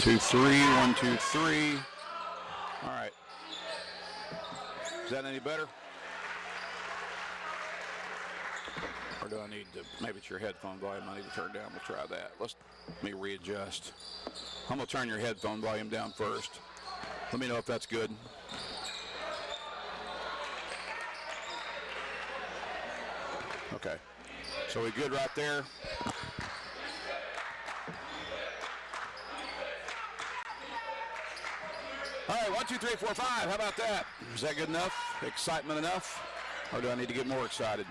2, 3, 1, 2, 3. All right. Is that any better? Or do I need to, maybe it's your headphone volume I need to turn down. We'll try that. Let me readjust. I'm going to turn your headphone volume down first. Let me know if that's good. Okay. So we good right there? All right, 1, 2, 3, 4, 5. How about that? Is that good enough? Excitement enough? Or do I need to get more excited?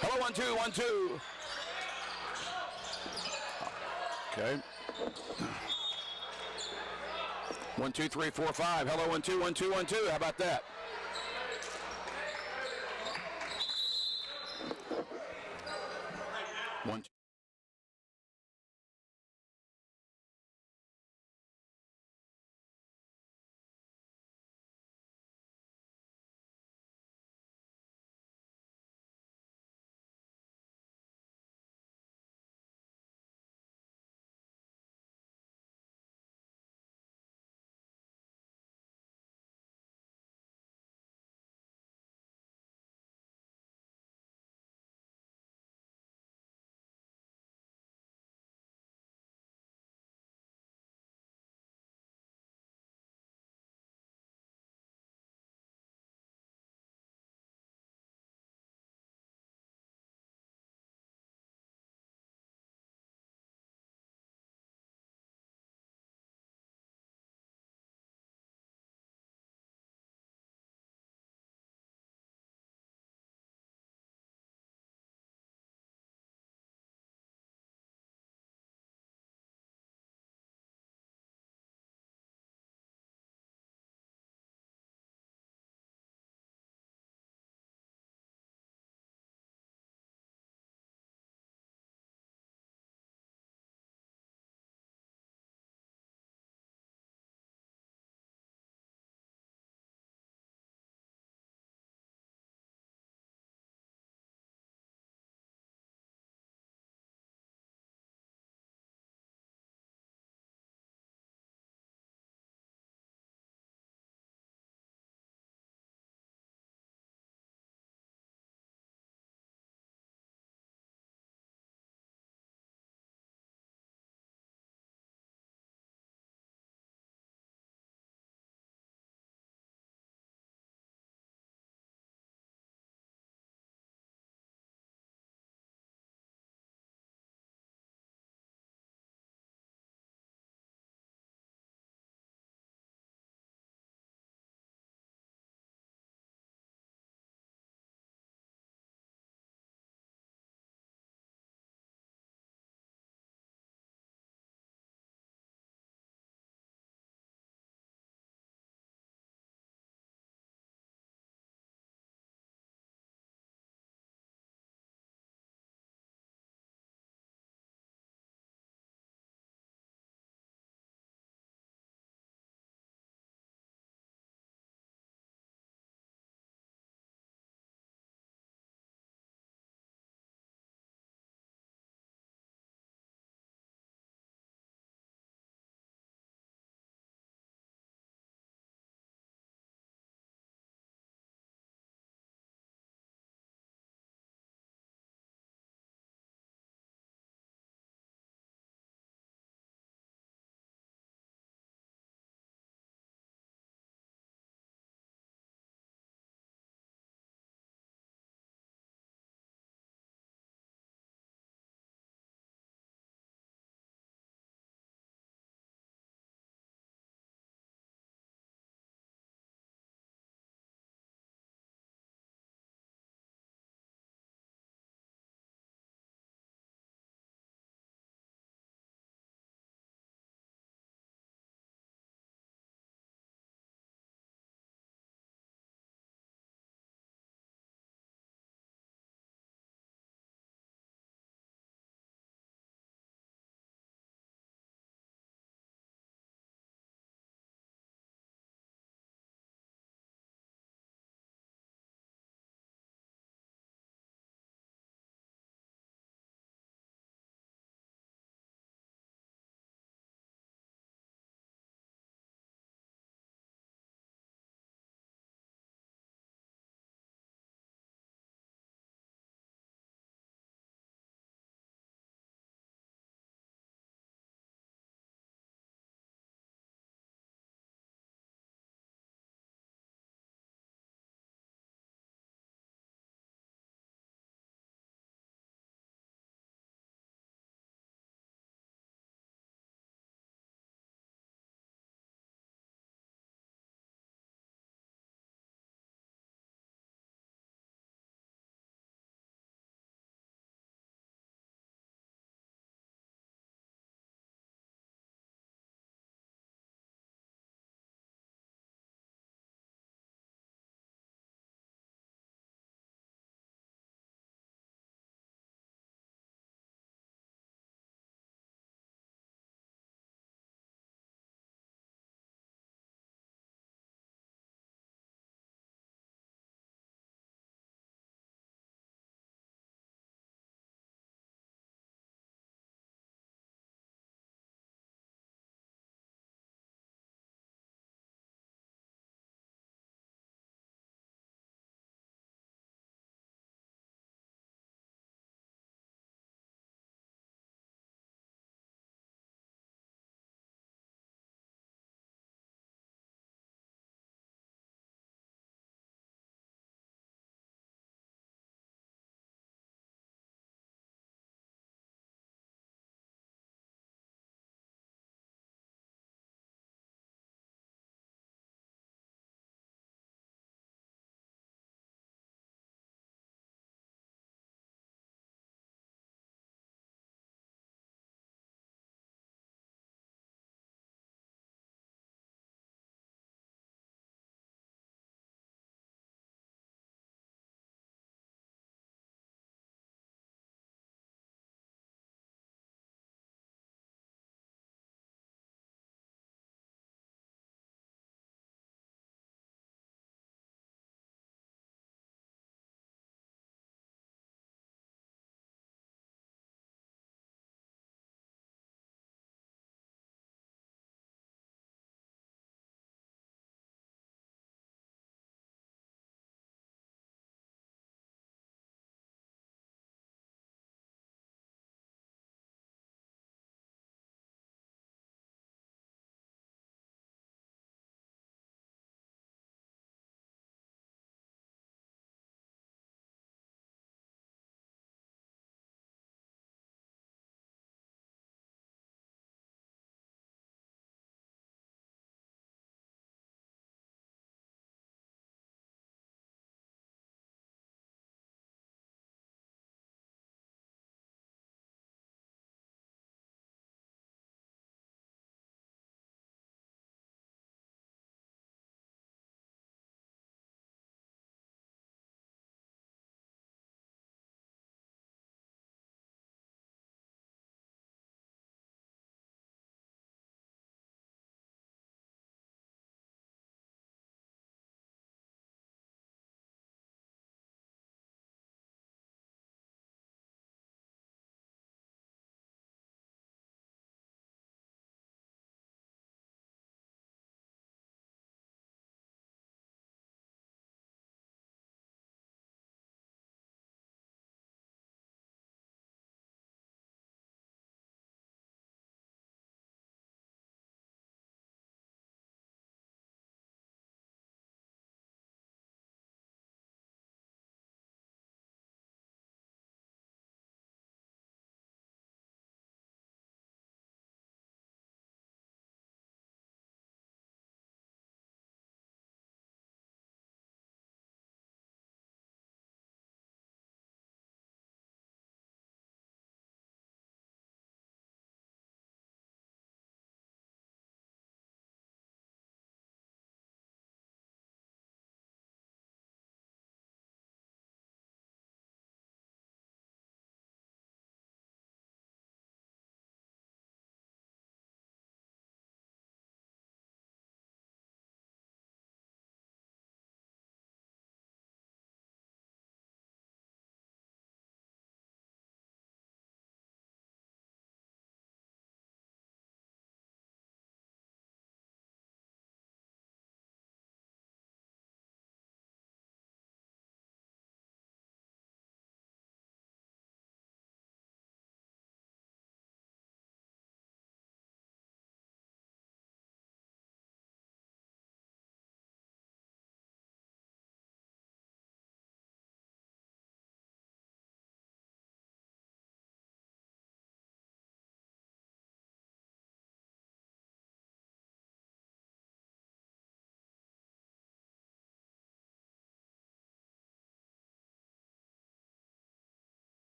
Hello, 1, 2, 1, 2. Okay. 1, 2, 3, 4, 5. Hello, 1, 2, 1, 2, 1, 2. How about that? 1, 2.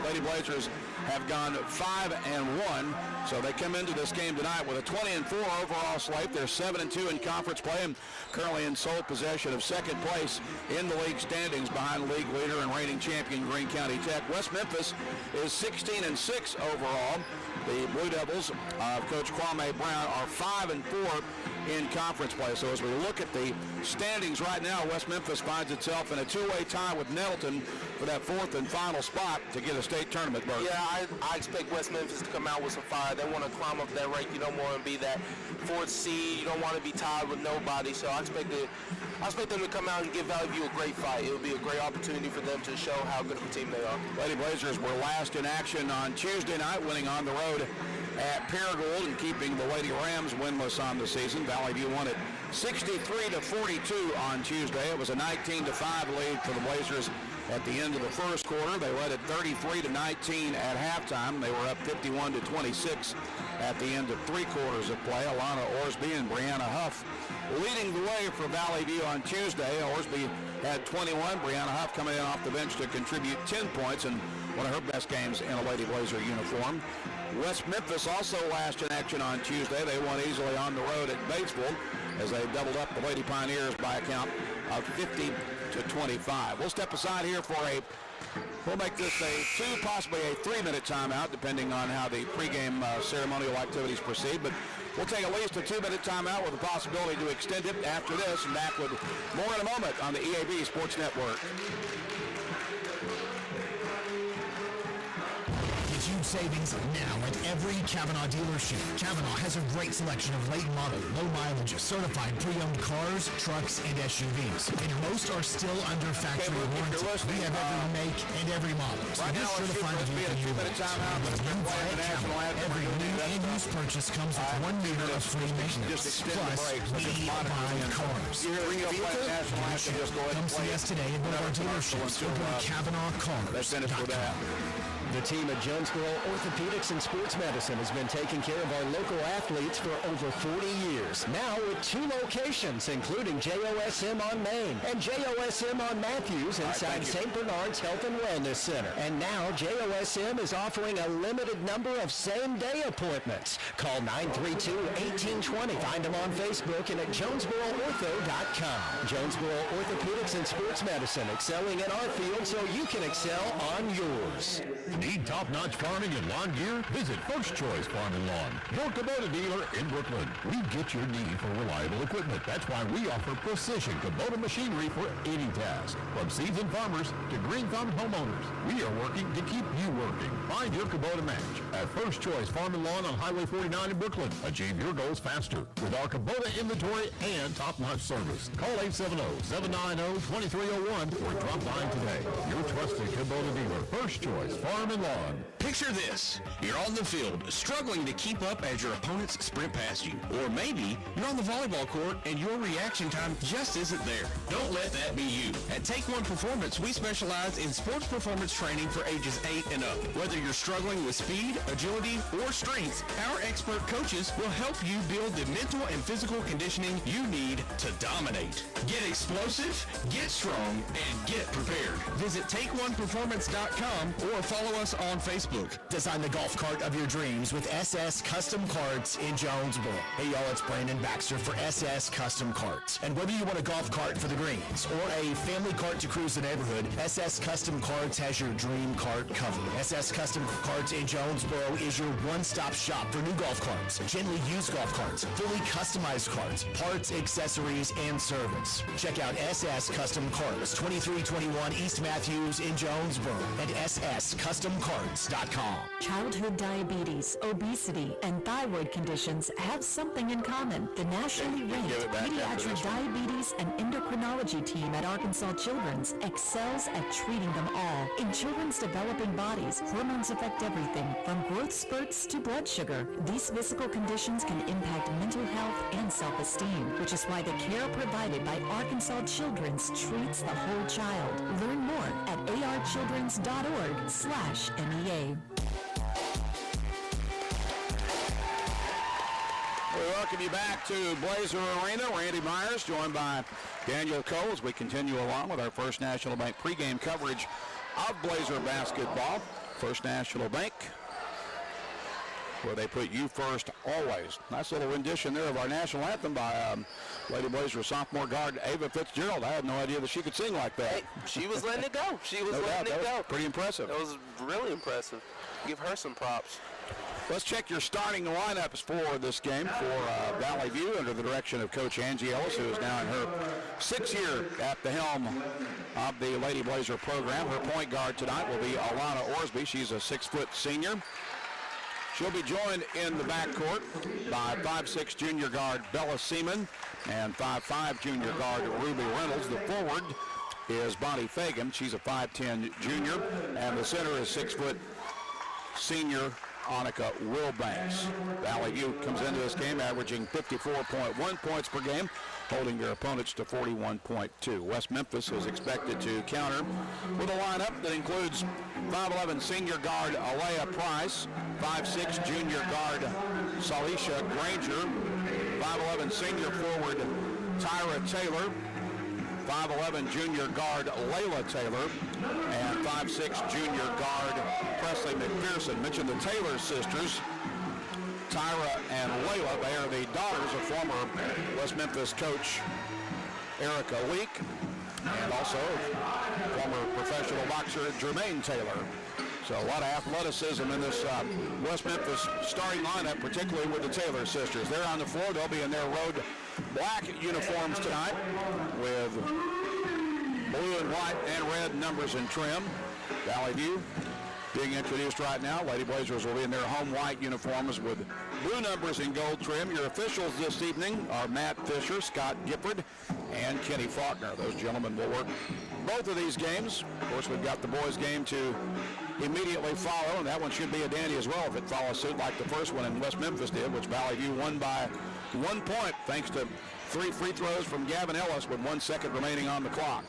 Lady Blazers have gone 5-1, so they come into this game tonight with a 20-4 overall slate. They're 7-2 in conference play and currently in sole possession of second place in the league standings behind league leader and reigning champion Greene County Tech. West Memphis is 16-6 overall. The Blue Devils of Coach Kwame Brown are 5-4 in conference play. So as we look at the standings right now, West Memphis finds itself in a two-way tie with Nettleton for that fourth and final spot to get a state tournament berth. Yeah, I expect West Memphis to come out with some fire. They want to climb up that rank. You don't want to be that fourth seed. You don't want to be tied with nobody. So I expect them to come out and give Valley View a great fight. It'll be a great opportunity for them to show how good of a team they are. Lady Blazers were last in action on Tuesday night, winning on the road at Paragould and keeping the Lady Rams winless on the season. Valley View won it 63-42 on Tuesday. It was a 19-5 lead for the Blazers at the end of the first quarter. They led it 33-19 at halftime. They were up 51-26 at the end of three quarters of play. Alana Orsby and Brianna Huff leading the way for Valley View on Tuesday. Orsby had 21. Brianna Huff coming in off the bench to contribute 10 points and one of her best games in a Lady Blazer uniform. West Memphis also last in action on Tuesday. They won easily on the road at Batesville as they doubled up the Lady Pioneers by a count of 50-25. We'll step aside here for we'll make this a 2, possibly a 3-minute timeout, depending on how the pregame ceremonial activities proceed. But we'll take at least a 2-minute timeout with the possibility to extend it after this, and back with more in a moment on the EAB Sports Network. Huge savings now at every Kavanaugh dealership. Kavanaugh has a great selection of late model, low mileage, certified pre-owned cars, trucks, and SUVs. And most are still under factory warranty. We have every make and every model. So be sure to find a vehicle you want. Every new and used purchase comes with 1 year of free maintenance. Plus, we buy cars. Come see us today at one of our dealerships or go to KavanaughCars.com. The team at Jonesboro Orthopedics and Sports Medicine has been taking care of our local athletes for over 40 years. Now with 2 locations, including JOSM on Main and JOSM on Matthews inside St. Bernard's Health and Wellness Center. And now JOSM is offering a limited number of same-day appointments. Call 932-1820. Find them on Facebook and at JonesboroOrtho.com. Jonesboro Orthopedics and Sports Medicine, excelling in our field so you can excel on yours. Need top-notch farming and lawn gear? Visit First Choice Farm and Lawn, your Kubota dealer in Brooklyn. We get your need for reliable equipment. That's why we offer precision Kubota machinery for any task. From seasoned farmers to green thumb homeowners, we are working to keep you working. Find your Kubota match at First Choice Farm and Lawn on Highway 49 in Brooklyn. Achieve your goals faster with our Kubota inventory and top-notch service. Call 870-790-2301 or drop by today. Your trusted Kubota dealer, First Choice Farm and Lawn. Picture this. You're on the field, struggling to keep up as your opponents sprint past you. Or maybe you're on the volleyball court and your reaction time just isn't there. Don't let that be you. At Take One Performance, we specialize in sports performance training for ages 8 and up. Whether you're struggling with speed, agility, or strength, our expert coaches will help you build the mental and physical conditioning you need to dominate. Get explosive, get strong, and get prepared. Visit TakeOnePerformance.com or follow us on Facebook. Design the golf cart of your dreams with SS Custom Carts in Jonesboro. Hey y'all, it's Brandon Baxter for SS Custom Carts. And whether you want a golf cart for the greens or a family cart to cruise the neighborhood, SS Custom Carts has your dream cart covered. SS Custom Carts in Jonesboro is your one-stop shop for new golf carts, gently used golf carts, fully customized carts, parts, accessories, and service. Check out SS Custom Carts, 2321 East Matthews in Jonesboro, and SSCustomCarts.com. Childhood diabetes, obesity, and thyroid conditions have something in common. The nationally ranked pediatric diabetes and endocrinology team at Arkansas Children's excels at treating them all. In children's developing bodies, hormones affect everything from growth spurts to blood sugar. These physical conditions can impact mental health and self-esteem, which is why the care provided by Arkansas Children's treats the whole child. Learn more at archildrens.org/MEA. We welcome you back to Blazer Arena. Randy Myers joined by Daniel Cole as we continue along with our First National Bank pregame coverage of Blazer basketball. First National Bank, where they put you first always. Nice little rendition there of our national anthem by Lady Blazers sophomore guard Ava Fitzgerald. I had no idea that she could sing like that. Hey, she was letting it go. She was letting it go. Pretty impressive. It was really impressive. Give her some props. Let's check your starting lineups for this game for Valley View under the direction of Coach Angie Ellis, who is now in her 6th year at the helm of the Lady Blazer program. Her point guard tonight will be Alana Orsby. She's a 6-foot senior. She'll be joined in the backcourt by 5'6" junior guard Bella Seaman and 5'5" junior guard Ruby Reynolds. The forward is Bonnie Fagan. She's a 5'10" junior. And the center is 6-foot senior Annika Wilbanks. Valley View comes into this game averaging 54.1 points per game, holding their opponents to 41.2. West Memphis is expected to counter with a lineup that includes 5'11" senior guard Alea Price, 5'6" junior guard Salisha Granger, 5'11" senior forward Tyra Taylor, 5'11" junior guard Layla Taylor, and 5'6" junior guard Presley McPherson. Mentioned the Taylor sisters, Tyra and Layla. They are the daughters of former West Memphis coach Erica Leak, and also former professional boxer Jermaine Taylor. So a lot of athleticism in this West Memphis starting lineup, particularly with the Taylor sisters. They're on the floor. They'll be in their road black uniforms tonight with blue and white and red numbers and trim. Valley View being introduced right now. Lady Blazers will be in their home white uniforms with blue numbers and gold trim. Your officials this evening are Matt Fisher, Scott Gifford, and Kenny Faulkner. Those gentlemen will work both of these games. Of course, we've got the boys' game to immediately follow, and that one should be a dandy as well if it follows suit like the first one in West Memphis did, which Valley View won by 1 point thanks to 3 free throws from Gavin Ellis with 1 second remaining on the clock.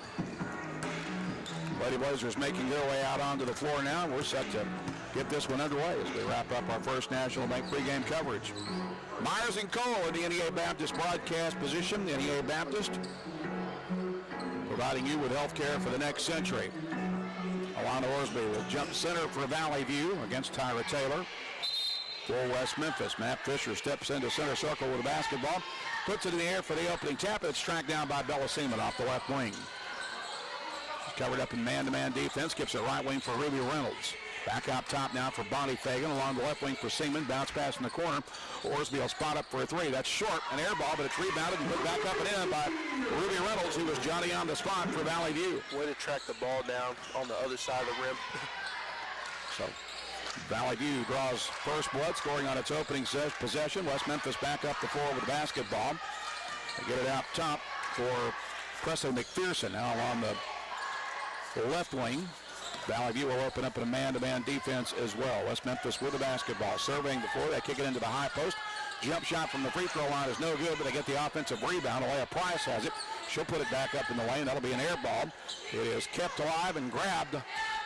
Lady Blazers making their way out onto the floor now, and we're set to get this one underway as we wrap up our First National Bank pregame coverage. Myers and Cole in the NEA Baptist broadcast position. The NEA Baptist providing you with health care for the next century. Alana Orsby will jump center for Valley View against Tyra Taylor. For West Memphis, Matt Fisher steps into center circle with a basketball, puts it in the air for the opening tap. It's tracked down by Bella Seaman off the left wing. She's covered up in man-to-man defense, gives it right wing for Ruby Reynolds. Back out top now for Bonnie Fagan along the left wing for Seaman. Bounce pass in the corner. Orsby will spot up for a 3. That's short, an air ball, but it's rebounded and put back up and in by Ruby Reynolds, who was Johnny on the spot for Valley View. Way to track the ball down on the other side of the rim. So Valley View draws first blood, scoring on its opening possession. West Memphis back up the floor with the basketball. They get it out top for Presley McPherson now on the left wing. Valley View will open up in a man-to-man defense as well. West Memphis with the basketball, surveying the floor. They kick it into the high post. Jump shot from the free throw line is no good, but they get the offensive rebound. Alea Price has it. She'll put it back up in the lane. That'll be an air ball. It is kept alive and grabbed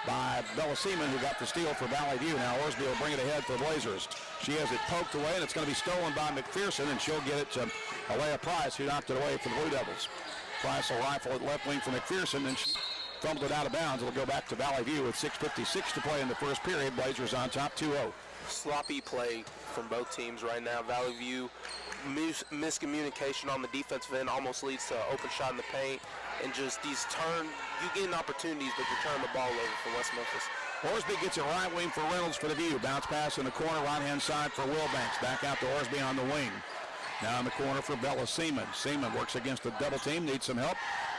by Bella Seaman, who got the steal for Valley View. Now Orsby will bring it ahead for the Blazers. She has it poked away, and it's going to be stolen by McPherson, and she'll get it to Alea Price, who knocked it away for the Blue Devils. Price will rifle it left wing for McPherson, and she fumbled it out of bounds. It'll go back to Valley View with 6:56 to play in the first period. Blazers on top 2-0. Sloppy play from both teams right now. Valley View miscommunication on the defensive end almost leads to an open shot in the paint, and just these you getting opportunities, but you turn the ball over for West Memphis. Orsby gets it right wing for Reynolds for the View. Bounce pass in the corner, right-hand side for Wilbanks. Back out to Orsby on the wing. Now in the corner for Bella Seaman. Seaman works against the double team, needs some help.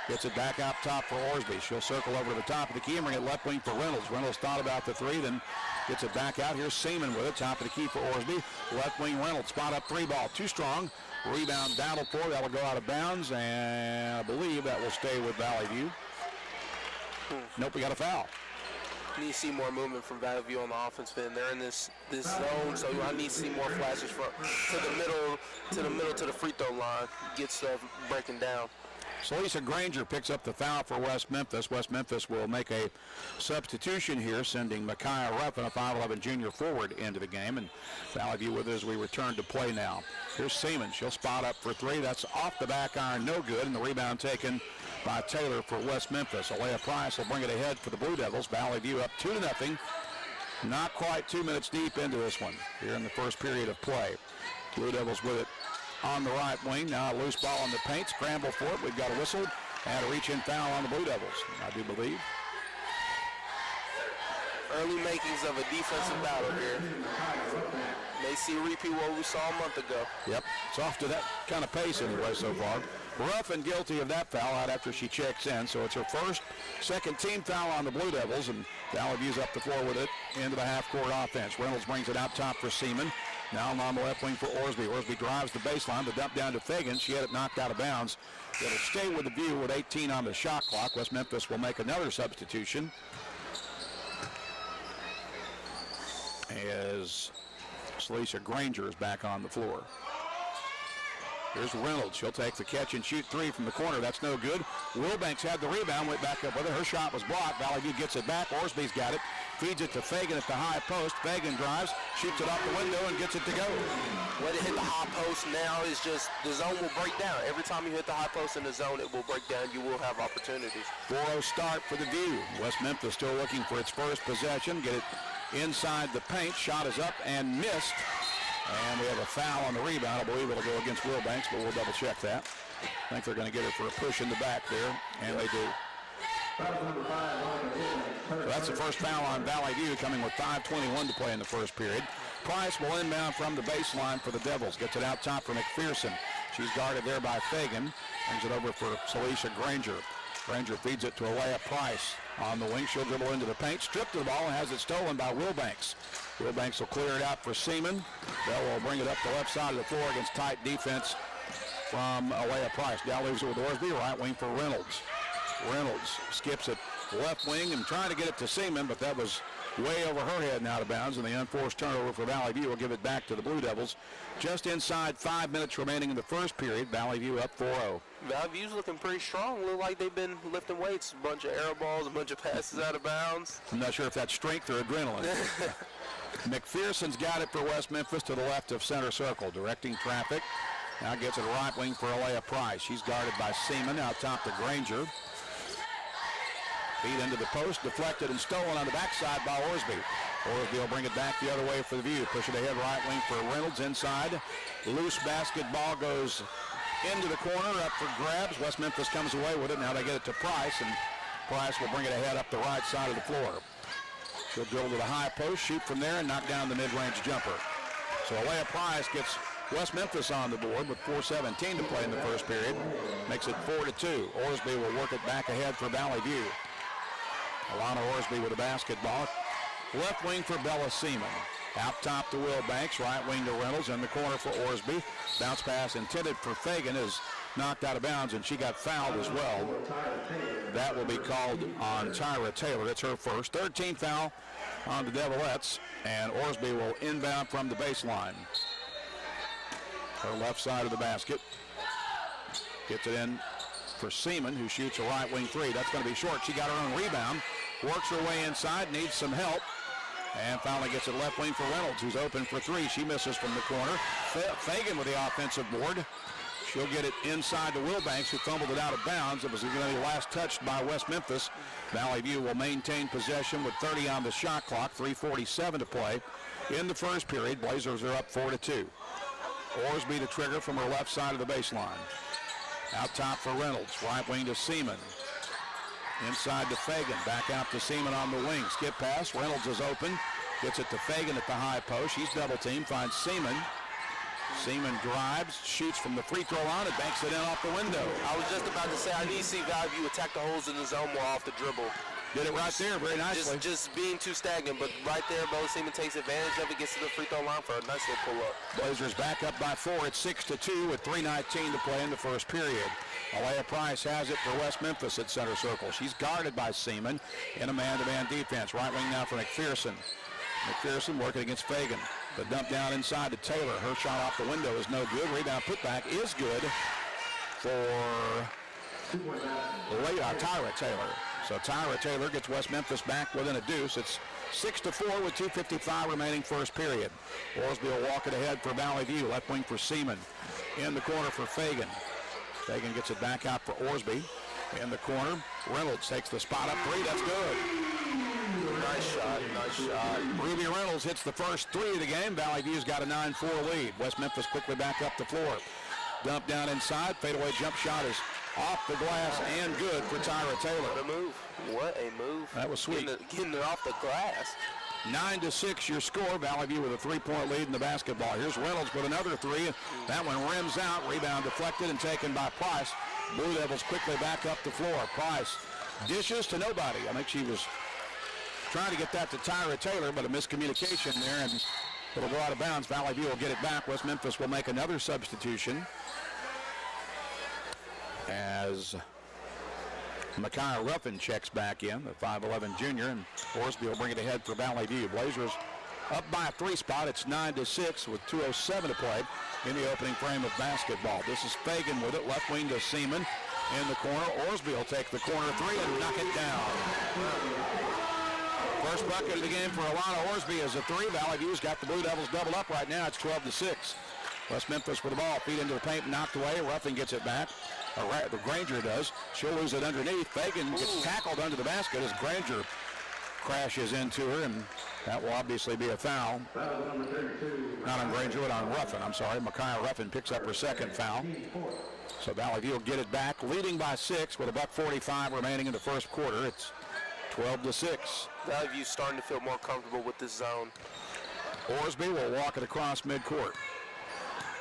Gets it back out top for Orsby. She'll circle over to the top of the key and bring it left wing for Reynolds. Reynolds thought about the 3, then gets it back out. Here's Seaman with it, top of the key for Orsby. Left wing Reynolds, spot up 3 ball, too strong. Rebound battle for, that will go out of bounds, and I believe that will stay with Valley View. Nope, we got a foul. Need to see more movement from Valley View on the offensive end. They're in this zone, so I need to see more flashes to the middle to the free throw line. Get stuff breaking down. So Lisa Granger picks up the foul for West Memphis. West Memphis will make a substitution here, sending Micaiah Ruffin, a 5'11 junior forward, into the game. And Valley View with it as we return to play now. Here's Seaman. She'll spot up for 3. That's off the back iron, no good. And the rebound taken by Taylor for West Memphis. Alea Price will bring it ahead for the Blue Devils. Valley View up 2-0 Not quite 2 minutes deep into this one here in the first period of play. Blue Devils with it on the right wing. Now a loose ball in the paint. Scramble for it. We've got a whistle and a reach-in foul on the Blue Devils, I do believe. Early makings of a defensive battle here. May see a repeat what we saw a month ago. Yep, it's off to that kind of pace anyway so far. Ruff and guilty of that foul out after she checks in, so it's her second team foul on the Blue Devils, and Valley View's up the floor with it into the half-court offense. Reynolds brings it out top for Seaman. Now on the left wing for Orsby. Orsby drives the baseline, the dump down to Fagan. She had it knocked out of bounds. It'll stay with the View with 18 on the shot clock. West Memphis will make another substitution as Celicia Granger is back on the floor. Here's Reynolds. She'll take the catch and shoot three from the corner. That's no good. Wilbanks had the rebound, went back up with it. Her shot was blocked. Valley View gets it back. Orsby's got it. Feeds it to Fagan at the high post. Fagan drives, shoots it off the window, and gets it to go. When it hit the high post now is just the zone will break down. Every time you hit the high post in the zone, it will break down. You will have opportunities. 4-0 start for the View. West Memphis still looking for its first possession. Get it inside the paint. Shot is up and missed. And we have a foul on the rebound. I believe it'll go against Wilbanks, but we'll double check that. I think they're going to get her for a push in the back there, and they do. So that's the first foul on Valley View, coming with 5:21 to play in the first period. Price will inbound from the baseline for the Devils. Gets it out top for McPherson. She's guarded there by Fagan. Brings it over for Celicia Granger. Granger feeds it to Alea Price on the wing. She'll dribble into the paint, stripped the ball, and has it stolen by Wilbanks. Wilbanks will clear it out for Seaman. Bell will bring it up the left side of the floor against tight defense from Alea Price. Now leaves it with Orsby, right wing for Reynolds. Reynolds skips it left wing and trying to get it to Seaman, but that was way over her head and out of bounds, and the unforced turnover for Valley View will give it back to the Blue Devils. Just inside 5 minutes remaining in the first period. Valley View up 4-0. Valley View's looking pretty strong. Look like they've been lifting weights. A bunch of air balls, a bunch of passes out of bounds. I'm not sure if that's strength or adrenaline. McPherson's got it for West Memphis to the left of center circle, directing traffic. Now gets it right wing for Alea Price. She's guarded by Seaman, out top to Granger. Feed into the post, deflected and stolen on the backside by Orsby. Orsby will bring it back the other way for the View. Push it ahead right wing for Reynolds inside. Loose basketball goes into the corner, up for grabs. West Memphis comes away with it. Now they get it to Price, and Price will bring it ahead up the right side of the floor. She'll dribble to the high post, shoot from there, and knock down the mid-range jumper. So Alea Price gets West Memphis on the board with 4:17 to play in the first period. Makes it 4-2. Orsby will work it back ahead for Valley View. Alana Orsby with the basketball. Left wing for Bella Seaman. Out top to Wilbanks, right wing to Reynolds, in the corner for Orsby. Bounce pass intended for Fagan is knocked out of bounds, and she got fouled as well. That will be called on Tyra Taylor. It's her first. Third team foul on the Devilettes, and Orsby will inbound from the baseline. Her left side of the basket. Gets it in for Seaman, who shoots a right wing three. That's going to be short. She got her own rebound. Works her way inside, needs some help. And finally gets it left wing for Reynolds, who's open for three. She misses from the corner. Fagan with the offensive board. She'll get it inside to Wilbanks, who fumbled it out of bounds. It was going to be last touched by West Memphis. Valley View will maintain possession with 30 on the shot clock, 3:47 to play. In the first period, Blazers are up 4-2. Orsby the trigger from her left side of the baseline. Out top for Reynolds, right wing to Seaman. Inside to Fagan, back out to Seaman on the wing. Skip pass, Reynolds is open. Gets it to Fagan at the high post. She's double teamed, finds Seaman. Seaman drives, shoots from the free throw line, and banks it in off the window. I was just about to say, I need to see Valley View attack the holes in the zone more off the dribble. Did it right there, very nicely. Just being too stagnant, but right there, Bo Seaman takes advantage of it, gets to the free throw line for a nice little pull-up. Blazers back up by 4 at 6-2 with 3:19 to play in the first period. Alea Price has it for West Memphis at center circle. She's guarded by Seaman in a man-to-man defense. Right wing now for McPherson. McPherson working against Fagan. The dump down inside to Taylor. Her shot off the window is no good. Rebound putback is good for Tyra Taylor. So Tyra Taylor gets West Memphis back within a deuce. It's 6-4 with 2:55 remaining first period. Orsby will walk it ahead for Valley View. Left wing for Seaman. In the corner for Fagan. Fagan gets it back out for Orsby. In the corner, Reynolds takes the spot up three. That's good. Nice Nice shot. Ruby Reynolds hits the first three of the game. Valley View's got a 9-4 lead. West Memphis quickly back up the floor. Dump down inside. Fadeaway jump shot is off the glass and good for Tyra Taylor. What a move. What a move. That was sweet. Getting it off the glass. 9-6 your score. Valley View with a 3-point lead in the basketball. Here's Reynolds with another three. That one rims out. Rebound deflected and taken by Price. Blue Devils quickly back up the floor. Price dishes to nobody. I think she was trying to get that to Tyra Taylor, but a miscommunication there, and it'll go out of bounds. Valley View will get it back. West Memphis will make another substitution as Micaiah Ruffin checks back in, the 5'11 junior, and Orsby will bring it ahead for Valley View. Blazers up by a 3 spot. It's 9-6 with 2:07 to play in the opening frame of basketball. This is Fagan with it, left wing to Seaman in the corner. Orsby will take the corner three and knock it down. First bucket of the game for Alana Orsby is a three. Valley View's got the Blue Devils doubled up right now. It's 12-6. West Memphis with the ball, feet into the paint, knocked away. Ruffin gets it back. The Granger does. She'll lose it underneath. Fagan gets tackled under the basket as Granger crashes into her, and that will obviously be a foul. Not on Granger, but on Ruffin. I'm sorry. Micaiah Ruffin picks up her second foul. So Valley View will get it back, leading by 6 with about 45 remaining in the first quarter. It's 12-6. Valley View's starting to feel more comfortable with this zone. Orsby will walk it across midcourt.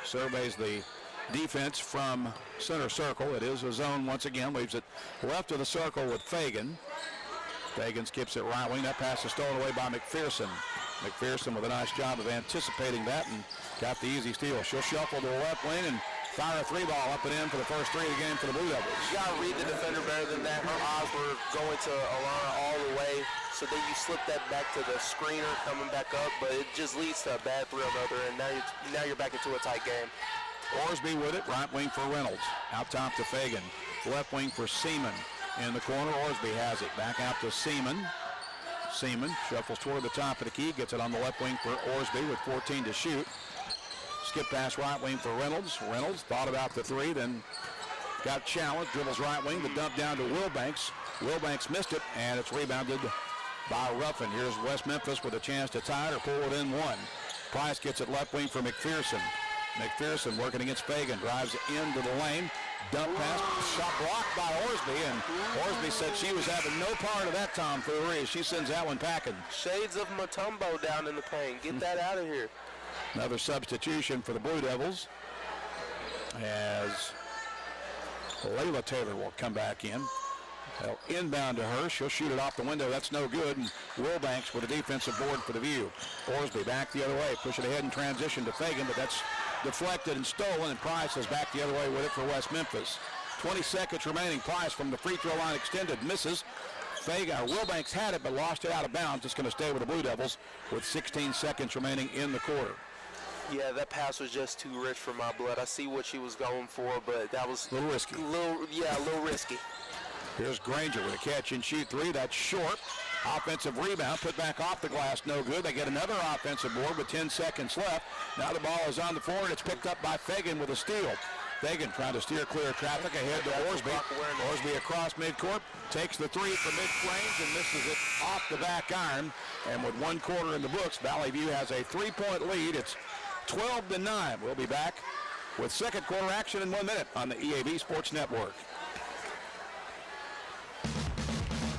Surveys the defense from center circle. It is a zone once again. Leaves it left of the circle with Fagan. Fagan skips it right wing. That pass is stolen away by McPherson. McPherson with a nice job of anticipating that and got the easy steal. She'll shuffle to the left wing and fire a three ball up and in for the first three of the game for the Blue Devils. You got to read the defender better than that. Her eyes were going to Alana all the way, so then you slip that back to the screener coming back up, but it just leads to a bad three on the other end. Now you're back into a tight game. Orsby with it, right wing for Reynolds. Out top to Fagan. Left wing for Seaman. In the corner, Orsby has it. Back out to Seaman. Seaman shuffles toward the top of the key, gets it on the left wing for Orsby with 14 to shoot. Skip pass right wing for Reynolds. Reynolds thought about the three, then got challenged, dribbles right wing, the dump down to Wilbanks. Wilbanks missed it, and it's rebounded by Ruffin. Here's West Memphis with a chance to tie it or pull it in one. Price gets it left wing for McPherson. McPherson working against Fagan, drives into the lane. Dump pass, shot blocked by Orsby, and Orsby said she was having no part of that tomfoolery. She sends that one packing. Shades of Mutombo down in the paint. Get that out of here. Another substitution for the Blue Devils as Layla Taylor will come back in. They'll inbound to her. She'll shoot it off the window. That's no good. And Wilbanks with a defensive board for the View. Orsby back the other way. Push it ahead in transition to Fagan, but that's deflected and stolen, and Price is back the other way with it for West Memphis. 20 seconds remaining. Price from the free throw line extended. Misses. Wilbanks had it, but lost it out of bounds. It's going to stay with the Blue Devils with 16 seconds remaining in the quarter. Yeah, that pass was just too rich for my blood. I see what she was going for, but that was a little risky. A little risky. Here's Granger with a catch and shoot three. That's short. Offensive rebound, put back off the glass, no good. They get another offensive board with 10 seconds left. Now the ball is on the floor, and it's picked up by Fagan with a steal. Fagan trying to steer clear traffic ahead to Orsby. Orsby across midcourt, takes the three from mid-range and misses it off the back iron. And with 1 quarter in the books, Valley View has a 3-point lead. It's 12-9. We'll be back with second quarter action in 1 minute on the EAB Sports Network.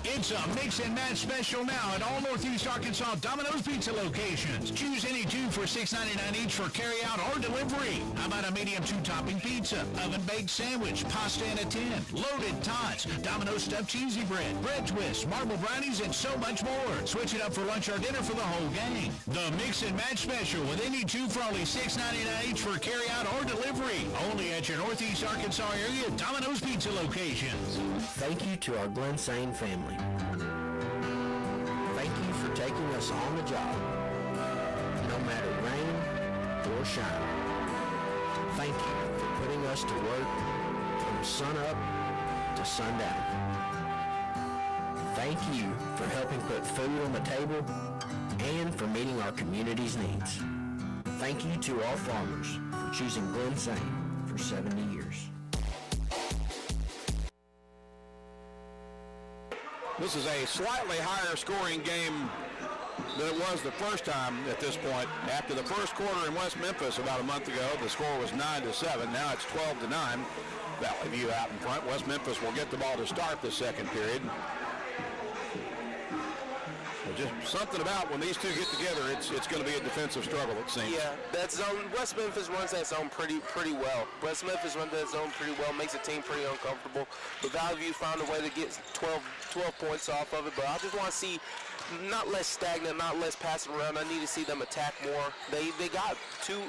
It's a mix and match special now at all Northeast Arkansas Domino's Pizza locations. Choose any two for $6.99 each for carry-out or delivery. How about a medium 2-topping pizza, oven-baked sandwich, pasta in a tin, loaded tots, Domino's stuffed cheesy bread, bread twists, marble brownies, and so much more. Switch it up for lunch or dinner for the whole gang. The mix and match special with any two for only $6.99 each for carry-out or delivery. Only at your Northeast Arkansas area Domino's Pizza locations. Thank you to our Glen Sane family. Thank you for taking us on the job, no matter rain or shine. Thank you for putting us to work from sun up to sundown. Thank you for helping put food on the table and for meeting our community's needs. Thank you to all farmers for choosing Glen Sane for 70 years. This is a slightly higher scoring game than it was the first time at this point. After the first quarter in West Memphis about a month ago, the score was 9-7. Now it's 12-9. Valley View out in front. West Memphis will get the ball to start the second period. Just something about when these two get together, it's going to be a defensive struggle, it seems. Yeah, that zone, West Memphis runs that zone pretty well. West Memphis runs that zone pretty well, makes the team pretty uncomfortable. But Valley View found a way to get 12 points off of it. But I just want to see not less stagnant, not less passing around. I need to see them attack more. They got two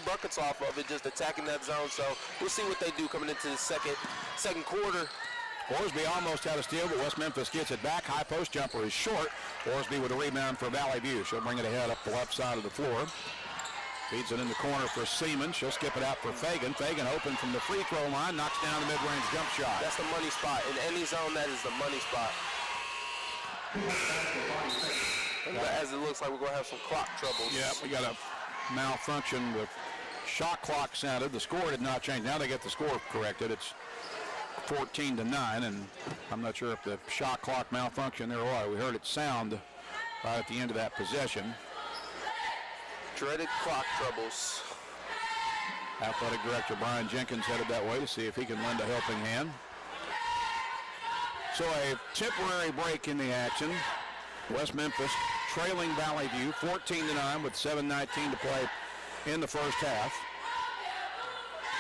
buckets off of it, just attacking that zone. So we'll see what they do coming into the second quarter. Orsby almost had a steal, but West Memphis gets it back. High post jumper is short. Orsby with a rebound for Valley View. She'll bring it ahead up the left side of the floor. Feeds it in the corner for Seaman. She'll skip it out for Fagan. Fagan open from the free throw line, knocks down the mid-range jump shot. That's the money spot. In any zone, that is the money spot. As it looks like we're going to have some clock troubles. Yeah, we got a malfunction. The shot clock sounded. The score did not change. Now they get the score corrected. It's 14-9, and I'm not sure if the shot clock malfunction there or what. We heard it sound right at the end of that possession. Dreaded clock troubles. Athletic Director Brian Jenkins headed that way to see if he can lend a helping hand. So a temporary break in the action. West Memphis trailing Valley View 14-9 with 7:19 to play in the first half.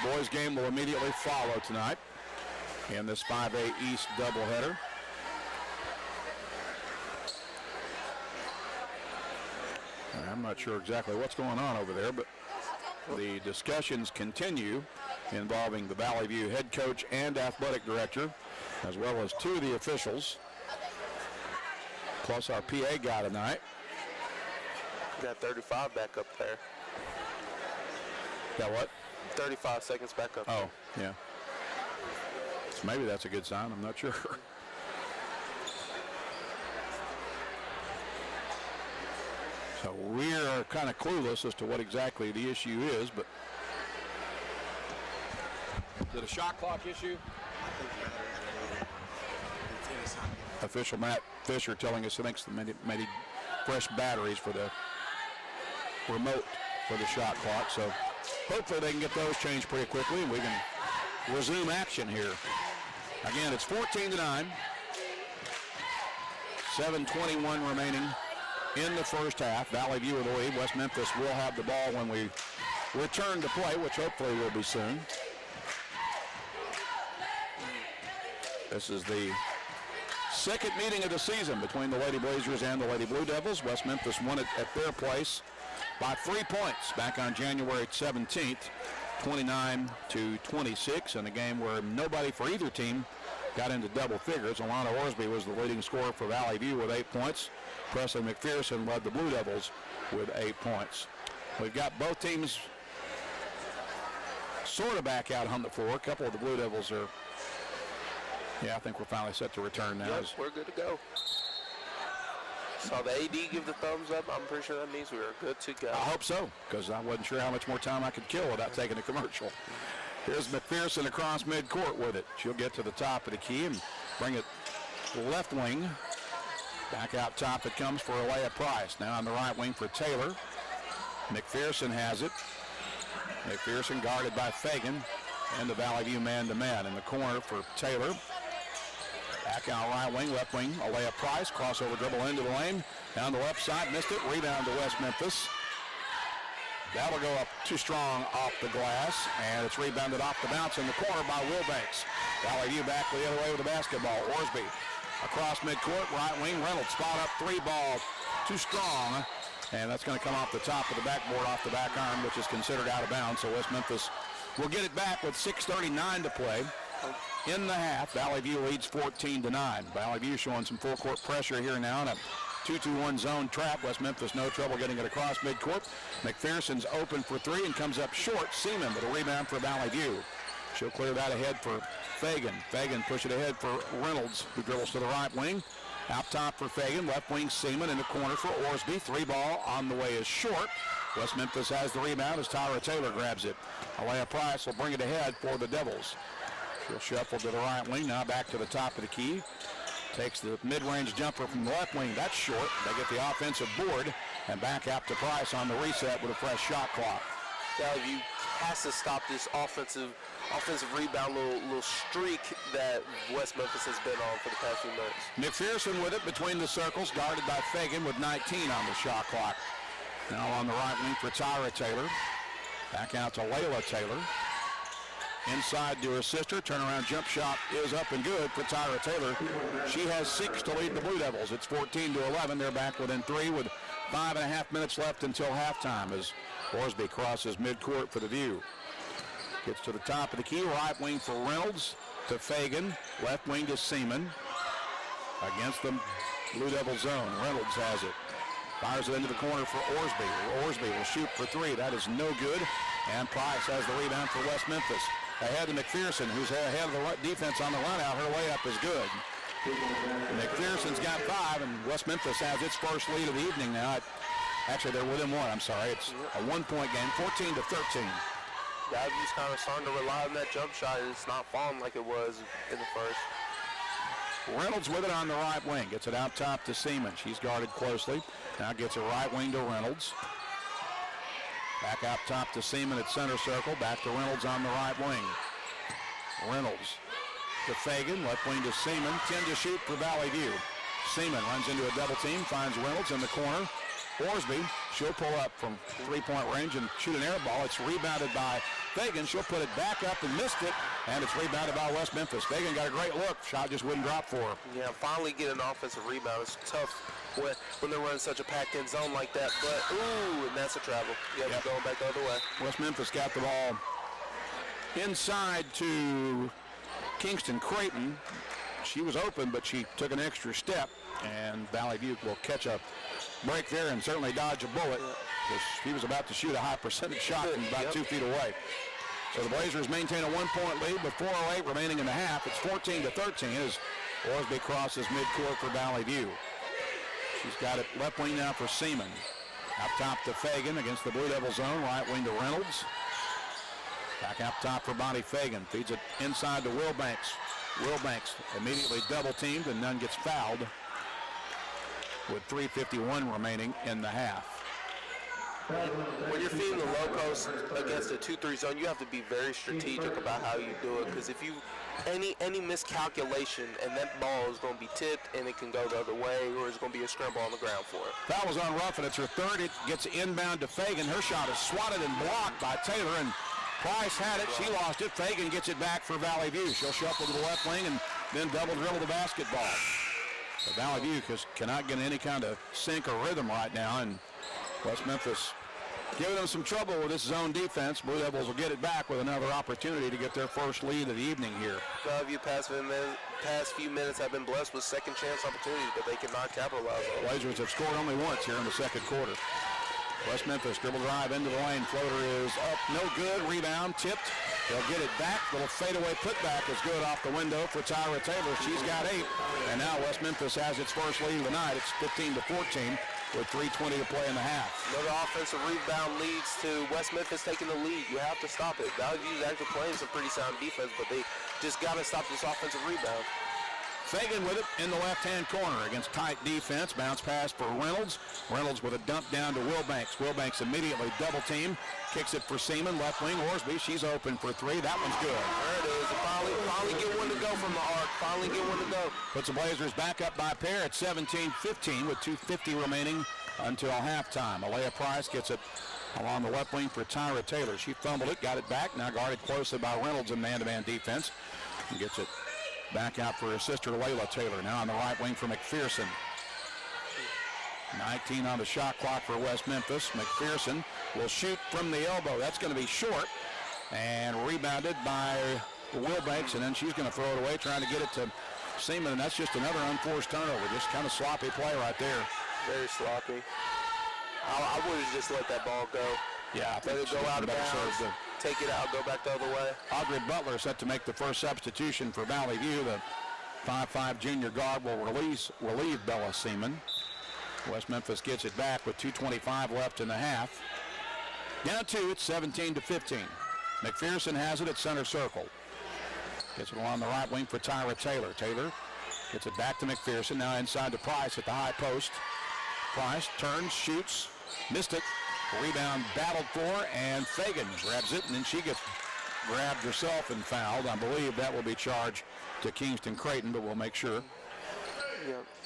Boys game will immediately follow tonight in this 5A East doubleheader. I'm not sure exactly what's going on over there, but the discussions continue involving the Valley View head coach and athletic director, as well as two of the officials, plus our PA guy tonight. Got 35 back up there. Got what? 35 seconds back up. Oh, yeah. So maybe that's a good sign. I'm not sure. So we're kind of clueless as to what exactly the issue is, but is it a shot clock issue? Official Matt Fisher telling us he thinks they made fresh batteries for the remote for the shot clock. So hopefully they can get those changed pretty quickly and we can resume action here. Again, it's 14-9. 7:21 remaining in the first half. Valley View with the lead. West Memphis will have the ball when we return to play, which hopefully will be soon. This is the second meeting of the season between the Lady Blazers and the Lady Blue Devils. West Memphis won it at their place by 3 points back on January 17th, 29-26, in a game where nobody for either team got into double figures. Alana Orsby was the leading scorer for Valley View with 8 points. Presley McPherson led the Blue Devils with 8 points. We've got both teams sort of back out on the floor. A couple of the Blue Devils are, I think we're finally set to return now. Yes, we're good to go. Saw the AD give the thumbs up. I'm pretty sure that means we are good to go. I hope so, because I wasn't sure how much more time I could kill without taking a commercial. Here's McPherson across midcourt with it. She'll get to the top of the key and bring it left wing. Back out top it comes for Alea Price. Now on the right wing for Taylor. McPherson has it. McPherson guarded by Fagan and the Valley View man-to-man in the corner for Taylor. Back out right wing, left wing, Alea Price, crossover dribble into the lane. Down the left side, missed it, rebound to West Memphis. That'll go up too strong off the glass, and it's rebounded off the bounce in the corner by Wilbanks. Valley View back the other way with the basketball. Orsby across midcourt, right wing, Reynolds spot up three ball, too strong, and that's going to come off the top of the backboard, off the back arm, which is considered out of bounds. So West Memphis will get it back with 6:39 to play. In the half, Valley View leads 14-9. Valley View showing some full court pressure here now in a 2-2-1 zone trap. West Memphis no trouble getting it across midcourt. McPherson's open for three and comes up short. Seaman with a rebound for Valley View. She'll clear that ahead for Fagan. Fagan push it ahead for Reynolds, who dribbles to the right wing. Out top for Fagan, left wing Seaman in the corner for Orsby. Three ball on the way is short. West Memphis has the rebound as Tyra Taylor grabs it. Alea Price will bring it ahead for the Devils. She'll shuffle to the right wing, now back to the top of the key. Takes the mid-range jumper from the left wing. That's short. They get the offensive board, and back out to Price on the reset with a fresh shot clock. Valley View has to stop this offensive rebound little streak that West Memphis has been on for the past few minutes. McPherson with it between the circles, guarded by Fagan with 19 on the shot clock. Now on the right wing for Tyra Taylor. Back out to Layla Taylor. Inside to her sister. Turnaround jump shot is up and good for Tyra Taylor. She has 6 to lead the Blue Devils. It's 14-11. They're back within 3 with 5.5 minutes left until halftime as Orsby crosses midcourt for the View. Gets to the top of the key. Right wing for Reynolds to Fagan. Left wing to Seaman. Against the Blue Devil zone. Reynolds has it. Fires it into the corner for Orsby. Orsby will shoot for 3. That is no good. And Price has the rebound for West Memphis. Ahead to McPherson, who's ahead of the defense on the run-out. Her layup is good. McPherson's got 5, and West Memphis has its first lead of the evening now. Actually, they're within 1. I'm sorry. It's a 1-point game, 14-13. View's kind of starting to rely on that jump shot. It's not falling like it was in the first. Reynolds with it on the right wing. Gets it out top to Seaman. She's guarded closely. Now gets it right wing to Reynolds. Back out top to Seaman at center circle. Back to Reynolds on the right wing. Reynolds to Fagan. Left wing to Seaman. 10 to shoot for Valley View. Seaman runs into a double team. Finds Reynolds in the corner. Orsby, she'll pull up from 3-point range and shoot an air ball. It's rebounded by Fagan. She'll put it back up and missed it, and it's rebounded by West Memphis. Fagan got a great look. Shot just wouldn't drop for her. Yeah, finally get an offensive rebound. It's tough when they're running such a packed-in zone like that. But, ooh, and that's a travel. Yep. Going back the other way. West Memphis got the ball inside to Kingston Creighton. She was open, but she took an extra step, and Valley View will catch a break there and certainly dodge a bullet. He was about to shoot a high percentage shot from about 2 feet away. So the Blazers maintain a 1-point lead with 4:08 remaining in the half. It's 14-13 as Orsby crosses midcourt for Valley View. She's got it left wing now for Seaman. Up top to Fagan against the Blue Devil zone. Right wing to Reynolds. Back up top for Bonnie Fagan. Feeds it inside to Wilbanks. Wilbanks immediately double teamed and none gets fouled with 3:51 remaining in the half. When you're feeding the low post against a 2-3 zone, you have to be very strategic about how you do it, because if you any miscalculation and that ball is going to be tipped and it can go the other way, or it's going to be a scramble on the ground for it. Foul was on Ruffin. It's her third. It gets inbound to Fagan. Her shot is swatted and blocked by Taylor, and Price had it. She lost it. Fagan gets it back for Valley View. She'll shuffle to the left wing and then double dribble the basketball. But Valley View cannot get any kind of sync or rhythm right now, and West Memphis giving them some trouble with this zone defense. Blue Devils will get it back with another opportunity to get their first lead of the evening here. Valley View past few minutes have been blessed with second chance opportunities, but they cannot capitalize on it. Blazers have scored only once here in the second quarter. West Memphis dribble drive into the lane. Floater is up, no good. Rebound tipped. They'll get it back. Little fadeaway putback is good off the window for Tyra Taylor. She's got 8. And now West Memphis has its first lead of the night. It's 15-14 with 3:20 to play in the half. Another offensive rebound leads to West Memphis taking the lead. You have to stop it. Valley View's actually playing some pretty sound defense, but they just got to stop this offensive rebound. Fagan with it in the left-hand corner against tight defense. Bounce pass for Reynolds. Reynolds with a dump down to Wilbanks. Wilbanks immediately double team. Kicks it for Seaman. Left wing Orsby. She's open for 3. That one's good. There it is. Finally get one to go from the arc. Finally get one to go. Puts the Blazers back up by a pair at 17-15 with 2:50 remaining until halftime. Alea Price gets it along the left wing for Tyra Taylor. She fumbled it, got it back. Now guarded closely by Reynolds in man-to-man defense. And gets it back out for her sister, Layla Taylor. Now on the right wing for McPherson. 19 on the shot clock for West Memphis. McPherson will shoot from the elbow. That's going to be short. And rebounded by Wilbanks. And then she's going to throw it away, trying to get it to Seaman. And that's just another unforced turnover. Just kind of sloppy play right there. Very sloppy. I would have just let that ball go. Yeah, let it go out of bounds. Take it out, go back the other way. Audrey Butler set to make the first substitution for Valley View. The 5'5" junior guard will relieve Bella Seaman. West Memphis gets it back with 2:25 left in the half. Down 2, it's 17-15. McPherson has it at center circle. Gets it along the right wing for Tyra Taylor. Taylor Gets it back to McPherson. Now inside to Price at the high post. Price turns, shoots, missed it. Rebound battled for, and Fagan grabs it, and then she gets grabbed herself and fouled. I believe that will be charged to Kingston Creighton, but we'll make sure.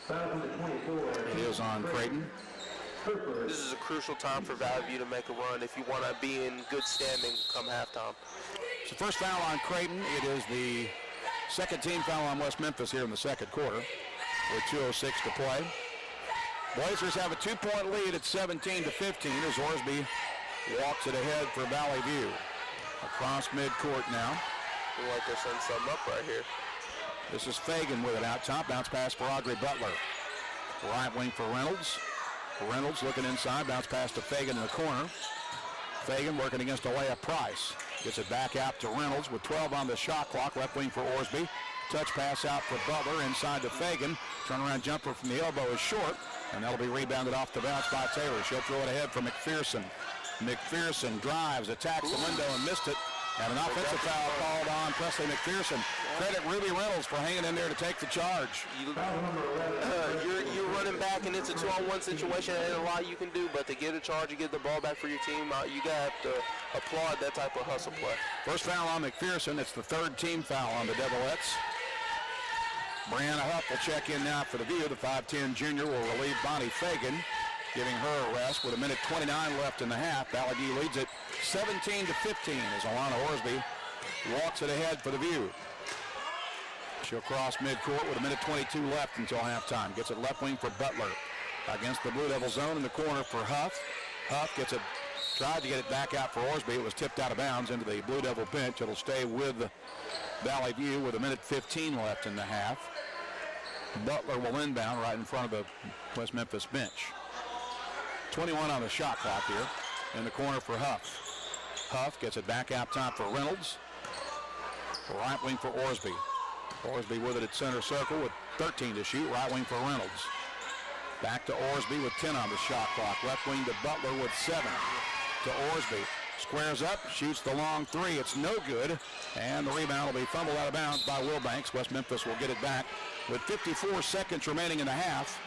It is on Creighton. This is a crucial time for Valley View to make a run if you want to be in good standing come halftime. It's the first foul on Creighton. It is the second team foul on West Memphis here in the second quarter with 2:06 to play. Blazers have a 2-point lead at 17-15 as Orsby walks it ahead for Valley View. Across midcourt now. Feel like they're setting something up right here. This is Fagan with it out top. Bounce pass for Audrey Butler. Right wing for Reynolds. Reynolds looking inside. Bounce pass to Fagan in the corner. Fagan working against Alea Price. Gets it back out to Reynolds with 12 on the shot clock. Left wing for Orsby. Touch pass out for Butler inside to Fagan. Turnaround jumper from the elbow is short, and that'll be rebounded off the bounce by Taylor. She'll throw it ahead for McPherson. McPherson drives, attacks the window and missed it. And an offensive foul called on Presley McPherson. Credit Ruby Reynolds for hanging in there to take the charge. You're running back and it's a 2-on-1 situation. There ain't a lot you can do, but to get a charge, you get the ball back for your team, you got to have to applaud that type of hustle play. First foul on McPherson. It's the third team foul on the Devilettes. Brianna Huff will check in now for the View. The 5'10 junior will relieve Bonnie Fagan, giving her a rest with 1:29 left in the half. Valley View leads it 17-15 as Alana Orsby walks it ahead for the View. She'll cross midcourt with 1:22 left until halftime. Gets it left wing for Butler against the Blue Devil zone in the corner for Huff. Huff gets it, tried to get it back out for Orsby. It was tipped out of bounds into the Blue Devil bench. It'll stay with Valley View with 1:15 left in the half. Butler will inbound right in front of the West Memphis bench. 21 on the shot clock here in the corner for Huff. Huff gets it back out top for Reynolds. Right wing for Orsby. Orsby with it at center circle with 13 to shoot. Right wing for Reynolds. Back to Orsby with 10 on the shot clock. Left wing to Butler with 7 to Orsby. Squares up, shoots the long three. It's no good. And the rebound will be fumbled out of bounds by Wilbanks. West Memphis will get it back with 54 seconds remaining in the half.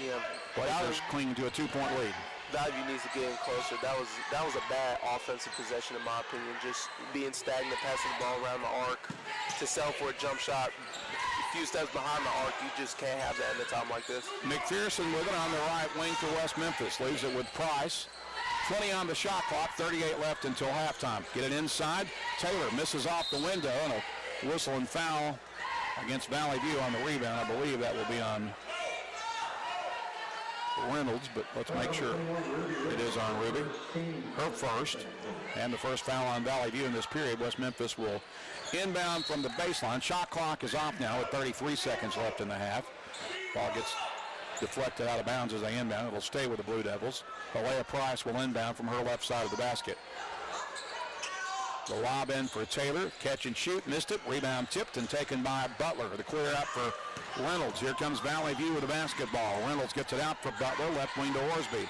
Yeah. Blazers clinging to a 2-point lead. Valley View needs to get in closer. That was a bad offensive possession in my opinion. Just being stagnant, passing the ball around the arc to sell for a jump shot. A few steps behind the arc, you just can't have that in a time like this. McPherson with it on the right wing for West Memphis. Leaves it with Price. 20 on the shot clock, 38 left until halftime. Get it inside. Taylor misses off the window and a whistle and foul against Valley View on the rebound. I believe that will be on Reynolds, but let's make sure it is on Ruby. Her first, and the first foul on Valley View in this period. West Memphis will inbound from the baseline. Shot clock is off now with 33 seconds left in the half. Ball gets deflected out of bounds as they inbound. It'll stay with the Blue Devils. Alea Price will inbound from her left side of the basket. The lob in for Taylor. Catch and shoot. Missed it. Rebound tipped and taken by Butler. The clear out for Reynolds. Here comes Valley View with the basketball. Reynolds gets it out for Butler. Left wing to Orsby.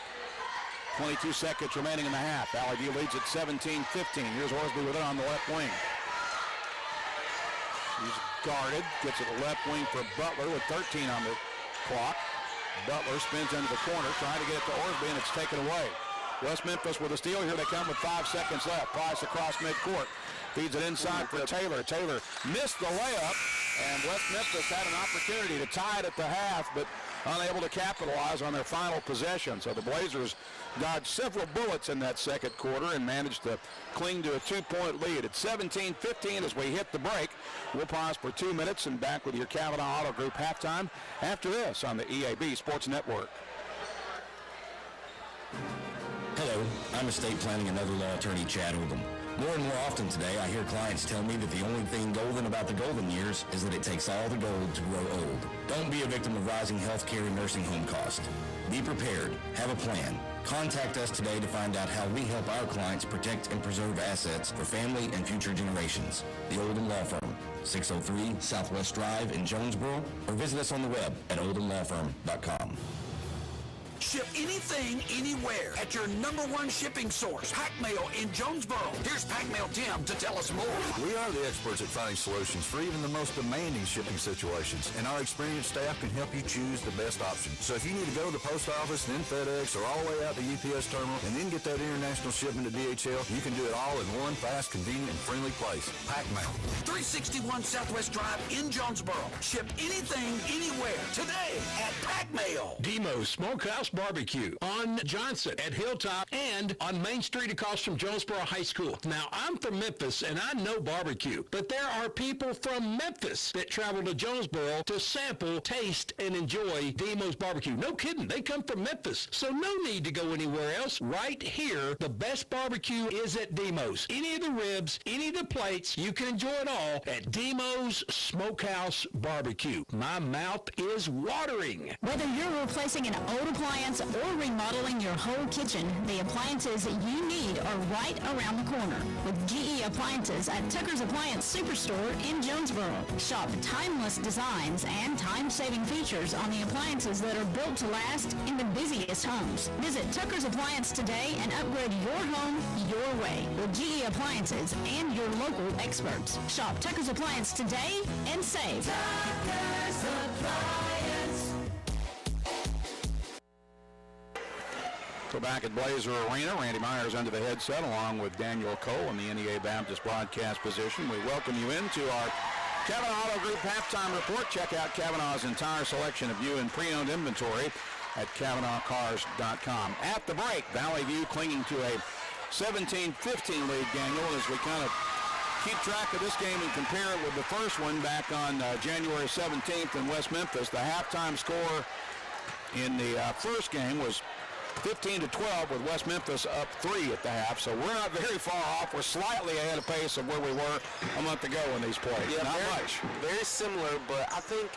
22 seconds remaining in the half. Valley View leads at 17-15. Here's Orsby with it on the left wing. He's guarded. Gets it left wing for Butler with 13 on the clock. Butler spins into the corner, trying to get it to Orsby, and it's taken away. West Memphis with a steal. Here they come with 5 seconds left. Price across midcourt. Feeds it inside for Taylor. Taylor missed the layup, and West Memphis had an opportunity to tie it at the half, but unable to capitalize on their final possession. So the Blazers dodged several bullets in that second quarter and managed to cling to a 2-point lead. At 17-15 as we hit the break. We'll pause for 2 minutes and back with your Cavanaugh Auto Group halftime after this on the EAB Sports Network. Hello, I'm estate planning and other law attorney Chad Oldham. More and more often today, I hear clients tell me that the only thing golden about the golden years is that it takes all the gold to grow old. Don't be a victim of rising healthcare and nursing home costs. Be prepared. Have a plan. Contact us today to find out how we help our clients protect and preserve assets for family and future generations. The Oldham Law Firm, 603 Southwest Drive in Jonesboro, or visit us on the web at oldhamlawfirm.com. Ship anything, anywhere at your #1 shipping source, Pack Mail in Jonesboro. Here's Pack Mail Tim to tell us more. We are the experts at finding solutions for even the most demanding shipping situations, and our experienced staff can help you choose the best option. So if you need to go to the post office, then FedEx, or all the way out to UPS terminal, and then get that international shipment to DHL, you can do it all in one fast, convenient, and friendly place. Pack Mail. 361 Southwest Drive in Jonesboro. Ship anything, anywhere, today at Pack Mail. Demo's Smokehouse Barbecue on Johnson at Hilltop and on Main Street across from Jonesboro High School. Now, I'm from Memphis, and I know barbecue, but there are people from Memphis that travel to Jonesboro to sample, taste, and enjoy Demo's Barbecue. No kidding. They come from Memphis, so no need to go anywhere else. Right here, the best barbecue is at Demo's. Any of the ribs, any of the plates, you can enjoy it all at Demo's Smokehouse Barbecue. My mouth is watering. Whether you're replacing an old appliance or remodeling your whole kitchen, the appliances you need are right around the corner. With GE Appliances at Tucker's Appliance Superstore in Jonesboro. Shop timeless designs and time-saving features on the appliances that are built to last in the busiest homes. Visit Tucker's Appliance today and upgrade your home your way with GE Appliances and your local experts. Shop Tucker's Appliance today and save. Tucker's Appliance. So back at Blazer Arena, Randy Myers under the headset along with Daniel Cole in the NEA Baptist broadcast position. We welcome you into our Kavanaugh Auto Group halftime report. Check out Kavanaugh's entire selection of new and pre-owned inventory at KavanaughCars.com. At the break, Valley View clinging to a 17-15 lead, Daniel, as we kind of keep track of this game and compare it with the first one back on January 17th in West Memphis. The halftime score in the first game was 15-12 with West Memphis up 3 at the half. So we're not very far off. We're slightly ahead of pace of where we were a month ago in these plays. Yeah, not much. Very similar, but I think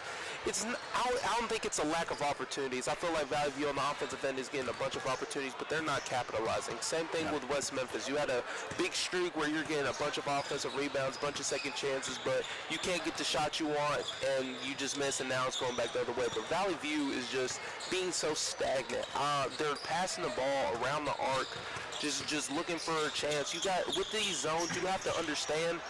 I don't think it's a lack of opportunities. I feel like Valley View on the offensive end is getting a bunch of opportunities, but they're not capitalizing. Same thing with West Memphis. You had a big streak where you're getting a bunch of offensive rebounds, a bunch of second chances, but you can't get the shot you want, and you just miss, and now it's going back the other way. But Valley View is just being so stagnant. They're passing the ball around the arc, just looking for a chance. With these zones, you have to understand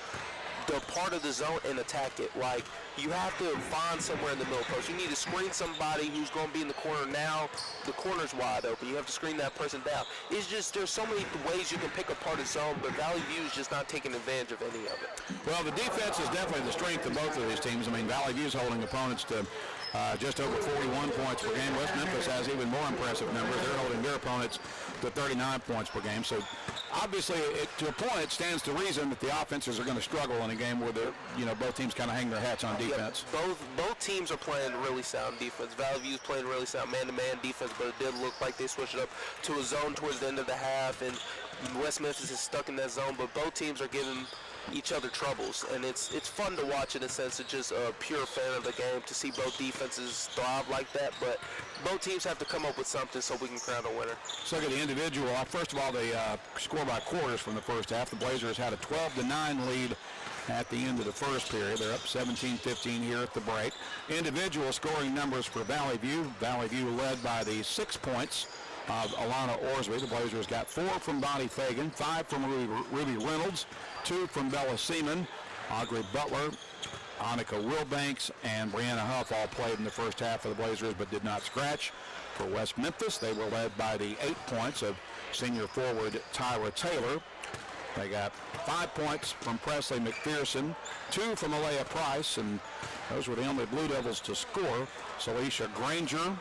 the part of the zone and attack it. Like, you have to find somewhere in the middle post. You need to screen somebody who's going to be in the corner now. The corner's wide open. You have to screen that person down. It's just, there's so many ways you can pick apart a zone, but Valley View is just not taking advantage of any of it. Well, the defense is definitely the strength of both of these teams. I mean, Valley View's holding opponents to just over 41 points per game. West Memphis has even more impressive numbers. They're holding their opponents to 39 points per game. So obviously, to a point, it stands to reason that the offenses are going to struggle in a game where both teams kind of hang their hats on defense. Yeah, both teams are playing really sound defense. Valley View's playing really sound man-to-man defense, but it did look like they switched it up to a zone towards the end of the half, and West Memphis is stuck in that zone, but both teams are giving each other troubles, and it's fun to watch in a sense of just a pure fan of the game to see both defenses thrive like that, but both teams have to come up with something so we can crown a winner. So look at the individual. First of all, they score by quarters from the first half. The Blazers had a 12-9 lead at the end of the first period. They're up 17-15 here at the break. Individual scoring numbers for Valley View. Valley View led by the 6 points of Alana Orsby. The Blazers got 4 from Bonnie Fagan, 5 from Ruby Reynolds, 2 from Bella Seaman, Audrey Butler, Annika Wilbanks, and Brianna Huff all played in the first half of the Blazers but did not scratch. For West Memphis, they were led by the 8 points of senior forward Tyra Taylor. They got 5 points from Presley McPherson, 2 from Alea Price, and those were the only Blue Devils to score. Celicia Granger,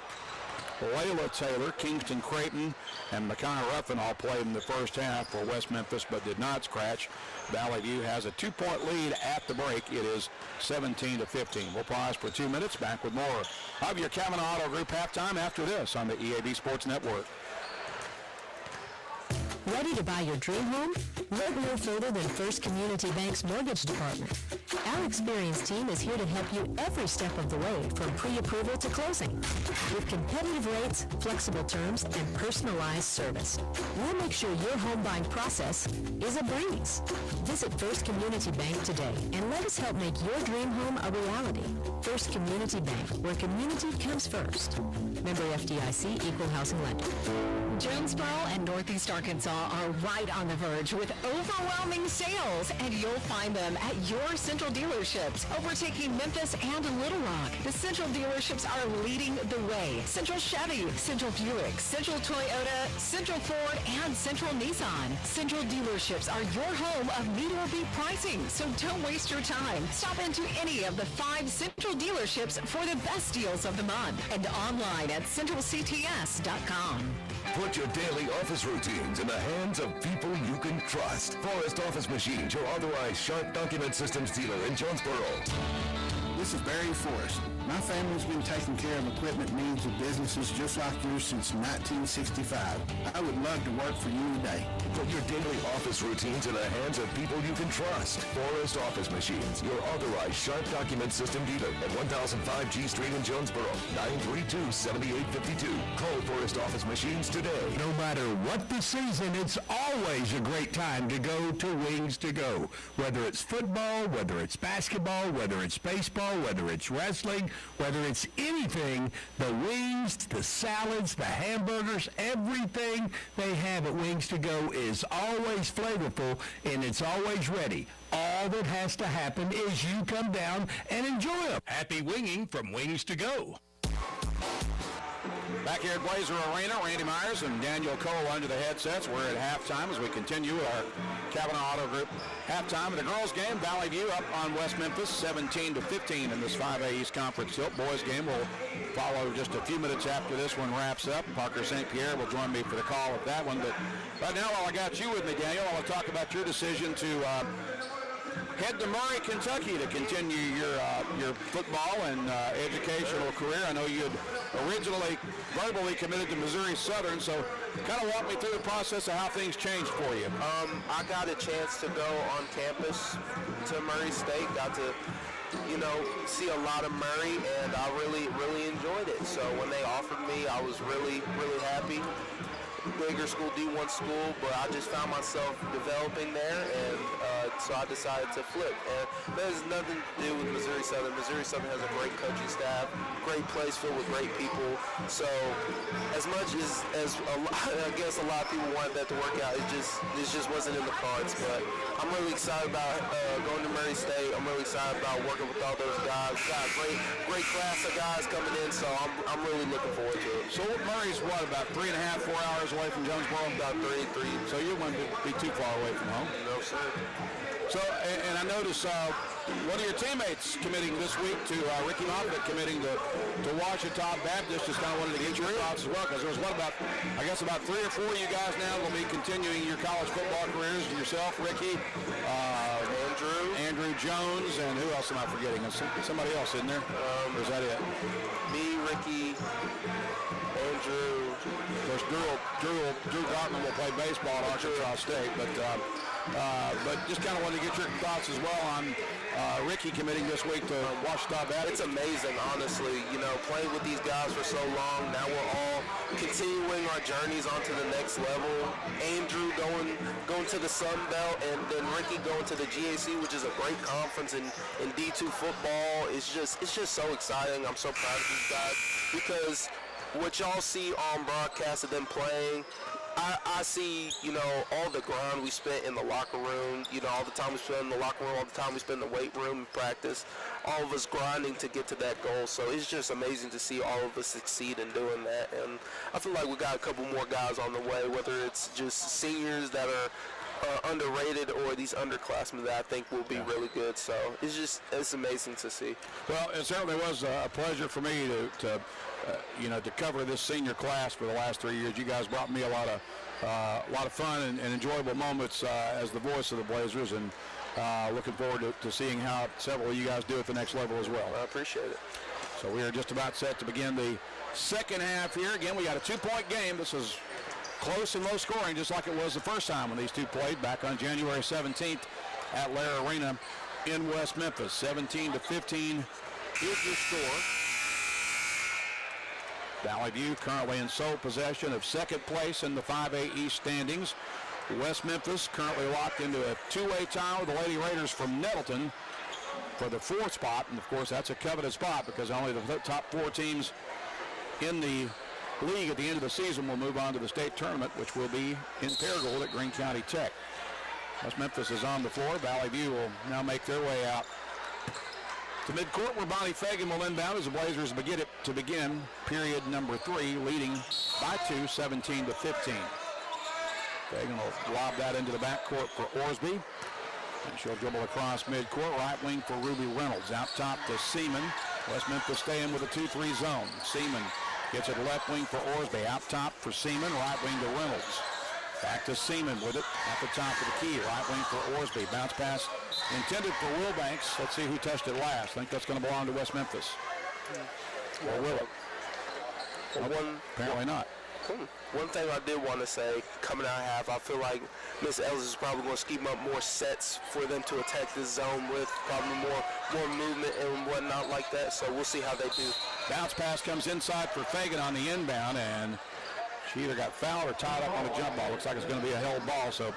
Layla Taylor, Kingston Creighton, and Micaiah Ruffin all played in the first half for West Memphis but did not scratch. Valley View has a 2-point lead at the break. It is 17-15. We'll pause for 2 minutes. Back with more of your Kavanaugh Auto Group halftime after this on the EAB Sports Network. Ready to buy your dream home? Look no further than First Community Bank's mortgage department. Our experienced team is here to help you every step of the way from pre-approval to closing. With competitive rates, flexible terms, and personalized service, we'll make sure your home buying process is a breeze. Visit First Community Bank today and let us help make your dream home a reality. First Community Bank, where community comes first. Member FDIC, Equal Housing Lender. Jonesboro and Northeast Arkansas are right on the verge with overwhelming sales, and you'll find them at your Central dealerships, overtaking Memphis and Little Rock. The Central dealerships are leading the way. Central Chevy, Central Buick, Central Toyota, Central Ford, and Central Nissan. Central dealerships are your home of meet or beat pricing, so don't waste your time. Stop into any of the 5 Central dealerships for the best deals of the month and online at centralcts.com. Put your daily office routines in the hands of people you can trust. Forrest Office Machines, your authorized Sharp Document Systems dealer in Jonesboro. This is Barry Forrest. My family's been taking care of equipment needs of businesses just like yours since 1965. I would love to work for you today. Put your daily office routines in the hands of people you can trust. Forrest Office Machines, your authorized Sharp Document System dealer at 1005 G Street in Jonesboro, 932-7852. Call Forrest Office Machines today. No matter what the season, it's always a great time to go to Wings to Go. Whether it's football, whether it's basketball, whether it's baseball, whether it's wrestling, whether it's anything, the wings, the salads, the hamburgers, everything they have at Wings to Go is always flavorful and it's always ready. All that has to happen is you come down and enjoy them. Happy winging from Wings to Go. Back here at Blazer Arena, Randy Myers and Daniel Cole under the headsets. We're at halftime as we continue with our Kavanaugh Auto Group halftime of the girls' game. Valley View up on West Memphis, 17-15 in this 5A East Conference tilt. Boys' game will follow just a few minutes after this one wraps up. Parker St. Pierre will join me for the call of that one. But right now, while I got you with me, Daniel, I want to talk about your decision to head to Murray, Kentucky to continue your football and educational career. I know you had originally verbally committed to Missouri Southern, so kind of walk me through the process of how things changed for you. I got a chance to go on campus to Murray State, got to see a lot of Murray, and I really enjoyed it. So when they offered me, I was really happy. Bigger school, D1 school, but I just found myself developing there, and so I decided to flip. And that has nothing to do with Missouri Southern. Missouri Southern has a great coaching staff, great place filled with great people. So as much as I guess a lot of people wanted that to work out, it just wasn't in the cards. But I'm really excited about going to Murray State. I'm really excited about working with all those guys. We got a great class of guys coming in, so I'm really looking forward to it. So Murray's about 3.5, 4 hours away from Jonesboro? About 3. So you wouldn't be too far away from home? No, sir. So, and I noticed one of your teammates committing this week to Ricky Moffitt committing to Ouachita Baptist. Just kind of wanted to get your thoughts as well, because there was about 3 or 4 of you guys now will be continuing your college football careers. Yourself, Ricky, Andrew Jones, and who else am I forgetting? Somebody else in there? Or is that it? Me, Ricky, Andrew. Of course, Drew Gartman will play baseball at Arkansas State, but just kind of wanted to get your thoughts as well on Ricky committing this week to Ouachita Baptist. It's amazing, honestly. Playing with these guys for so long. Now we're all continuing our journeys onto the next level. Andrew going to the Sun Belt, and then Ricky going to the GAC, which is a great conference in D2 football. It's just so exciting. I'm so proud of these guys, because what y'all see on broadcast of them playing, I see, all the grind we spent in the locker room, all the time we spent in the locker room, all the time we spent in the weight room in practice, all of us grinding to get to that goal. So it's just amazing to see all of us succeed in doing that. And I feel like we got a couple more guys on the way, whether it's just seniors that are underrated or these underclassmen that I think will be really good. So it's amazing to see. Well, it certainly was a pleasure for me to cover this senior class for the last 3 years. You guys brought me a lot of fun and enjoyable moments as the voice of the Blazers, and looking forward to seeing how several of you guys do at the next level as well. I appreciate it. So we are just about set to begin the second half here. Again, we got a 2-point game. This is close and low scoring, just like it was the first time when these two played back on January 17th at Lair Arena in West Memphis. 17-15 is your score. Valley View currently in sole possession of second place in the 5A East standings. West Memphis currently locked into a two-way tie with the Lady Raiders from Nettleton for the fourth spot. And, of course, that's a coveted spot because only the top four teams in the league at the end of the season will move on to the state tournament, which will be in Paragould at Greene County Tech. West Memphis is on the floor. Valley View will now make their way out to midcourt, where Bonnie Fagan will inbound as the Blazers begin period number 3, leading by 2, 17-15. Fagan will lob that into the backcourt for Orsby, and she'll dribble across midcourt, right wing for Ruby Reynolds. Out top to Seaman. West Memphis staying with a 2-3 zone. Seaman gets it left wing for Orsby. Out top for Seaman, right wing to Reynolds. Back to Seaman with it at the top of the key. Right wing for Orsby. Bounce pass intended for Wilbanks. Let's see who touched it last. I think that's going to belong to West Memphis. Or will it? Apparently not. One thing I did want to say, coming out half, I feel like Miss Ellis is probably going to scheme up more sets for them to attack this zone with, probably more movement and whatnot like that. So we'll see how they do. Bounce pass comes inside for Fagan on the inbound, and she either got fouled or tied up on a jump ball. Looks like it's going to be a held ball, so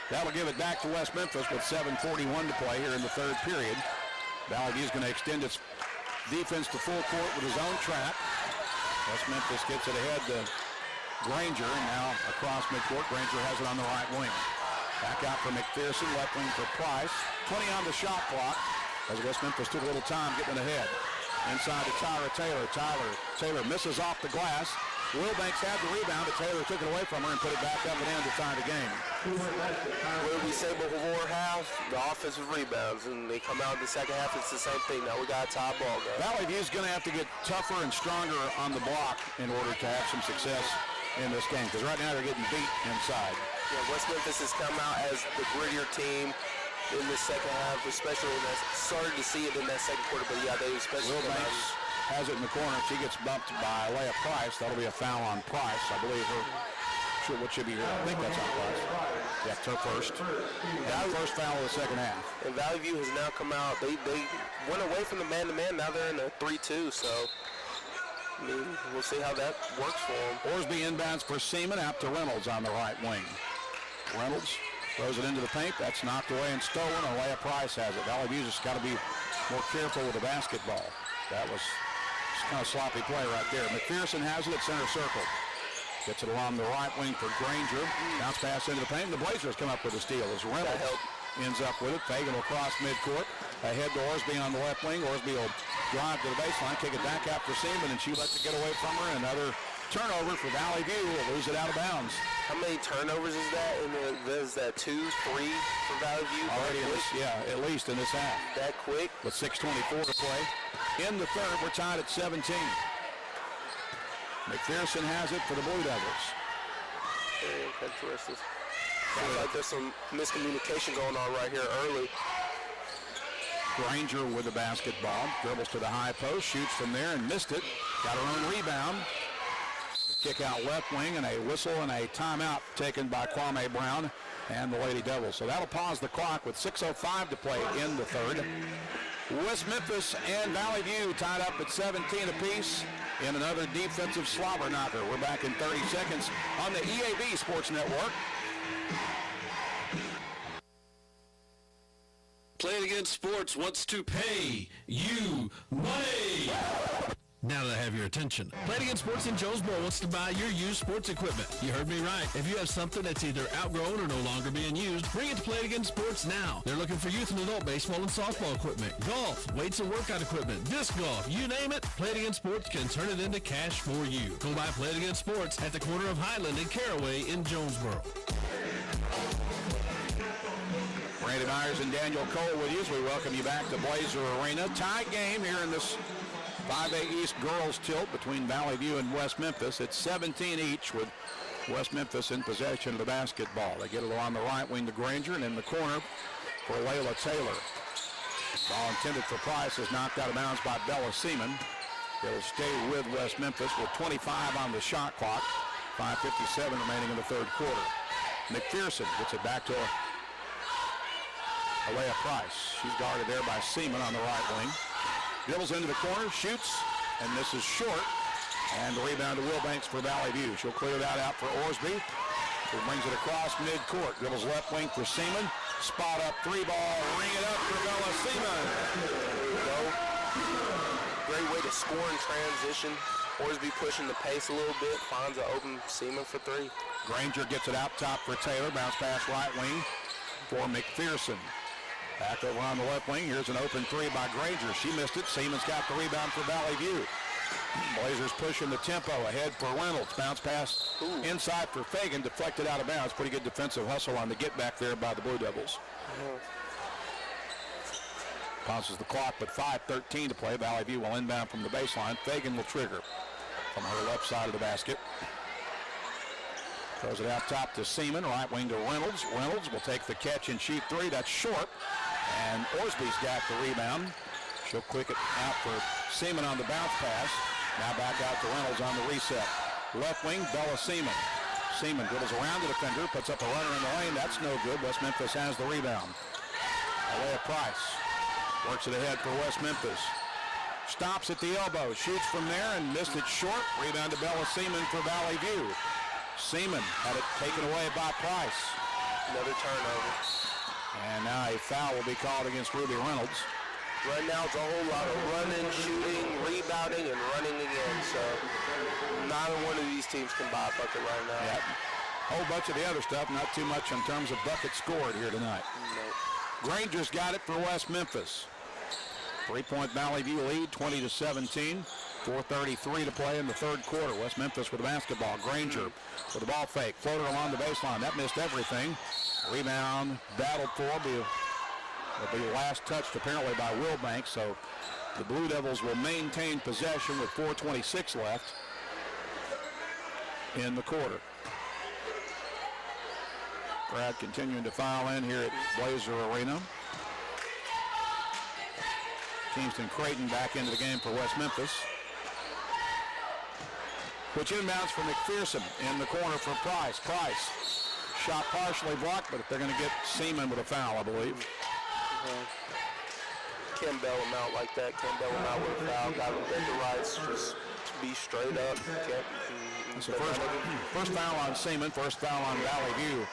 that'll give it back to West Memphis with 7:41 to play here in the third period. Valley View is going to extend its defense to full court with his own trap. West Memphis gets it ahead to Granger, and now across midcourt. Granger has it on the right wing. Back out for McPherson, left wing for Price. 20 on the shot clock as West Memphis took a little time getting ahead. Inside to Tyra Taylor. Taylor misses off the glass. Wilbanks had the rebound, but Taylor took it away from her and put it back up and in to tie the game. What did we say before half? The offensive rebounds, and they come out in the second half, it's the same thing. Now we got a tie ball game. Valley View is going to have to get tougher and stronger on the block in order to have some success in this game, because right now they're getting beat inside. Yeah, West Memphis has come out as the grittier team in the second half, especially in that. Started to see it in that second quarter, but yeah, they especially. Wilbanks has it in the corner. She gets bumped by Leah Price. That'll be a foul on Price, I believe. What should be here? I think that's on Price. Yeah, it's her first. And first foul of the second half. And Valley View has now come out. They went away from the man-to-man. Now they're in a 3-2. So I mean, we'll see how that works for them. Orsby inbounds for Seaman out to Reynolds on the right wing. Reynolds throws it into the paint. That's knocked away and stolen. And Leah Price has it. Valley View's just got to be more careful with the basketball. That was kind of sloppy play right there. McPherson has it at center circle. Gets it along the right wing for Granger. Bounce pass into the paint. And the Blazers come up with a steal as Reynolds ends up with it. Fagan will cross midcourt. Ahead to Orsby on the left wing. Orsby will drive to the baseline, kick it back out for Seaman, and she lets it get away from her. Another turnover for Valley View. Will lose it out of bounds. How many turnovers is that? And is that 2, 3 for Valley View? Already, at least in this half. That quick? With 6:24 to play. In the third, we're tied at 17. McPherson has it for the Blue Devils. Very interesting. Sounds like there's some miscommunication going on right here early. Granger with the basketball. Dribbles to the high post. Shoots from there and missed it. Got her own rebound. Kick out left wing and a whistle and a timeout taken by Kwame Brown and the Lady Devils. So that'll pause the clock with 6:05 to play in the third. West Memphis and Valley View tied up at 17 apiece in another defensive slobber knocker. We're back in 30 seconds on the EAB Sports Network. Play It Again Sports wants to pay you money. Now that I have your attention, Play It Again Sports in Jonesboro wants to buy your used sports equipment. You heard me right. If you have something that's either outgrown or no longer being used, bring it to Play It Again Sports now. They're looking for youth and adult baseball and softball equipment, golf, weights and workout equipment, disc golf, you name it, Play It Again Sports can turn it into cash for you. Go by Play It Again Sports at the corner of Highland and Caraway in Jonesboro. Randy Myers and Daniel Cole with you as we welcome you back to Blazer Arena. Tie game here in this 5A East girls tilt between Valley View and West Memphis. It's 17 each with West Memphis in possession of the basketball. They get it on the right wing to Granger, and in the corner for Layla Taylor. Ball intended for Price is knocked out of bounds by Bella Seaman. It'll stay with West Memphis with 25 on the shot clock. 5:57 remaining in the third quarter. McPherson gets it back to Alea Price. She's guarded there by Seaman on the right wing. Dribbles into the corner, shoots, and misses short. And the rebound to Wilbanks for Valley View. She'll clear that out for Orsby, who brings it across midcourt. Dribbles left wing for Seaman. Spot up, three ball, ring it up for Bella Seaman. There you go. Great way to score in transition. Orsby pushing the pace a little bit, finds an open Seaman for three. Granger gets it out top for Taylor. Bounce pass right wing for McPherson. Back over on the left wing. Here's an open three by Granger. She missed it. Seaman's got the rebound for Valley View. Blazers pushing the tempo ahead for Reynolds. Bounce pass inside for Fagan. Deflected out of bounds. Pretty good defensive hustle on the get back there by the Blue Devils. Pauses the clock, but 5:13 to play. Valley View will inbound from the baseline. Fagan will trigger from her left side of the basket. Throws it out top to Seaman, right wing to Reynolds. Reynolds will take the catch and shoot three. That's short. And Orsby's got the rebound. She'll quick it out for Seaman on the bounce pass. Now back out to Reynolds on the reset. Left wing, Bella Seaman. Seaman dribbles around the defender, puts up a runner in the lane. That's no good. West Memphis has the rebound. Alea Price works it ahead for West Memphis. Stops at the elbow, shoots from there and missed it short. Rebound to Bella Seaman for Valley View. Seaman had it taken away by Price. Another turnover. And now a foul will be called against Ruby Reynolds. Right now it's a whole lot of running, shooting, rebounding, and running again. So neither one of these teams can buy a bucket right now. Yeah. Whole bunch of the other stuff, not too much in terms of buckets scored here tonight. Nope. Granger's got it for West Memphis. 3-point Valley View lead, 20-17. 4:33 to play in the third quarter. West Memphis with the basketball. Granger with the ball fake. Floater along the baseline. That missed everything. Rebound battled for. Will be last touched apparently by Wilbanks. So the Blue Devils will maintain possession with 4:26 left in the quarter. Crowd continuing to file in here at Blazer Arena. Kingston Creighton back into the game for West Memphis. Which inbounds for McPherson in the corner for Price. Price, shot partially blocked, but they're going to get Seaman with a foul, I believe. Can't bail him out like that. Can't bail him out with a foul. Got to get the rights. Just be straight up. It's the first foul on Seaman, first foul on Valley View.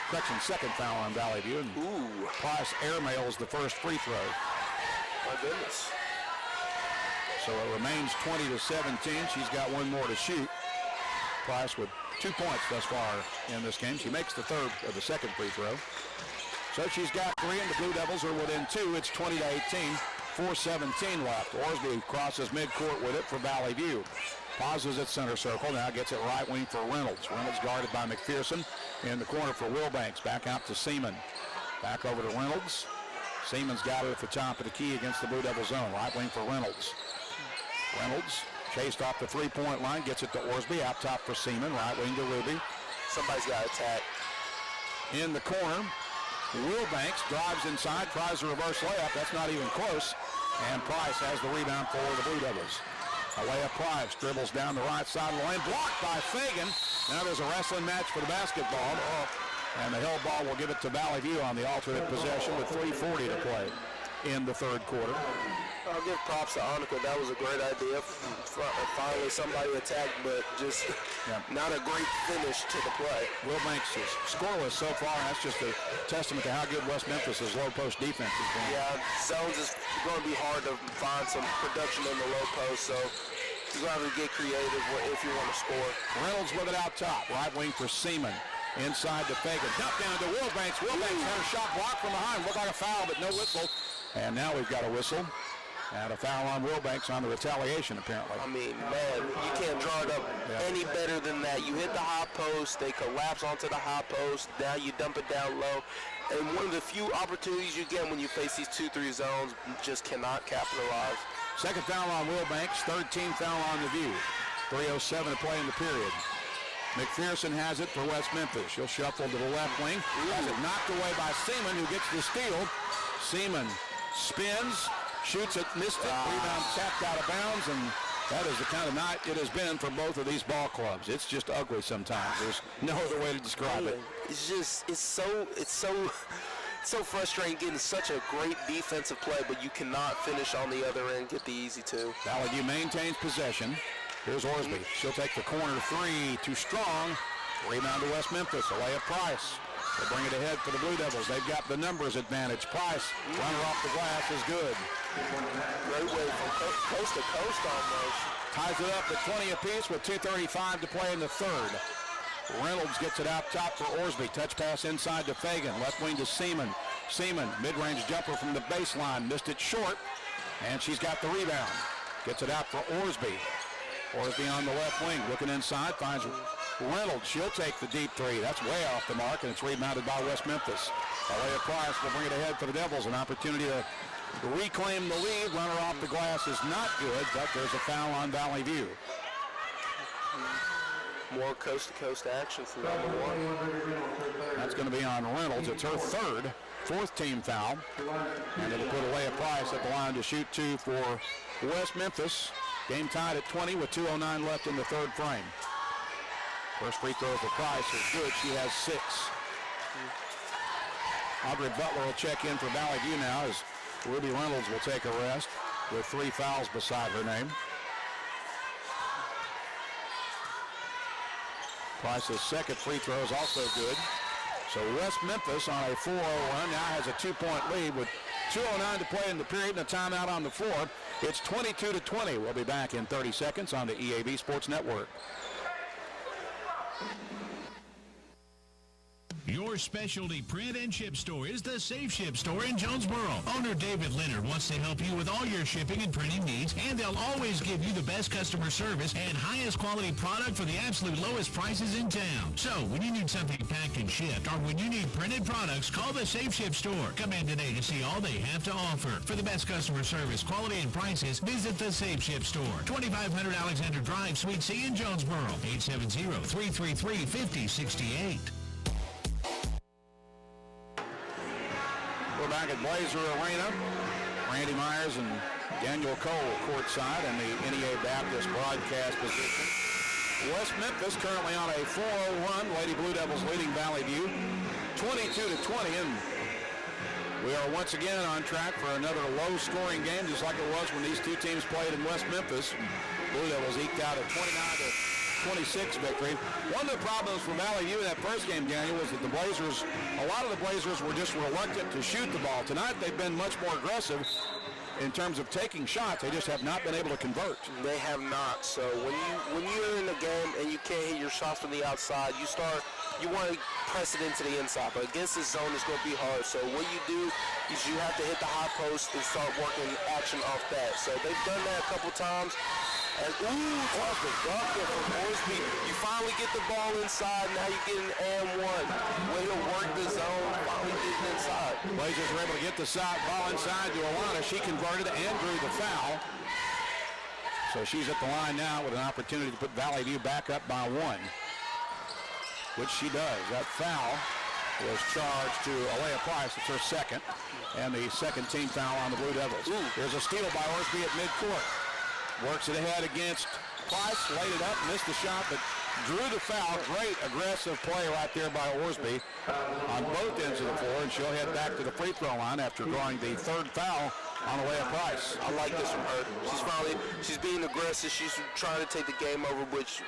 Correction, second foul on Valley View. And Price airmails the first free throw. My goodness. So it remains 20-17. She's got one more to shoot. Price with 2 points thus far in this game. She makes the third of the second free throw. So she's got three, and the Blue Devils are within two. It's 20-18. 4:17 left. Orsby crosses midcourt with it for Valley View. Pauses at center circle. Now gets it right wing for Reynolds. Reynolds guarded by McPherson. In the corner for Wilbanks. Back out to Seaman. Back over to Reynolds. Seaman's got it at the top of the key against the Blue Devil zone. Right wing for Reynolds. Reynolds chased off the three-point line. Gets it to Orsby. Out top for Seaman. Right wing to Ruby. Somebody's got to attack. In the corner, Wilbanks drives inside. Tries a reverse layup. That's not even close. And Price has the rebound for the Blue Devils. Alea Price dribbles down the right side of the lane. Blocked by Fagan. Now there's a wrestling match for the basketball. And the Hill ball will give it to Valley View on the alternate possession with 3:40 to play in the third quarter. I'll give props to Annika. That was a great idea. Finally somebody attacked, but just not a great finish to the play. Wilbanks is scoreless so far, and that's just a testament to how good West Memphis' low post defense has been. Yeah, zones is going to be hard to find some production in the low post, so you're going to have to get creative if you want to score. Reynolds with it out top. Right wing for Seaman. Inside to Fagan. Dump down to Wilbanks. Wilbanks had a shot blocked from behind. Looked like a foul, but no whistle. And now we've got a whistle. And a foul on Wilbanks on the retaliation, apparently. I mean, man, you can't draw it up any better than that. You hit the high post, they collapse onto the high post, now you dump it down low. And one of the few opportunities you get when you face these 2-3 zones, you just cannot capitalize. Second foul on Wilbanks, 13th foul on the View. 3:07 to play in the period. McPherson has it for West Memphis. She'll shuffle to the left wing. Has it knocked away by Seaman, who gets the steal. Seaman spins. Shoots it, missed it, rebound tapped out of bounds, and that is the kind of night it has been for both of these ball clubs. It's just ugly sometimes. There's no other way to describe it. It's just, it's so so frustrating getting such a great defensive play, but you cannot finish on the other end, get the easy two. Valley View maintains possession. Here's Orsby. She'll take the corner three. Too strong. Rebound to West Memphis. A layup Price. They bring it ahead for the Blue Devils. They've got the numbers advantage. Price, runner off the glass, is good. Great way from coast to coast almost. Ties it up at 20 apiece with 2:35 to play in the third. Reynolds gets it out top for Orsby. Touch pass inside to Fagan. Left wing to Seaman. Seaman, mid-range jumper from the baseline. Missed it short, and she's got the rebound. Gets it out for Orsby. Orsby on the left wing, looking inside, finds Reynolds. She'll take the deep three. That's way off the mark, and it's rebounded by West Memphis. Alea Price will bring it ahead for the Devils. An opportunity to reclaim the lead. Runner off the glass is not good, but there's a foul on Valley View. More coast-to-coast action from number one. That's going to be on Reynolds. It's her fourth team foul. And it'll put Alea Price at the line to shoot two for West Memphis. Game tied at 20 with 2:09 left in the third frame. First free throw for Price is good. She has 6. Audrey Butler will check in for Valley View now as Ruby Reynolds will take a rest with 3 fouls beside her name. Price's second free throw is also good. So West Memphis on a 4-0 run now has a 2-point lead with 2:09 to play in the period and a timeout on the floor. It's 22-20. We'll be back in 30 seconds on the EAB Sports Network. Your specialty print and ship store is the Safe Ship Store in Jonesboro. Owner David Leonard wants to help you with all your shipping and printing needs, and they'll always give you the best customer service and highest quality product for the absolute lowest prices in town. So when you need something packed and shipped, or when you need printed products, call the Safe Ship Store. Come in today to see all they have to offer. For the best customer service, quality, and prices, visit the Safe Ship Store, 2500 Alexander Drive, Suite C in Jonesboro, 870-333-5068. We're back at Blazer Arena. Randy Myers and Daniel Cole courtside in the NEA Baptist broadcast position. West Memphis currently on a 4-0 run. Lady Blue Devils leading Valley View 22-20, and we are once again on track for another low-scoring game, just like it was when these two teams played in West Memphis. Blue Devils eked out a 29-26 victory. One of the problems for Valley View in that first game, Daniel, was that a lot of the Blazers were just reluctant to shoot the ball. Tonight, they've been much more aggressive in terms of taking shots. They just have not been able to convert. They have not. So when you're in the game and you can't hit your shots from the outside, you want to press it into the inside. But against this zone, it's going to be hard. So what you do is you have to hit the high post and start working action off that. So they've done that a couple times. And Orsby, from Orsby. You finally get the ball inside. Now you get an and one. Way to work the zone. Finally getting inside. Blazers were able to get the ball inside to Alana. She converted and drew the foul. So she's at the line now with an opportunity to put Valley View back up by 1, which she does. That foul was charged to Alea Price. It's her second, and the second team foul on the Blue Devils. There's a steal by Orsby at midcourt. Works it ahead against Price, laid it up, missed the shot, but drew the foul. Great aggressive play right there by Orsby on both ends of the floor, and she'll head back to the free throw line after drawing the third foul on Alea Price. I like this from her. She's being aggressive. She's trying to take the game over, which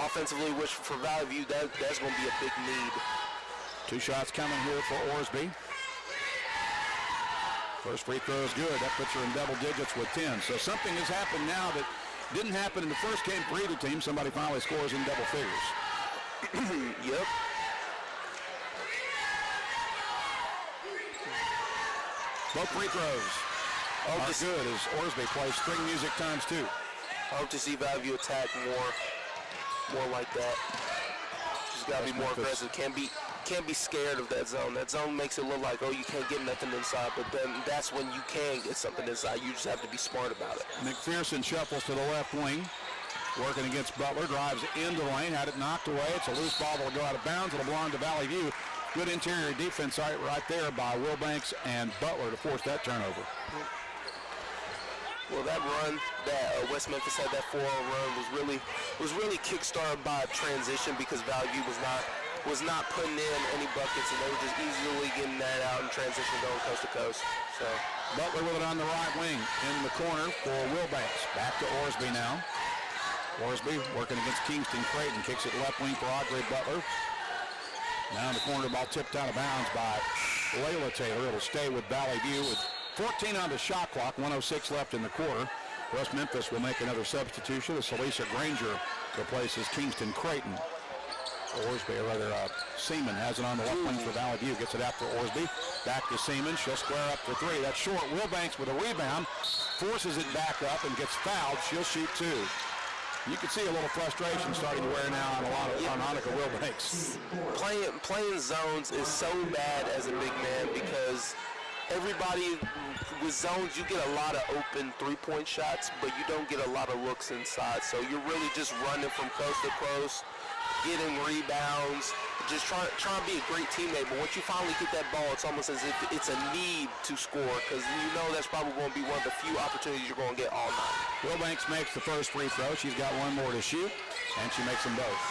offensively, which for Valley View, that's going to be a big need. 2 shots coming here for Orsby. First free throw is good. That puts her in double digits with 10. So something has happened now that didn't happen in the first game for either team. Somebody finally scores in double figures. Yep. Both free throws are good as Orsby plays string music times 2. I hope to see Valley View attack more like that. She's got to be more aggressive. Can't be scared of that zone. That zone makes it look like, oh, you can't get nothing inside, but then that's when you can get something inside. You just have to be smart about it. McPherson shuffles to the left wing, working against Butler, drives into the lane, had it knocked away. It's a loose ball that will go out of bounds. It'll belong to Valley View. Good interior defense right there by Wilbanks and Butler to force that turnover. Well, that run that West Memphis had, that 4-0 run, was really kick-started by a transition because Valley View was not was not putting in any buckets, and they were just easily getting that out in transition going coast to coast. So Butler with it on the right wing in the corner for Wilbanks. Back to Orsby now. Orsby working against Kingston Creighton. Kicks it left wing for Audrey Butler. Now in the corner, ball tipped out of bounds by Layla Taylor. It'll stay with Valley View with 14 on the shot clock, 1:06 left in the quarter. West Memphis will make another substitution as Celisa Granger replaces Kingston Creighton. Orsby, or rather Seaman, has it on the left wing for Valley View. Gets it out for Orsby. Back to Seaman. She'll square up for three. That's short. Wilbanks with a rebound. Forces it back up and gets fouled. She'll shoot two. You can see a little frustration starting to wear now on Annika Wilbanks. Playing zones is so bad as a big man because everybody with zones, you get a lot of open three-point shots, but you don't get a lot of looks inside. So you're really just running from coast to coast, getting rebounds, just trying to be a great teammate. But once you finally get that ball, it's almost as if it's a need to score because you know that's probably going to be one of the few opportunities you're going to get all night. Wilbanks makes the first free throw. She's got one more to shoot, and she makes them both.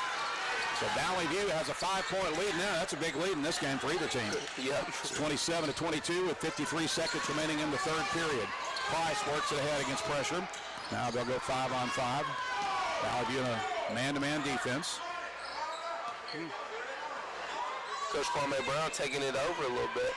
So Valley View has a 5-point lead now. That's a big lead in this game for either team. Yep. It's 27-22 with 53 seconds remaining in the third period. Price works it ahead against pressure. Now they'll go 5-on-5. Valley View in a man-to-man defense. Coach Kwame Brown taking it over a little bit.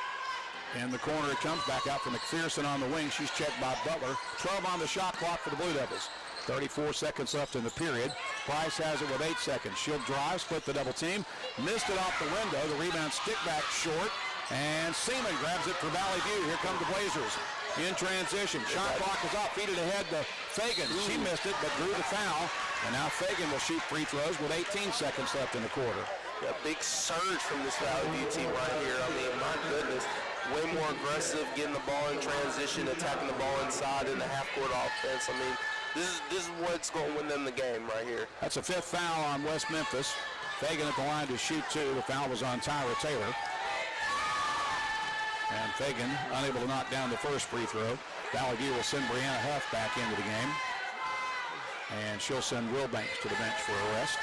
In the corner it comes back out for McPherson on the wing. She's checked by Butler. 12 on the shot clock for the Blue Devils. 34 seconds left in the period. Price has it with 8 seconds. She'll drive, split the double team. Missed it off the window. The rebound stick back short. And Seaman grabs it for Valley View. Here come the Blazers in transition. Shot clock is off. Feed it ahead to Fagan. She missed it, but drew the foul. And now Fagan will shoot free throws with 18 seconds left in the quarter. A big surge from this Valley View team right here. I mean, my goodness. Way more aggressive, getting the ball in transition, attacking the ball inside in the half-court offense. I mean, this is what's going to win them the game right here. That's a fifth foul on West Memphis. Fagan at the line to shoot two. The foul was on Tyra Taylor. And Fagan unable to knock down the first free throw. Valley View will send Brianna Huff back into the game. And she'll send Wilbanks to the bench for a rest.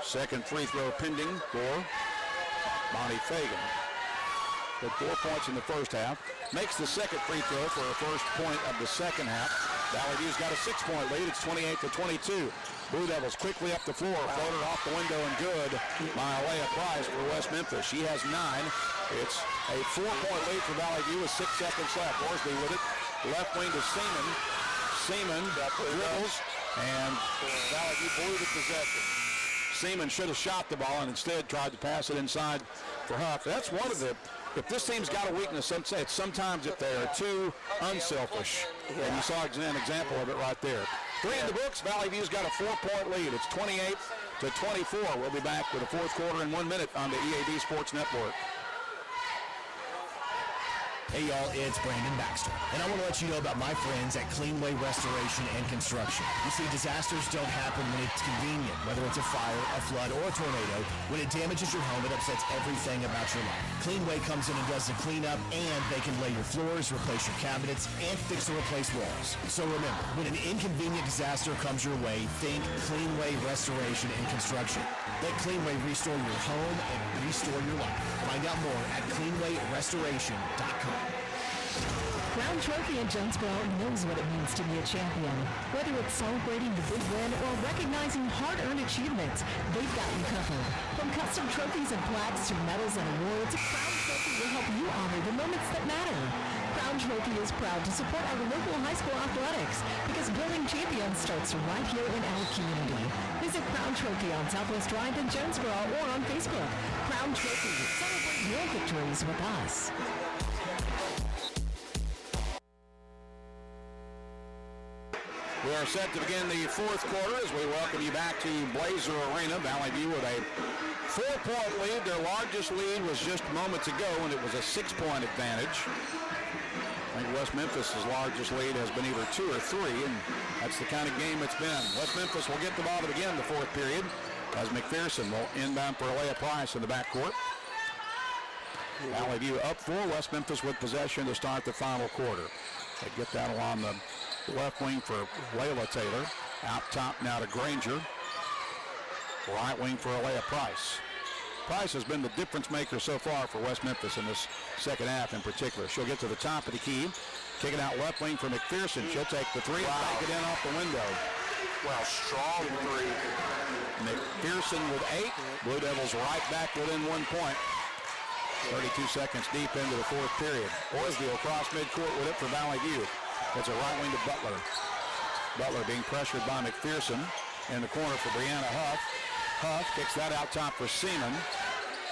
Second free throw pending for Bonnie Fagan. With 4 points in the first half. Makes the second free throw for her first point of the second half. Valley View's got a 6-point lead. It's 28-22. Blue Devils quickly up the floor. Floater off the window and good by Alea Price for West Memphis. She has 9. It's a 4-point lead for Valley View with 6 seconds left. Orsby with it. Left wing to Seaman. Seaman dribbles, and Valley View blew the possession. Seaman should have shot the ball and instead tried to pass it inside for Huff. That's one of the, if this team's got a weakness, it's sometimes if they are too unselfish. And you saw an example of it right there. 3 in the books. Valley View's got a 4-point lead. It's 28-24. We'll be back with the fourth quarter in 1 minute on the EAD Sports Network. Hey y'all, it's Brandon Baxter, and I want to let you know about my friends at Cleanway Restoration and Construction. You see, disasters don't happen when it's convenient, whether it's a fire, a flood, or a tornado. When it damages your home, it upsets everything about your life. Cleanway comes in and does the cleanup, and they can lay your floors, replace your cabinets, and fix or replace walls. So remember, when an inconvenient disaster comes your way, think Cleanway Restoration and Construction. Let Cleanway restore your home and restore your life. Find out more at cleanwayrestoration.com. Crown Trophy in Jonesboro knows what it means to be a champion. Whether it's celebrating the big win or recognizing hard-earned achievements, they've got you covered. From custom trophies and plaques to medals and awards, Crown Trophy will help you honor the moments that matter. Crown Trophy is proud to support our local high school athletics because building champions starts right here in our community. Visit Crown Trophy on Southwest Drive in Jonesboro or on Facebook. Crown Trophy. Celebrate your victories with us. We are set to begin the fourth quarter as we welcome you back to Blazer Arena. Valley View with a 4-point lead. Their largest lead was just moments ago, and it was a 6-point advantage. I think West Memphis' largest lead has been either 2 or 3, and that's the kind of game it's been. West Memphis will get the ball to begin the fourth period as McPherson will inbound for Alea Price in the backcourt. Valley View up 4. West Memphis with possession to start the final quarter. They get that along the left wing for Layla Taylor. Out top now to Granger. Right wing for Alea Price. Price has been the difference maker so far for West Memphis in this second half in particular. She'll get to the top of the key. Kick it out left wing for McPherson. She'll take the three and take it in off the window. Wow, strong three. McPherson with 8. Blue Devils right back within 1 point. 32 seconds deep into the fourth period. Orsville across midcourt with it for Valley View. It's a right wing to Butler. Butler being pressured by McPherson. In the corner for Brianna Huff. Huff kicks that out top for Seaman.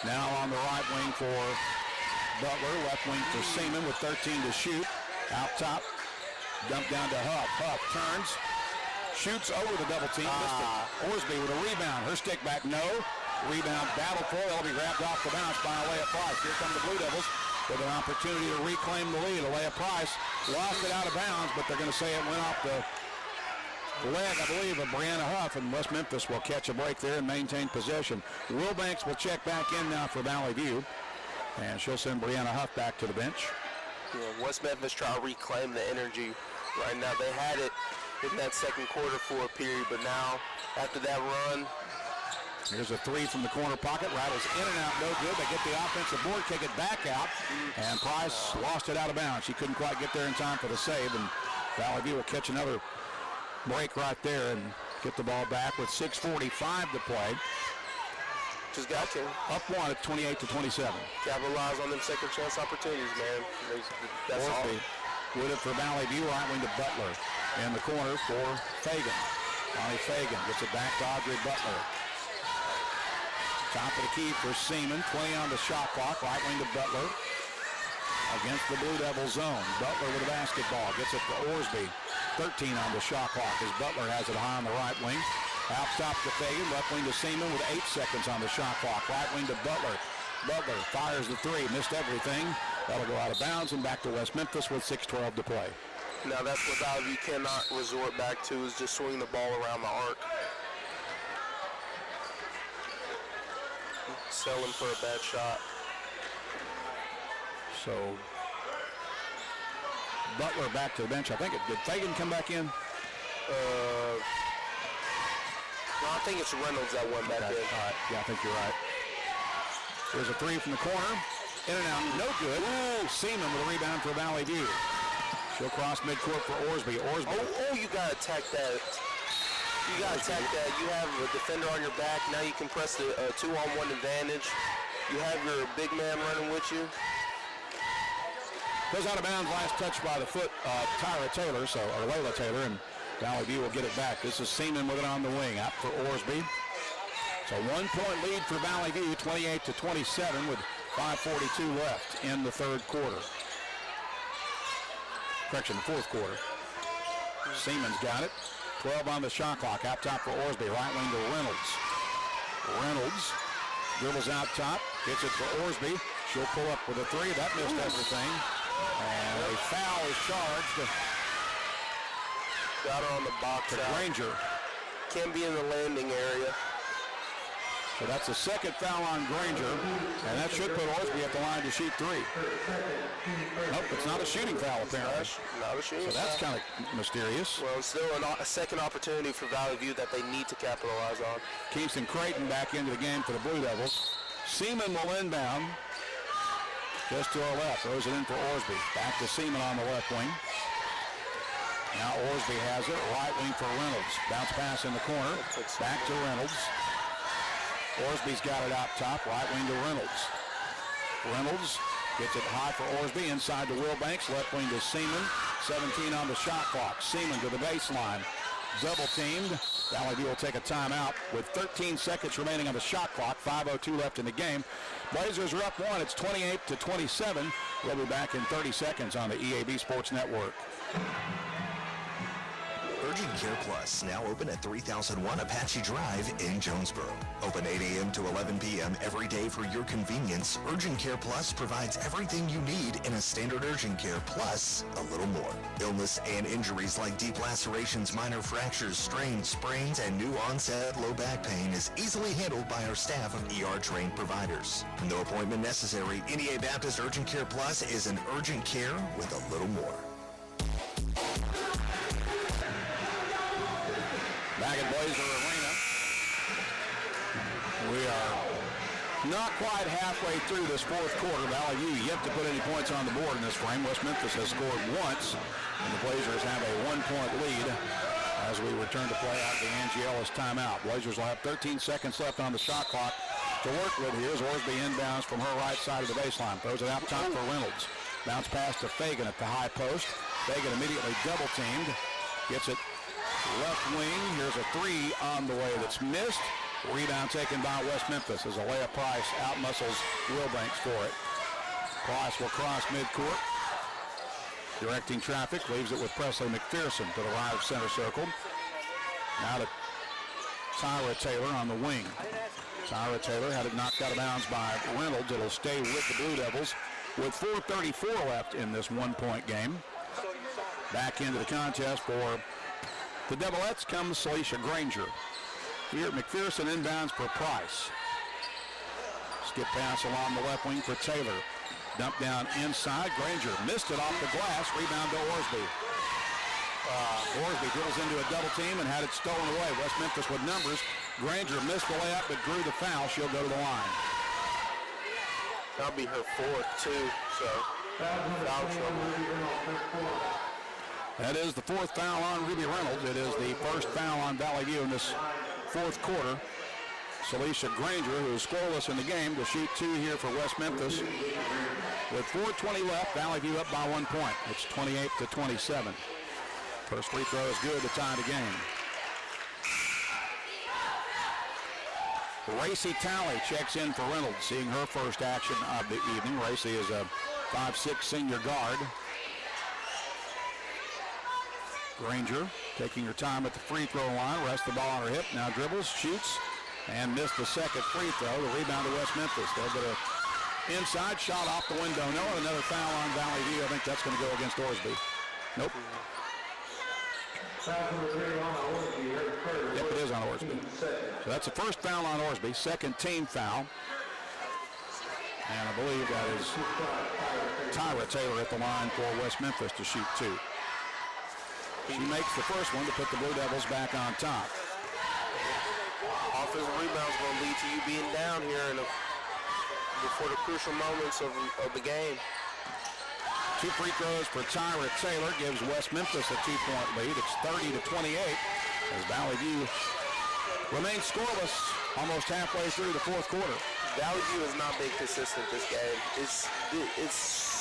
Now on the right wing for Butler. Left wing for Seaman with 13 to shoot. Out top. Dump down to Huff. Huff turns. Shoots over the double team. Missed it. Orsby with a rebound. Her stick back, no. Rebound battle for. It'll be grabbed off the bounce by Alea Price. Here come the Blue Devils with an opportunity to reclaim the lead. Alea Price lost it out of bounds, but they're going to say it went off the leg, I believe, of Brianna Huff, and West Memphis will catch a break there and maintain possession. Wilbanks will check back in now for Valley View, and she'll send Brianna Huff back to the bench. Yeah, West Memphis try to reclaim the energy right now. They had it in that second quarter for a period, but now after that run. Here's a three from the corner pocket. Rattles in and out, no good. They get the offensive board, kick it back out, and Price lost it out of bounds. She couldn't quite get there in time for the save, and Valley View will catch another break right there and get the ball back with 6:45 to play. Just got to. Up one at 28-27. Capitalize on them second chance opportunities, man. That's all. With it for Valley View, right wing to Butler. In the corner for Fagan. Bonnie Fagan gets it back to Audrey Butler. Top of the key for Seaman. 20 on the shot clock. Right wing to Butler. Against the Blue Devil zone. Butler with a basketball. Gets it to Orsby. 13 on the shot clock as Butler has it high on the right wing. Out top to Fagan. Left wing to Seaman with 8 seconds on the shot clock. Right wing to Butler. Butler fires the three. Missed everything. That'll go out of bounds and back to West Memphis with 6:12 to play. Now that's what Valley View cannot resort back to, is just swing the ball around the arc. Selling for a bad shot. So Butler back to the bench. I think did Fagan come back in? No, I think it's Reynolds that went back in. All right. Yeah, I think you're right. There's a three from the corner. In and out, no good. Ooh, Seaman with a rebound for Valley View. She'll cross midcourt for Orsby. Oh, you got to attack that. You got to attack that. You have a defender on your back. Now you can press the 2-on-1 advantage. You have your big man running with you. Goes out of bounds, last touch by the foot, Tyra Taylor, or Layla Taylor, and Valley View will get it back. This is Seaman with it on the wing, out for Orsby. It's a 1-point lead for Valley View, 28-27 with 5:42 left in the third quarter. Correction, the fourth quarter. Seaman's got it. 12 on the shot clock, out top for Orsby, right wing to Reynolds. Reynolds dribbles out top, gets it for Orsby. She'll pull up with a three. That missed everything. And a foul is charged. Got her on the box out. Granger. Can be in the landing area. So that's the second foul on Granger, and that should put Orsby at the line to shoot three. Nope, it's not a shooting foul apparently. Not a shooting foul. So that's kind of mysterious. Well, it's still a second opportunity for Valley View that they need to capitalize on. Kingston Creighton back into the game for the Blue Devils. Seaman will inbound. Just to our left, throws it in for Orsby. Back to Seaman on the left wing. Now Orsby has it, right wing for Reynolds. Bounce pass in the corner, back to Reynolds. Orsby's got it out top, right wing to Reynolds. Reynolds gets it high for Orsby, inside to Wilbanks, left wing to Seaman. 17 on the shot clock. Seaman to the baseline. Double teamed. Valley View will take a timeout with 13 seconds remaining on the shot clock. 5:02 left in the game. Blazers are up one. It's 28-27. We'll be back in 30 seconds on the EAB Sports Network. Urgent Care Plus, now open at 3001 Apache Drive in Jonesboro. Open 8 a.m. to 11 p.m. every day for your convenience. Urgent Care Plus provides everything you need in a standard urgent care, plus a little more. Illness and injuries like deep lacerations, minor fractures, strains, sprains, and new onset low back pain is easily handled by our staff of ER-trained providers. No appointment necessary. NEA Baptist Urgent Care Plus is an urgent care with a little more. Back at Blazer Arena. Not quite halfway through this fourth quarter. Valley View yet to put any points on the board in this frame. West Memphis has scored once, and the Blazers have a 1-point lead as we return to play out the Angie Ellis timeout. Blazers will have 13 seconds left on the shot clock to work with. Here's Orsby inbounds from her right side of the baseline. Throws it out top for Reynolds. Bounce pass to Fagan at the high post. Fagan immediately double-teamed. Gets it left wing. Here's a three on the way that's missed. Rebound taken by West Memphis as Alea Price outmuscles Wilbanks for it. Price will cross midcourt. Directing traffic, leaves it with Presley McPherson to the right of center circle. Now to Tyra Taylor on the wing. Tyra Taylor had it knocked out of bounds by Reynolds. It'll stay with the Blue Devils with 4:34 left in this one-point game. Back into the contest for the Devilettes comes Celicia Granger. Here at McPherson inbounds for Price. Skip pass along the left wing for Taylor. Dump down inside. Granger missed it off the glass. Rebound to Orsby. Orsby dribbles into a double team and had it stolen away. West Memphis with numbers. Granger missed the layup but drew the foul. She'll go to the line. That'll be her fourth, too, so foul trouble. That is the fourth foul on Ruby Reynolds. It is the first foul on Valley View in this fourth quarter. Celicia Granger, who is scoreless in the game, to shoot two here for West Memphis. With 4:20 left, Valley View up by 1 point. It's 28-27. First free throw is good to tie the game. Racy Talley checks in for Reynolds, seeing her first action of the evening. Racy is a 5'6" senior guard. Granger taking her time at the free throw line, rests the ball on her hip, now dribbles, shoots, and missed the second free throw. The rebound to West Memphis. They'll get an inside shot off the window. No, another foul on Valley View. I think that's going to go against Orsby. Nope. Yep, it is on Orsby. So that's the first foul on Orsby, second team foul. And I believe that is Tyra Taylor at the line for West Memphis to shoot two. She makes the first one to put the Blue Devils back on top. Offensive rebounds going to lead to you being down here before the crucial moments of the game. Two free throws for Tyra Taylor gives West Memphis a 2-point lead. It's 30-28 as Valley View remains scoreless almost halfway through the fourth quarter. Valley View has not been consistent this game. It's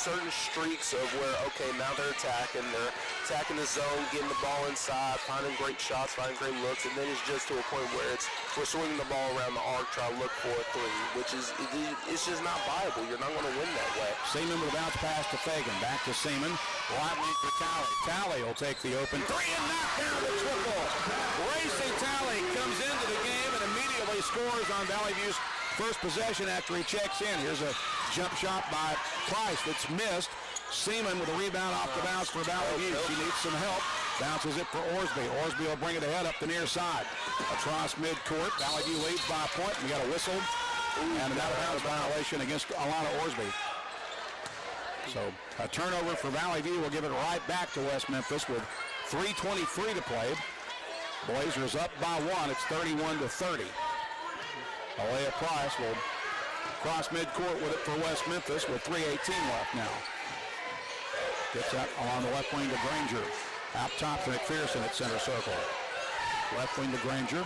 certain streaks of where, okay, now they're attacking the zone, getting the ball inside, finding great shots, finding great looks, and then it's just to a point where we're swinging the ball around the arc, trying to look for a three, which is it's just not viable. You're not going to win that way. Seaman with a bounce pass to Fagan. Back to Seaman. Right wing for Talley. Talley will take the open three and knock down the triple. Racy Talley comes into the game and immediately scores on Valley View's first possession after he checks in. Here's a jump shot by Price that's missed. Seaman with a rebound off the bounce for Valley View. She needs some help. Bounces it for Orsby. Orsby will bring it ahead up the near side. Across midcourt. Valley View leads by a point. We got a whistle and an out-of-bounds violation against Alana Orsby. So a turnover for Valley View will give it right back to West Memphis with 3:23 to play. Blazers up by one. It's 31-30. Alea Price will cross midcourt with it for West Memphis with 3:18 left now. Gets that along the left wing to Granger. Out top to McPherson at center circle. Left wing to Granger.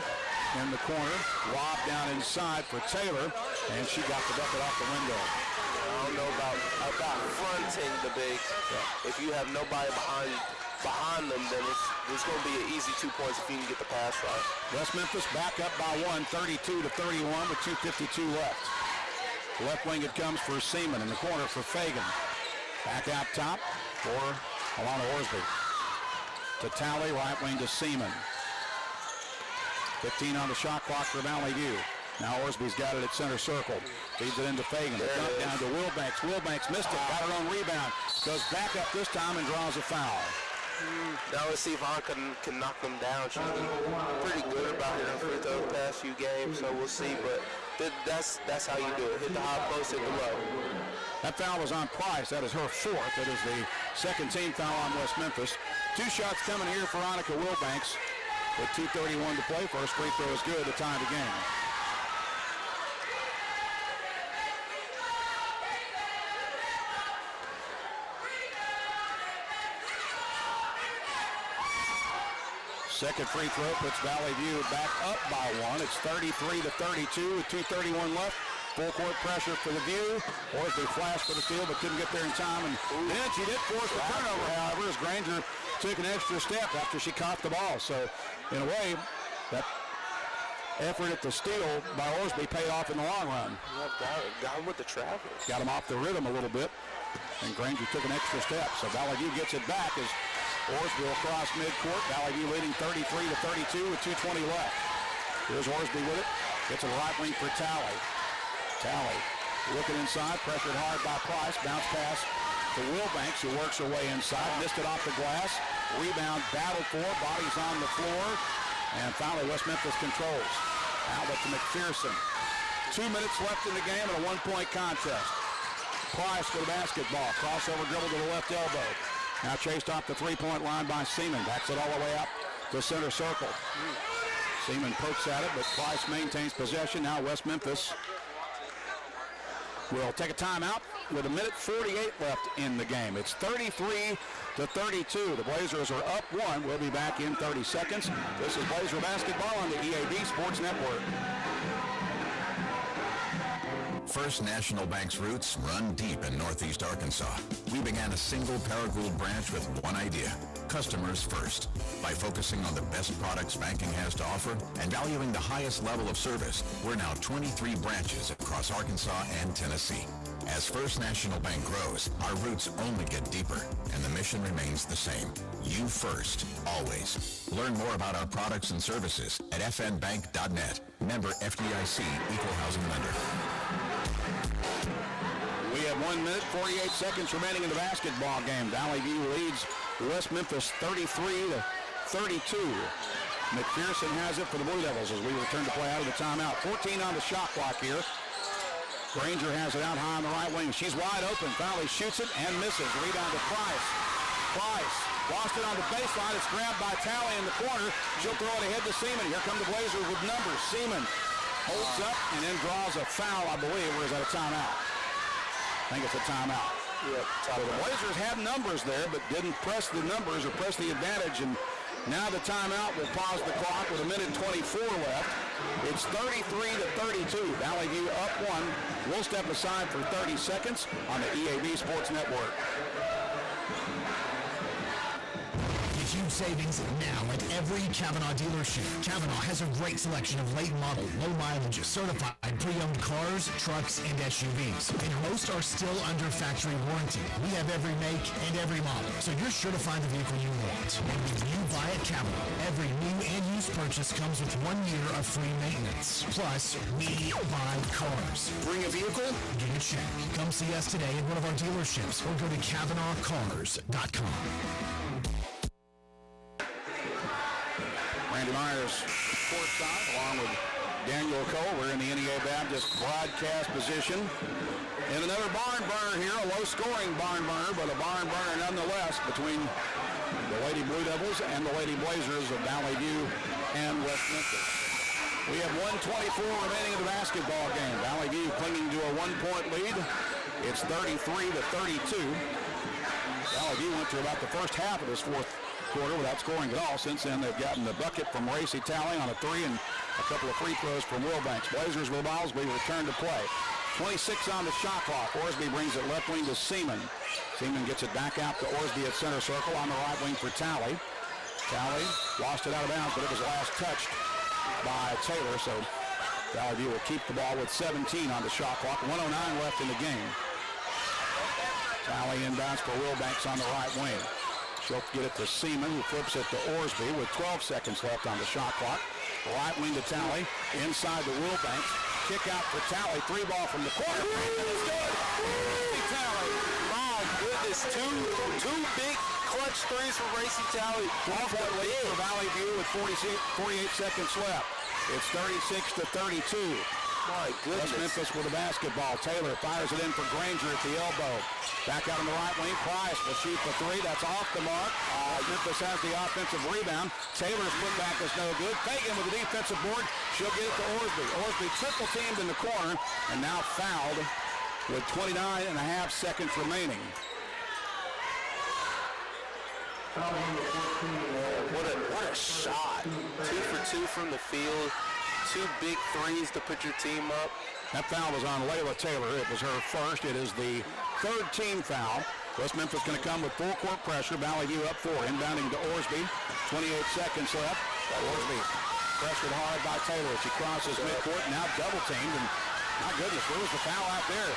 In the corner. Lob down inside for Taylor. And she got the bucket off the window. I don't know about fronting the bigs. Yeah. If you have nobody behind them, then it's going to be an easy 2 points if you can get the pass right. West Memphis back up by one, 32-31 with 2:52 left. Left wing it comes for Seaman. In the corner for Fagan. Back out top for Alana Orsby. To Talley, right wing to Seaman. 15 on the shot clock for Valley View. Now Orsby's got it at center circle. Feeds it into Fagan. Dump down to Wilbanks. Wilbanks missed it. Got her own rebound. Goes back up this time and draws a foul. Now let's see if Ann can knock them down. She's been pretty good about hitting free throws the past few games, so we'll see. But that's how you do it. Hit the high post, hit the low. That foul was on Price. That is her fourth. That is the second team foul on West Memphis. Two shots coming here for Annika Wilbanks with 2:31 to play. First free throw is good to tie the game. Second free throw puts Valley View back up by one. It's 33-32 with 2:31 left. Full court pressure for the View. Orsby flashed for the steal, but couldn't get there in time. And then she did force the turnover, however, as Granger took an extra step after she caught the ball. So, in a way, that effort at the steal by Orsby paid off in the long run. Got him with the travel. Got him off the rhythm a little bit, and Granger took an extra step. So Valley View gets it back as Orsby will cross midcourt. Valley View leading 33-32 with 2:20 left. Here's Orsby with it. Gets a right wing for Talley. Talley looking inside, pressured hard by Price. Bounce pass to Wilbanks, who works her way inside. Missed it off the glass. Rebound battled for. Bodies on the floor. And finally, West Memphis controls. Outlet to McPherson. 2 minutes left in the game and a one-point contest. Price for the basketball. Crossover dribble to the left elbow. Now chased off the three-point line by Seaman. Backs it all the way up to center circle. Seaman pokes at it, but Price maintains possession. Now West Memphis will take a timeout with 1:48 left in the game. It's 33-32. The Blazers are up one. We'll be back in 30 seconds. This is Blazer basketball on the EAB Sports Network. First National Bank's roots run deep in Northeast Arkansas. We began a single Paragould branch with one idea: customers first. By focusing on the best products banking has to offer and valuing the highest level of service, we're now 23 branches across Arkansas and Tennessee. As First National Bank grows, our roots only get deeper, and the mission remains the same. You first, always. Learn more about our products and services at fnbank.net. Member FDIC, Equal Housing Lender. We have 1 minute, 48 seconds remaining in the basketball game. Valley View leads West Memphis 33-32. McPherson has it for the Blue Devils as we return to play out of the timeout. 14 on the shot clock here. Granger has it out high on the right wing. She's wide open. Valley shoots it and misses. Rebound to Price. Price lost it on the baseline. It's grabbed by Talley in the corner. She'll throw it ahead to Seaman. Here come the Blazers with numbers. Seaman holds up and then draws a foul, I believe, or is that a timeout? I think it's a timeout. Yep, so the Blazers had numbers there, but didn't press the numbers or press the advantage, and now the timeout will pause the clock with 1:24 left. It's 33-32. Valley View up one. We'll step aside for 30 seconds on the EAB Sports Network. Huge savings now at every Kavanaugh dealership. Kavanaugh has a great selection of late model, low mileage, certified pre-owned cars, trucks, and SUVs. And most are still under factory warranty. We have every make and every model, so you're sure to find the vehicle you want. And when you buy at Kavanaugh, every new and used purchase comes with 1 year of free maintenance. Plus, we buy cars. Bring a vehicle? Get a check. Come see us today at one of our dealerships or go to CavanaughCars.com. Randy Myers courtside along with Daniel Cole. We're in the NEA Baptist broadcast position. And another barn burner here, a low-scoring barn burner, but a barn burner nonetheless between the Lady Blue Devils and the Lady Blazers of Valley View and West Memphis. We have 1:24 remaining in the basketball game. Valley View clinging to a 1-point lead. It's 33-32. Valley View went through about the first half of this fourth quarter without scoring at all. Since then, they've gotten the bucket from Racy Talley on a three and a couple of free throws from Wilbanks. Blazers with Osby return to play. 26 on the shot clock. Orsby brings it left wing to Seaman. Seaman gets it back out to Orsby at center circle on the right wing for Talley. Talley lost it out of bounds, but it was last touched by Taylor, so Valley View will keep the ball with 17 on the shot clock. 1:09 left in the game. Talley inbounds for Wilbanks on the right wing. She'll get it to Seaman, who flips it to Orsby with 12 seconds left on the shot clock. Right wing to Talley, inside to Wilbanks. Kick out for Talley, three ball from the corner. It's good. Talley, my goodness, two big clutch threes from Racy Talley. 12-point lead for Valley View with 48 seconds left. It's 36-32. My goodness. West Memphis with the basketball. Taylor fires it in for Granger at the elbow. Back out on the right wing. Price will shoot the three. That's off the mark. Memphis has the offensive rebound. Taylor's put back is no good. Pregame with the defensive board. She'll get it to Orsby. Orsby triple teamed in the corner and now fouled with 29.5 seconds remaining. What a a shot. 2 for 2 from the field. 2 big threes to put your team up. That foul was on Layla Taylor. It was her first. It is the third team foul. West Memphis going to come with full court pressure. Valley View up 4. Inbounding to Orsby. 28 seconds left. Orsby pressured hard by Taylor. She crosses midcourt. Now double teamed. And my goodness, where was the foul out there?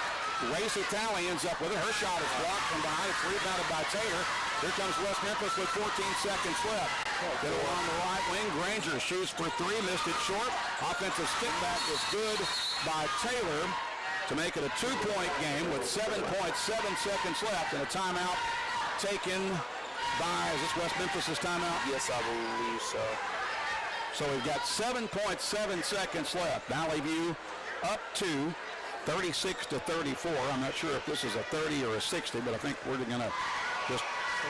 Racy Talley ends up with it. Her shot is blocked from behind. It's rebounded by Taylor. Here comes West Memphis with 14 seconds left. Get it on the right wing. Granger shoots for 3. Missed it short. Offensive stick back is good by Taylor to make it a 2-point game with 7.7 seconds left. And a timeout taken by, is this West Memphis' timeout? Yes, I believe so. So we've got 7.7 seconds left. Valley View up 2. 36-34. I'm not sure if this is a 30 or a 60, but I think we're going to just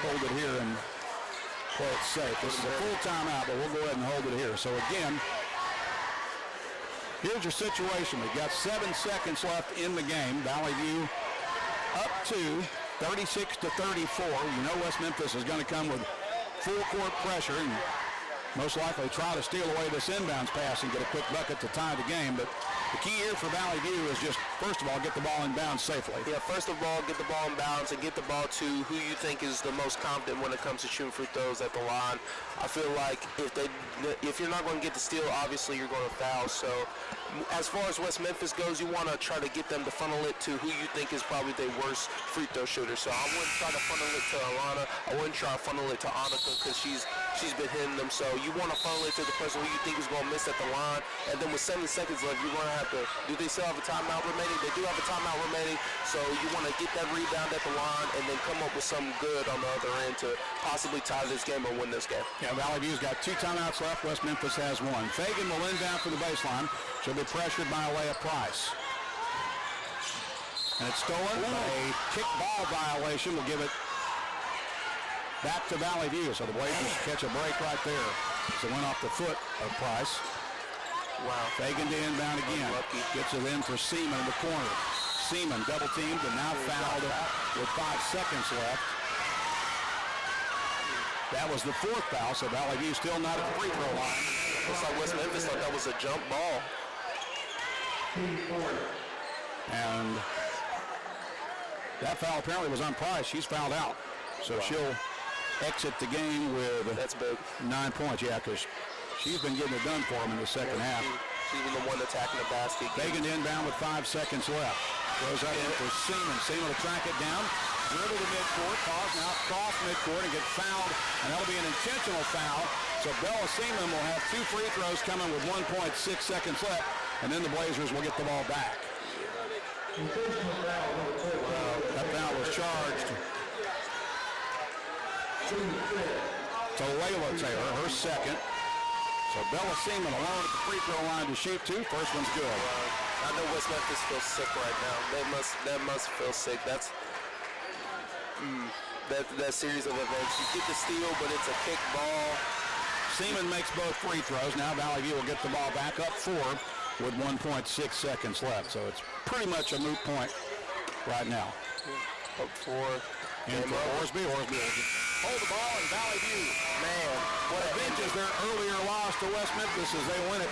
hold it here and play it safe. This is a full timeout, but we'll go ahead and hold it here. So again, here's your situation. We've got 7 seconds left in the game. Valley View up 2, 36-34. You know West Memphis is going to come with full court pressure and most likely try to steal away this inbounds pass and get a quick bucket to tie the game. But the key here for Valley View is just, first of all, get the ball in bounds safely. Yeah, first of all, get the ball in bounds and get the ball to who you think is the most confident when it comes to shooting free throws at the line. I feel like if you're not going to get the steal, obviously you're going to foul. So as far as West Memphis goes, you want to try to get them to funnel it to who you think is probably their worst free throw shooter. So I wouldn't try to funnel it to Alana. I wouldn't try to funnel it to Annika because she's been hitting them. So you want to funnel it to the person who you think is going to miss at the line. And then with 7 seconds left, you're going to have to, do they still have a timeout remaining? They do have a timeout remaining. So you want to get that rebound at the line and then come up with something good on the other end to possibly tie this game or win this game. Yeah, Valley View's got 2 timeouts left. West Memphis has 1. Fagan will inbound for the baseline. She'll be pressured by Alea Price. And it's stolen. A kick ball violation will give it back to Valley View. So the Blazers catch a break right there. So it went off the foot of Price. Wow. Fagan to inbound again. Gets it in for Seaman in the corner. Seaman double teamed and now fouled with 5 seconds left. That was the 4th foul, so Valley View still not at the free throw line. Looks like West Memphis thought that was a jump ball. And that foul apparently was on Price. She's fouled out. So she'll exit the game with that's big. 9 points. Yeah, because she's been getting it done for them in the second half. She's been the one attacking the basket. Fagan inbound with 5 seconds left. Goes out in for Seaman. Seaman will track it down. Dribble to midcourt. Pause now. Cross midcourt and get fouled. And that'll be an intentional foul. So Bella Seaman will have 2 free throws coming with 1.6 seconds left. And then the Blazers will get the ball back. That foul was charged to Layla Taylor, her second. So Bella Seaman alone at the free throw line to shoot 2. First one's good. I know West Memphis feels sick right now. That must feel sick. That's that series of events. You get the steal, but it's a kick ball. Seaman makes both free throws. Now Valley View will get the ball back up 4 with 1.6 seconds left. So it's pretty much a moot point right now. Up 4. And for Orsby will hold the ball in Valley View. Man, what avenges their earlier loss to West Memphis as they win it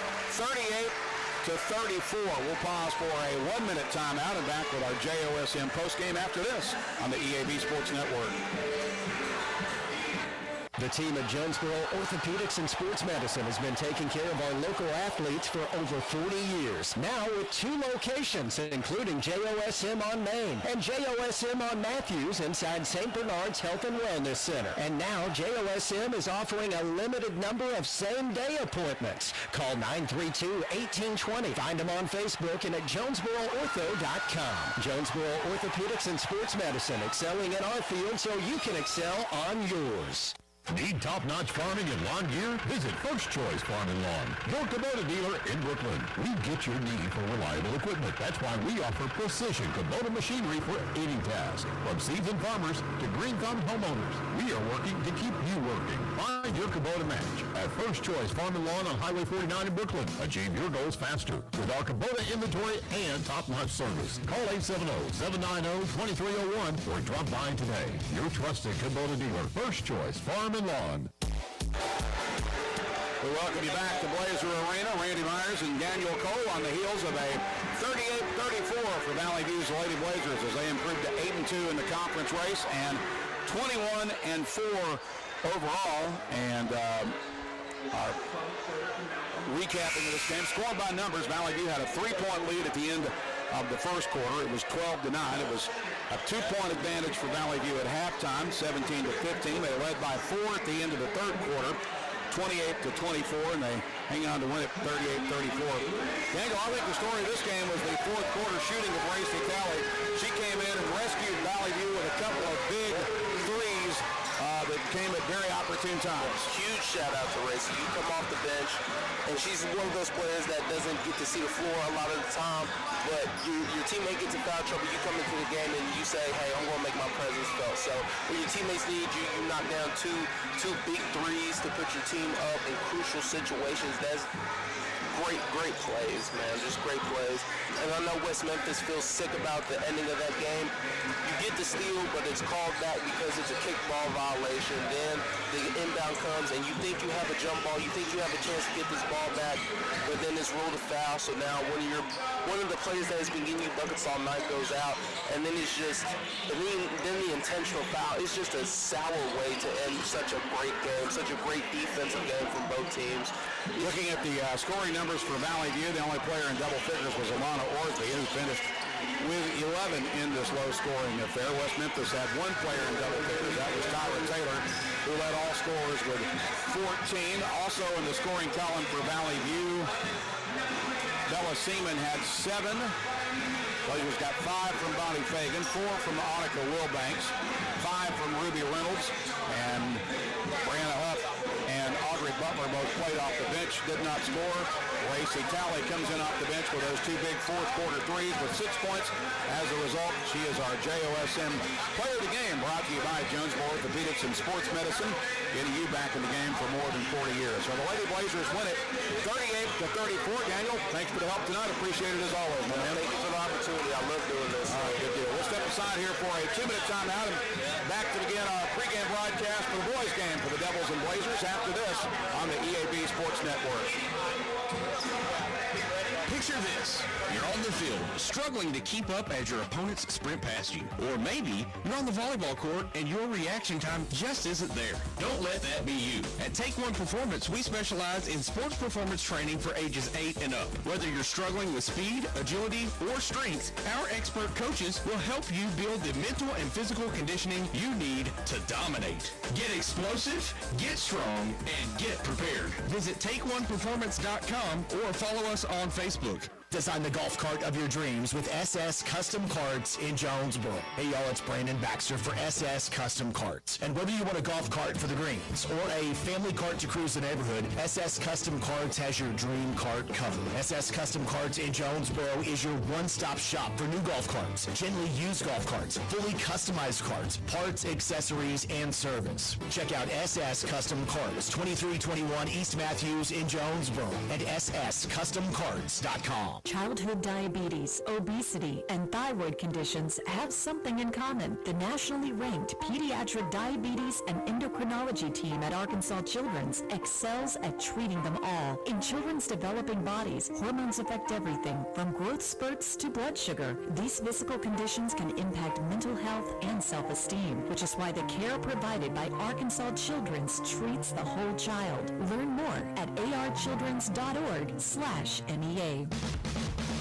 38-34. We'll pause for a 1-minute timeout and back with our JOSM postgame after this on the EAB Sports Network. The team at Jonesboro Orthopedics and Sports Medicine has been taking care of our local athletes for over 40 years. Now with 2 locations, including JOSM on Main and JOSM on Matthews inside St. Bernard's Health and Wellness Center. And now JOSM is offering a limited number of same-day appointments. Call 932-1820. Find them on Facebook and at JonesboroOrtho.com. Jonesboro Orthopedics and Sports Medicine, excelling in our field so you can excel on yours. Need top-notch farming and lawn gear? Visit First Choice Farm and Lawn, your Kubota dealer in Brooklyn. We get your need for reliable equipment. That's why we offer precision Kubota machinery for any task. From seasoned farmers to green thumb homeowners, we are working to keep you working. Find your Kubota match at First Choice Farm and Lawn on Highway 49 in Brooklyn. Achieve your goals faster with our Kubota inventory and top-notch service. Call 870-790-2301 or drop by today. Your trusted Kubota dealer, First Choice Farm and Lawn. We welcome you back to Blazer Arena. Randy Myers and Daniel Cole on the heels of a 38-34 for Valley View's Lady Blazers as they improved to 8-2 in the conference race and 21-4 overall. And our recapping of this game, scored by numbers, Valley View had a 3-point lead at the end of the first quarter. It was 12-9. It was a 2-point advantage for Valley View at halftime, 17-15. They led by 4 at the end of the third quarter, 28-24, and they hang on to win it 38-34. Daniel, I think the story of this game was the fourth quarter shooting of Racy Talley. She came in and rescued Valley View with a couple of big threes that came at very opportune times. Huge shout out to Racy. You come off the bench, and she's one of those players that doesn't get to see the floor a lot of the time, but your teammate gets in foul trouble, you come into the game and you say, hey, I'm going to make my presence felt. So when your teammates need you, you knock down two big threes to put your team up in crucial situations. That's great plays, man. Just great plays. And I know West Memphis feels sick about the ending of that game. You get the steal, but it's called back because it's a kickball violation. Then the inbound comes, and you think you have a jump ball. You think you have a chance to get this ball back, but then it's ruled a foul. So now one of the players that has been getting you buckets all night goes out, and then it's just, then the intentional foul. It's just a sour way to end such a great game, such a great defensive game from both teams. Looking at the scoring numbers for Valley View, the only player in double figures was Alana Orthy, who finished with 11 in this low-scoring affair. West Memphis had one player in double figures. That was Tyler Taylor, who led all scorers with 14. Also in the scoring column for Valley View, Bella Seaman had 7. Blazers got 5 from Bonnie Fagan, 4 from Annika Wilbanks, 5 from Ruby Reynolds, and Brianna Huff and Audrey Butler both played off the bench, did not score. Racy Talley comes in off the bench with those 2 big fourth quarter threes with 6 points. As a result, she is our JOSM player of the game, brought to you by Jonesboro Orthopedics and Sports Medicine, getting you back in the game for more than 40 years. So the Lady Blazers win it 38-34. Daniel, thanks for the help tonight. Appreciate it as always, man. Thank you for the opportunity. I love doing this. All right, good deal. We'll step aside here for a 2-minute timeout and back to begin our pregame broadcast for the boys game for the Devils and Blazers after this on the EAB Sports Network. Picture this. You're on the field, struggling to keep up as your opponents sprint past you. Or maybe you're on the volleyball court and your reaction time just isn't there. Don't let that be you. At Take One Performance, we specialize in sports performance training for ages 8 and up. Whether you're struggling with speed, agility, or strength, our expert coaches will help you build the mental and physical conditioning you need to dominate. Get explosive, get strong, and get prepared. Visit TakeOnePerformance.com or follow us on Facebook. Design the golf cart of your dreams with SS Custom Carts in Jonesboro. Hey y'all, it's Brandon Baxter for SS Custom Carts. And whether you want a golf cart for the greens or a family cart to cruise the neighborhood, SS Custom Carts has your dream cart covered. SS Custom Carts in Jonesboro is your one-stop shop for new golf carts, gently used golf carts, fully customized carts, parts, accessories, and service. Check out SS Custom Carts, 2321 East Matthews in Jonesboro, and sscustomcarts.com. Childhood diabetes, obesity, and thyroid conditions have something in common. The nationally ranked Pediatric Diabetes and Endocrinology team at Arkansas Children's excels at treating them all. In children's developing bodies, hormones affect everything from growth spurts to blood sugar. These physical conditions can impact mental health and self-esteem, which is why the care provided by Arkansas Children's treats the whole child. Learn more at archildrens.org/MEA.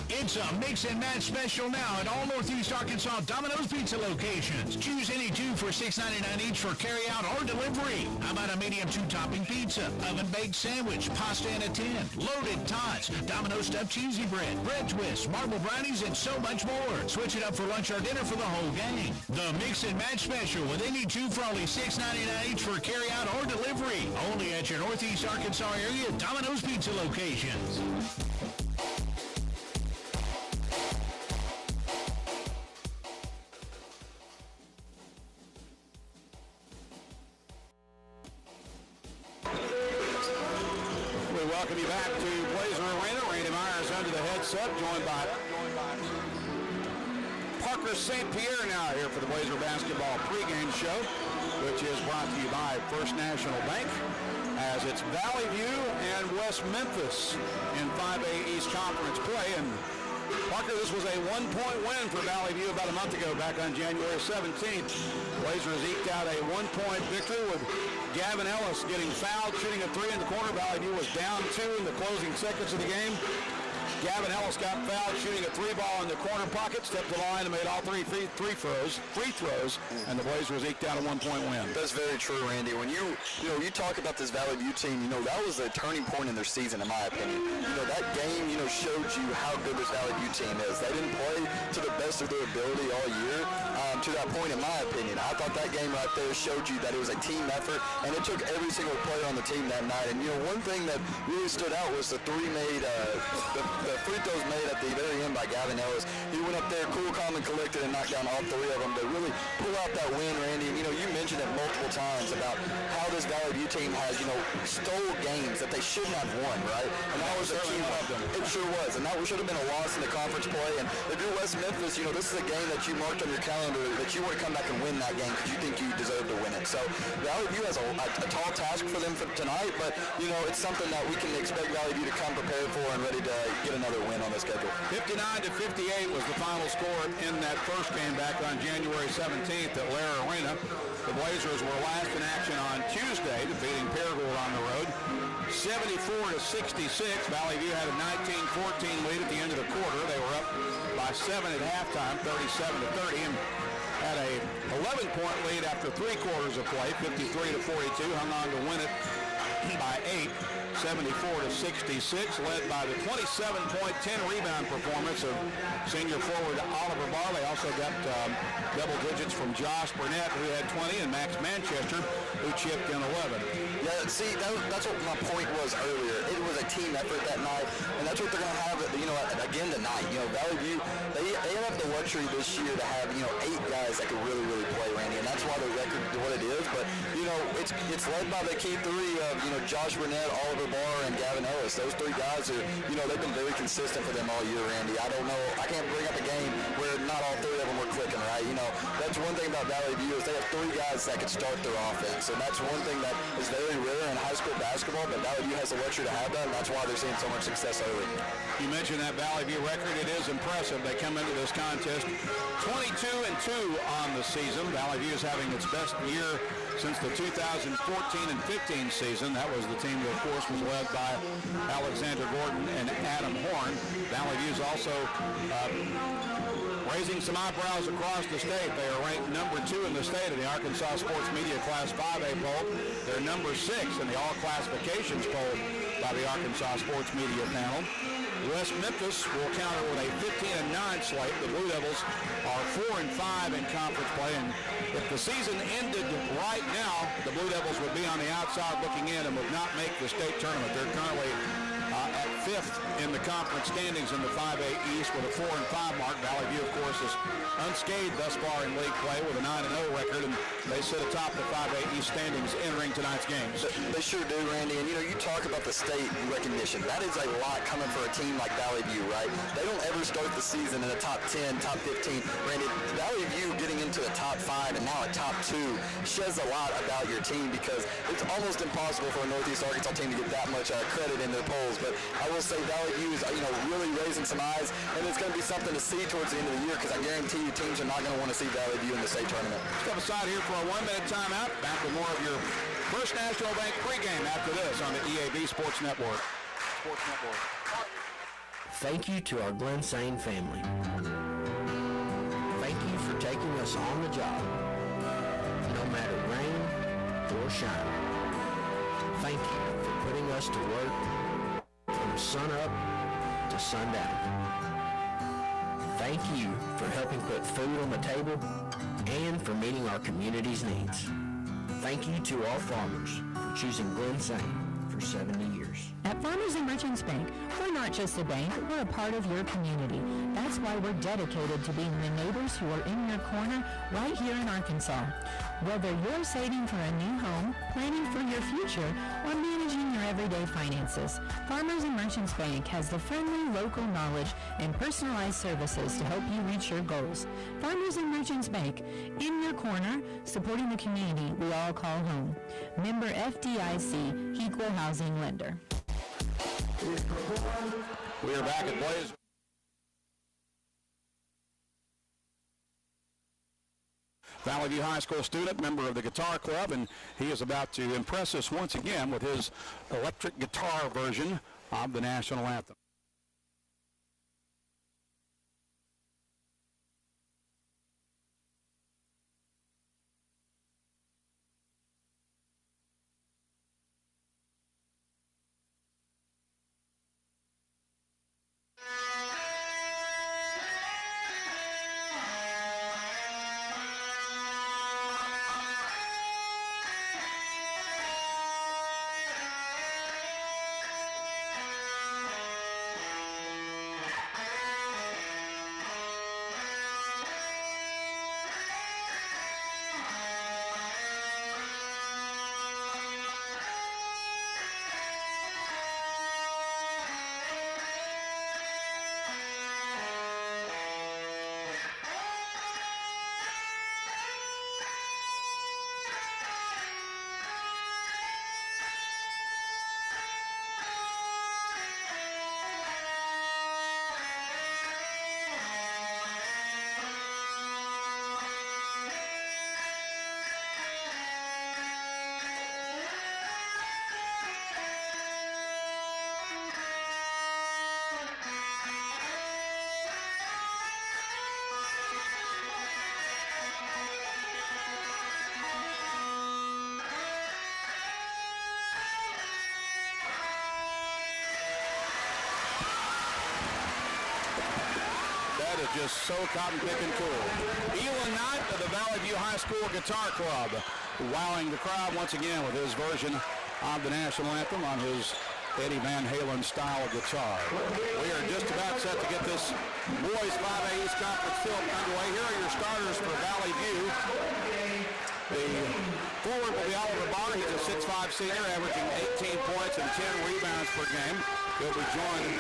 It's a mix and match special now at all Northeast Arkansas Domino's Pizza locations. Choose any 2 for $6.99 each for carry-out or delivery. How about a medium 2-topping pizza, oven-baked sandwich, pasta in a tin, loaded tots, Domino's stuffed cheesy bread, bread twists, marble brownies, and so much more. Switch it up for lunch or dinner for the whole gang. The mix and match special with any 2 for only $6.99 each for carry-out or delivery. Only at your Northeast Arkansas area Domino's Pizza locations. Welcome you back to Blazer Arena. Randy Myers under the headset, joined by Parker St. Pierre now here for the Blazer basketball pregame show. which is brought to you by First National Bank, as it's Valley View and West Memphis in 5A East Conference play. And Parker, this was a one-point win for Valley View about a month ago, back on January 17th. Blazers eked out a one-point victory with Gavin Ellis getting fouled, shooting a three in the corner. Valley View was down 2 in the closing seconds of the game. Gavin Ellis got fouled shooting a three ball in the corner pocket, stepped the line and made all three free throws, and the Blazers eked out a one-point win. That's very true, Randy. When you talk about this Valley View team, that was a turning point in their season, in my opinion. That game, showed you how good this Valley View team is. They didn't play to the best of their ability all year. To that point, in my opinion, I thought that game right there showed you that it was a team effort, and it took every single player on the team that night. And one thing that really stood out was the free throws made at the very end by Gavin Ellis. He went up there cool, calm, and collected and knocked down all 3 of them to really pull out that win, Randy. And, you mentioned it multiple times about how this Valley View team has, stole games that they shouldn't have won, right? And that was a key one. It sure was. And that should have been a loss in the conference play. And if you're West Memphis, this is a game that you marked on your calendar that you want to come back and win that game because you think you deserve to win it. So Valley View has a tall task for them for tonight, but, it's something that we can expect Valley View to come prepared for and ready to get another win on the schedule. 59-58 was the final score in that first game back on January 17th at Lara Arena. The Blazers were last in action on Tuesday, defeating Pregame on the road 74-66. Valley View had a 19-14 lead at the end of the quarter. They were up by 7 at halftime, 37-30, and had a 11-point lead after 3 quarters of play, 53-42, hung on to win it by 8. 74-66, led by the 27-point, 10-rebound performance of senior forward Oliver Barley. Also got double digits from Josh Burnett, who had 20, and Max Manchester, who chipped in 11. Yeah, see, that's what my point was earlier. It was a team effort that night, and that's what they're going to have, again tonight. Valley View, they have the luxury this year to have, 8 guys that can really, really play, Randy, and that's why the record is what it is. But, it's led by the key 3 of, Josh Burnett, Oliver Barr, and Gavin Ellis. Those 3 guys are, they've been very consistent for them all year, Randy. I don't know, I can't bring up a game where not all 3 of them were clicking, right? That's one thing about Valley View is they have 3 guys that can start their offense, and that's one thing that is very rare in high school basketball, but Valley View has the luxury to have that, and that's why they're seeing so much success early. You mentioned that Valley View record. It is impressive. They come into this contest 22-2 on the season. Valley View is having its best year since the 2014 and 15 season. That was the team that, of course, was led by Alexander Gordon and Adam Horn. Valley View is also raising some eyebrows across the state. They are ranked number 2 in the state in the Arkansas Sports Media Class 5A poll. They're number 6 in the All Classifications poll by the Arkansas Sports Media panel. West Memphis will counter with a 15-9 slate. The Blue Devils are 4-5 in conference play, and if the season ended right now, the Blue Devils would be on the outside looking in and would not make the state tournament. They're currently at 5th in the conference standings in the 5A East with a 4-5 mark. Valley View, of course, is unscathed thus far in league play with a 9-0 record, and they sit atop the 5A East standings entering tonight's games. They sure do, Randy, and you talk about the state recognition. That is a lot coming for a team like Valley View, right? They don't ever start the season in the top 10, top 15. Randy, Valley View getting into the top 5 and now a top 2 sheds a lot about your team because it's almost impossible for a Northeast Arkansas team to get that much credit in their polls. But I will say Valley View is, really raising some eyes, and it's going to be something to see towards the end of the year because I guarantee you teams are not going to want to see Valley View in the state tournament. Step aside here for a 1-minute timeout. Back with more of your First National Bank pregame after this on the EAB Sports Network. Thank you to our Glen Sane family. Thank you for taking us on the job, no matter rain or shine. Thank you for putting us to work from sun up to sundown. Thank you for helping put food on the table and for meeting our community's needs. Thank you to all farmers for choosing Glen Sane for 70 years. At Farmers and Merchants Bank, we're not just a bank, we're a part of your community. That's why we're dedicated to being the neighbors who are in your corner right here in Arkansas. Whether you're saving for a new home, planning for your future, or managing your everyday finances, Farmers and Merchants Bank has the friendly local knowledge and personalized services to help you reach your goals. Farmers and Merchants Bank, in your corner, supporting the community we all call home. Member FDIC, Equal Housing Lender. We are back at Blaze. Valley View High School student, member of the Guitar Club, and he is about to impress us once again with his electric guitar version of the national anthem. Just so cotton-picking cool. Elon Knight of the Valley View High School Guitar Club, wowing the crowd once again with his version of the national anthem on his Eddie Van Halen style guitar. We are just about set to get this boys 5A East Conference tilt underway. Here are your starters for Valley View. The forward will be Oliver Bonner. He's a 6'5" senior, averaging 18 points and 10 rebounds per game. He'll be joined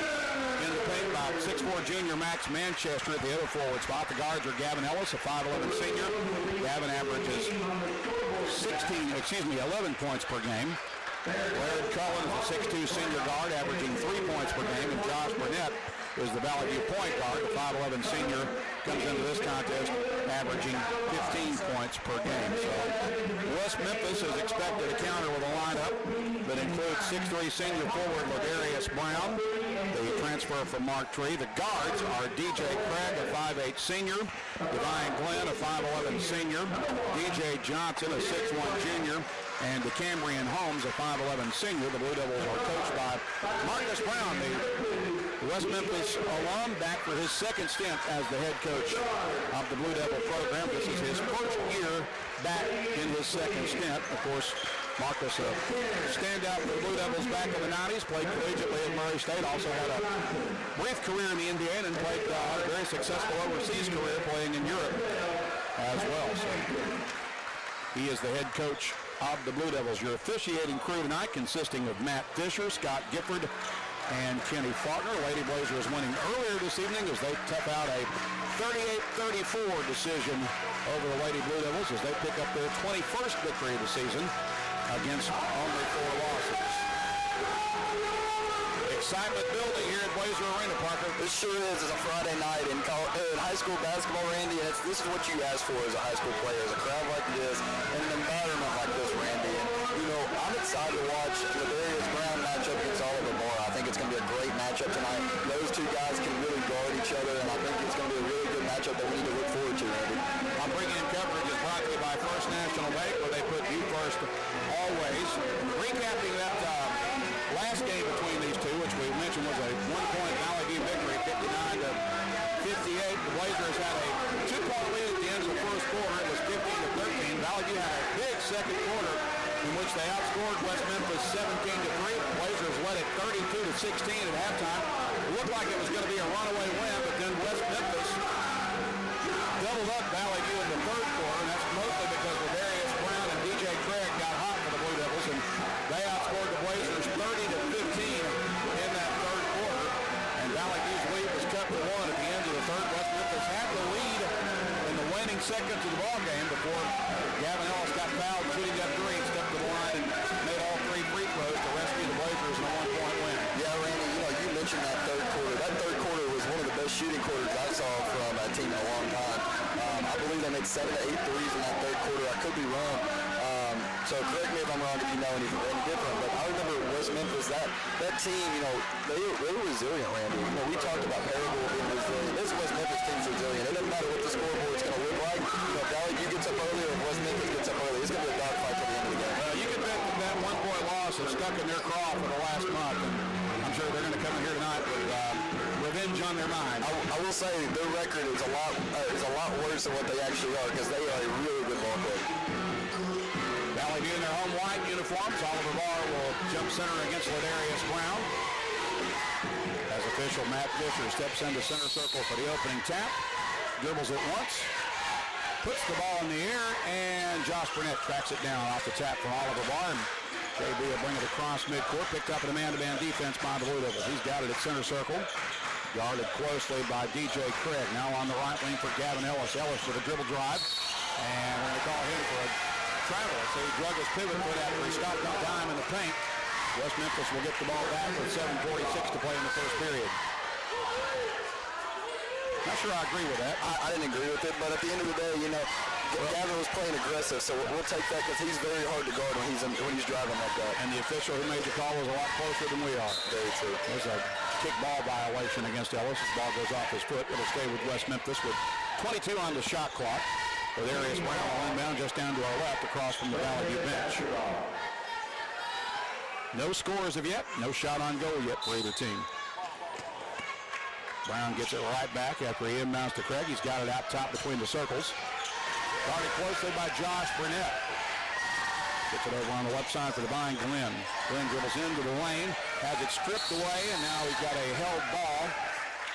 in the paint by 6'4" junior Max Manchester at the other forward spot. The guards are Gavin Ellis, a 5'11" senior. Gavin averages 11 points per game. Laird Cullen is a 6'2" senior guard, averaging 3 points per game. And Josh Burnett is the Valley View point guard, the 5'11" senior, comes into this contest averaging 15 points per game. So West Memphis is expected to counter with a lineup that includes 6'3" senior forward Ladarius Brown, the transfer from Mark Tree. The guards are DJ Craig, a 5'8" senior, Divine Glenn, a 5'11" senior, DJ Johnson, a 6'1" junior, and the Cambrian Holmes, a 5'11" senior. The Blue Devils are coached by Marcus Brown, the West Memphis alum, back for his second stint as the head coach of the Blue Devil program. This is his first year back in his second stint. Of course, Marcus, a standout for the Blue Devils back in the 90s, played collegiately at Murray State, also had a brief career in the NBA and played a very successful overseas career playing in Europe as well. So he is the head coach of the Blue Devils. Your officiating crew tonight consisting of Matt Fisher, Scott Gifford, and Kenny Faulkner. Lady Blazers winning earlier this evening as they tough out a 38-34 decision over the Lady Blue Devils as they pick up their 21st victory of the season against only 4 losses. Excitement building here at Blazer Arena, Parker. This sure is. It's a Friday night in high school basketball, Randy, and this is what you ask for as a high school player, is a crowd like this and an environment like this, Randy. And, I'm excited to watch Ladarius Brown match up against Oliver Moore. I think it's going to be a great matchup tonight. Those two guys can really guard each other, and I think it's going to be a really good matchup that we need to look forward to, Randy. I'm bringing in coverage is brought to you by First National Bank, where they put you first always. Recapping that last game between these two, which we mentioned was a 1-point Valley View victory, 59-58. The Blazers had a 2-point lead at the end of the first quarter. It was 15-13. Valley View had a big second quarter in which they outscored West Memphis 17-3. The Blazers led it 32-16 at halftime. It looked like it was going to be a runaway win, but then West Memphis doubled up Valley View in the third quarter, and that's mostly because Ladarius second to the ball game before Gavin Ellis got fouled shooting that three, stepped to the line and made all 3 free throws to rescue the Blazers in a 1-point win. Yeah, Randy, you mentioned that third quarter. That third quarter was one of the best shooting quarters I saw from a team in a long time. I believe they made 7 to 8 threes in that third quarter. I could be wrong. So correct me if I'm wrong if you know any different, but I remember West Memphis, that team, they were resilient, Randy. We talked about Paragould being resilient. This West Memphis team's resilient. It doesn't matter what the scoreboard's going to look like. If Valley View gets up early or if West Memphis gets up early, it's going to be a dogfight till the end of the game. You can bet that 1-point loss is stuck in their craw for the last month, and I'm sure they're going to come in here tonight with revenge on their mind. I will say their record is a lot worse than what they actually are because they are a really good ball player. Valley View in their home white uniforms. Oliver Barr will jump center against Ladarius Brown. As official Matt Fisher steps into center circle for the opening tap. Dribbles it once. Puts the ball in the air, and Josh Burnett tracks it down off the tap from Oliver Barr. JB will bring it across midcourt. Picked up in a man-to-man defense by the Blue Devils. He's got it at center circle. Guarded closely by DJ Craig. Now on the right wing for Gavin Ellis. Ellis with a dribble drive. And when they call him for a travel, so he drug his pivot foot after he stopped on time in the paint. West Memphis will get the ball back with 7:46 to play in the first period. Not sure I agree with that. I didn't agree with it, but at the end of the day, Gavin was playing aggressive, so we'll take that because he's very hard to guard when he's driving like that. And the official who made the call was a lot closer than we are. Very true. There's a kick ball violation against Ellis. His ball goes off his foot. It'll stay with West Memphis with 22 on the shot clock. With Arias Brown will inbound just down to our left across from the Valley View bench. No score as of yet. No shot on goal yet for either team. Brown gets it right back after he inbounds to Craig. He's got it out top between the circles. Guarded closely by Josh Burnett. Gets it over on the left side for Divine Glenn. Glenn dribbles into the lane, has it stripped away, and now he's got a held ball.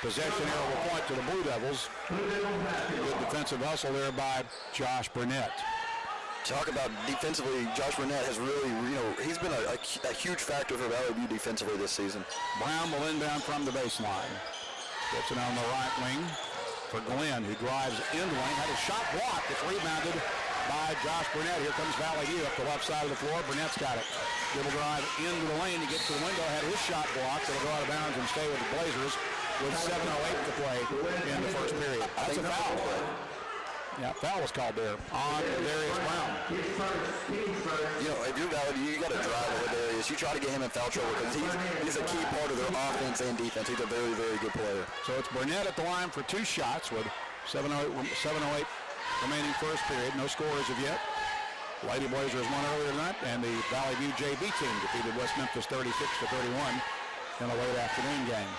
Possession arrow will point to the Blue Devils. Good defensive hustle there by Josh Burnett. Talk about defensively, Josh Burnett has really, he's been a huge factor for Valley View defensively this season. Brown will inbound from the baseline. Gets it on the right wing for Glenn, who drives in the lane. Had a shot blocked. It's rebounded by Josh Burnett. Here comes Valley View up the left side of the floor. Burnett's got it. Dribble drive into the lane. He gets to the window. Had his shot blocked. It'll go out of bounds and stay with the Blazers with 7:08 to play in the first period. That's a foul. Yeah, foul was called there on Darius Brown. If you're Valley View, you got to drive it with Darius. You try to get him in foul trouble because he's a key part of their offense and defense. He's a very, very good player. So it's Burnett at the line for 2 shots with 7:08 remaining first period. No score as of yet. Lady Blazers won earlier tonight, and the Valley View JV team defeated West Memphis 36-31 in a late afternoon game.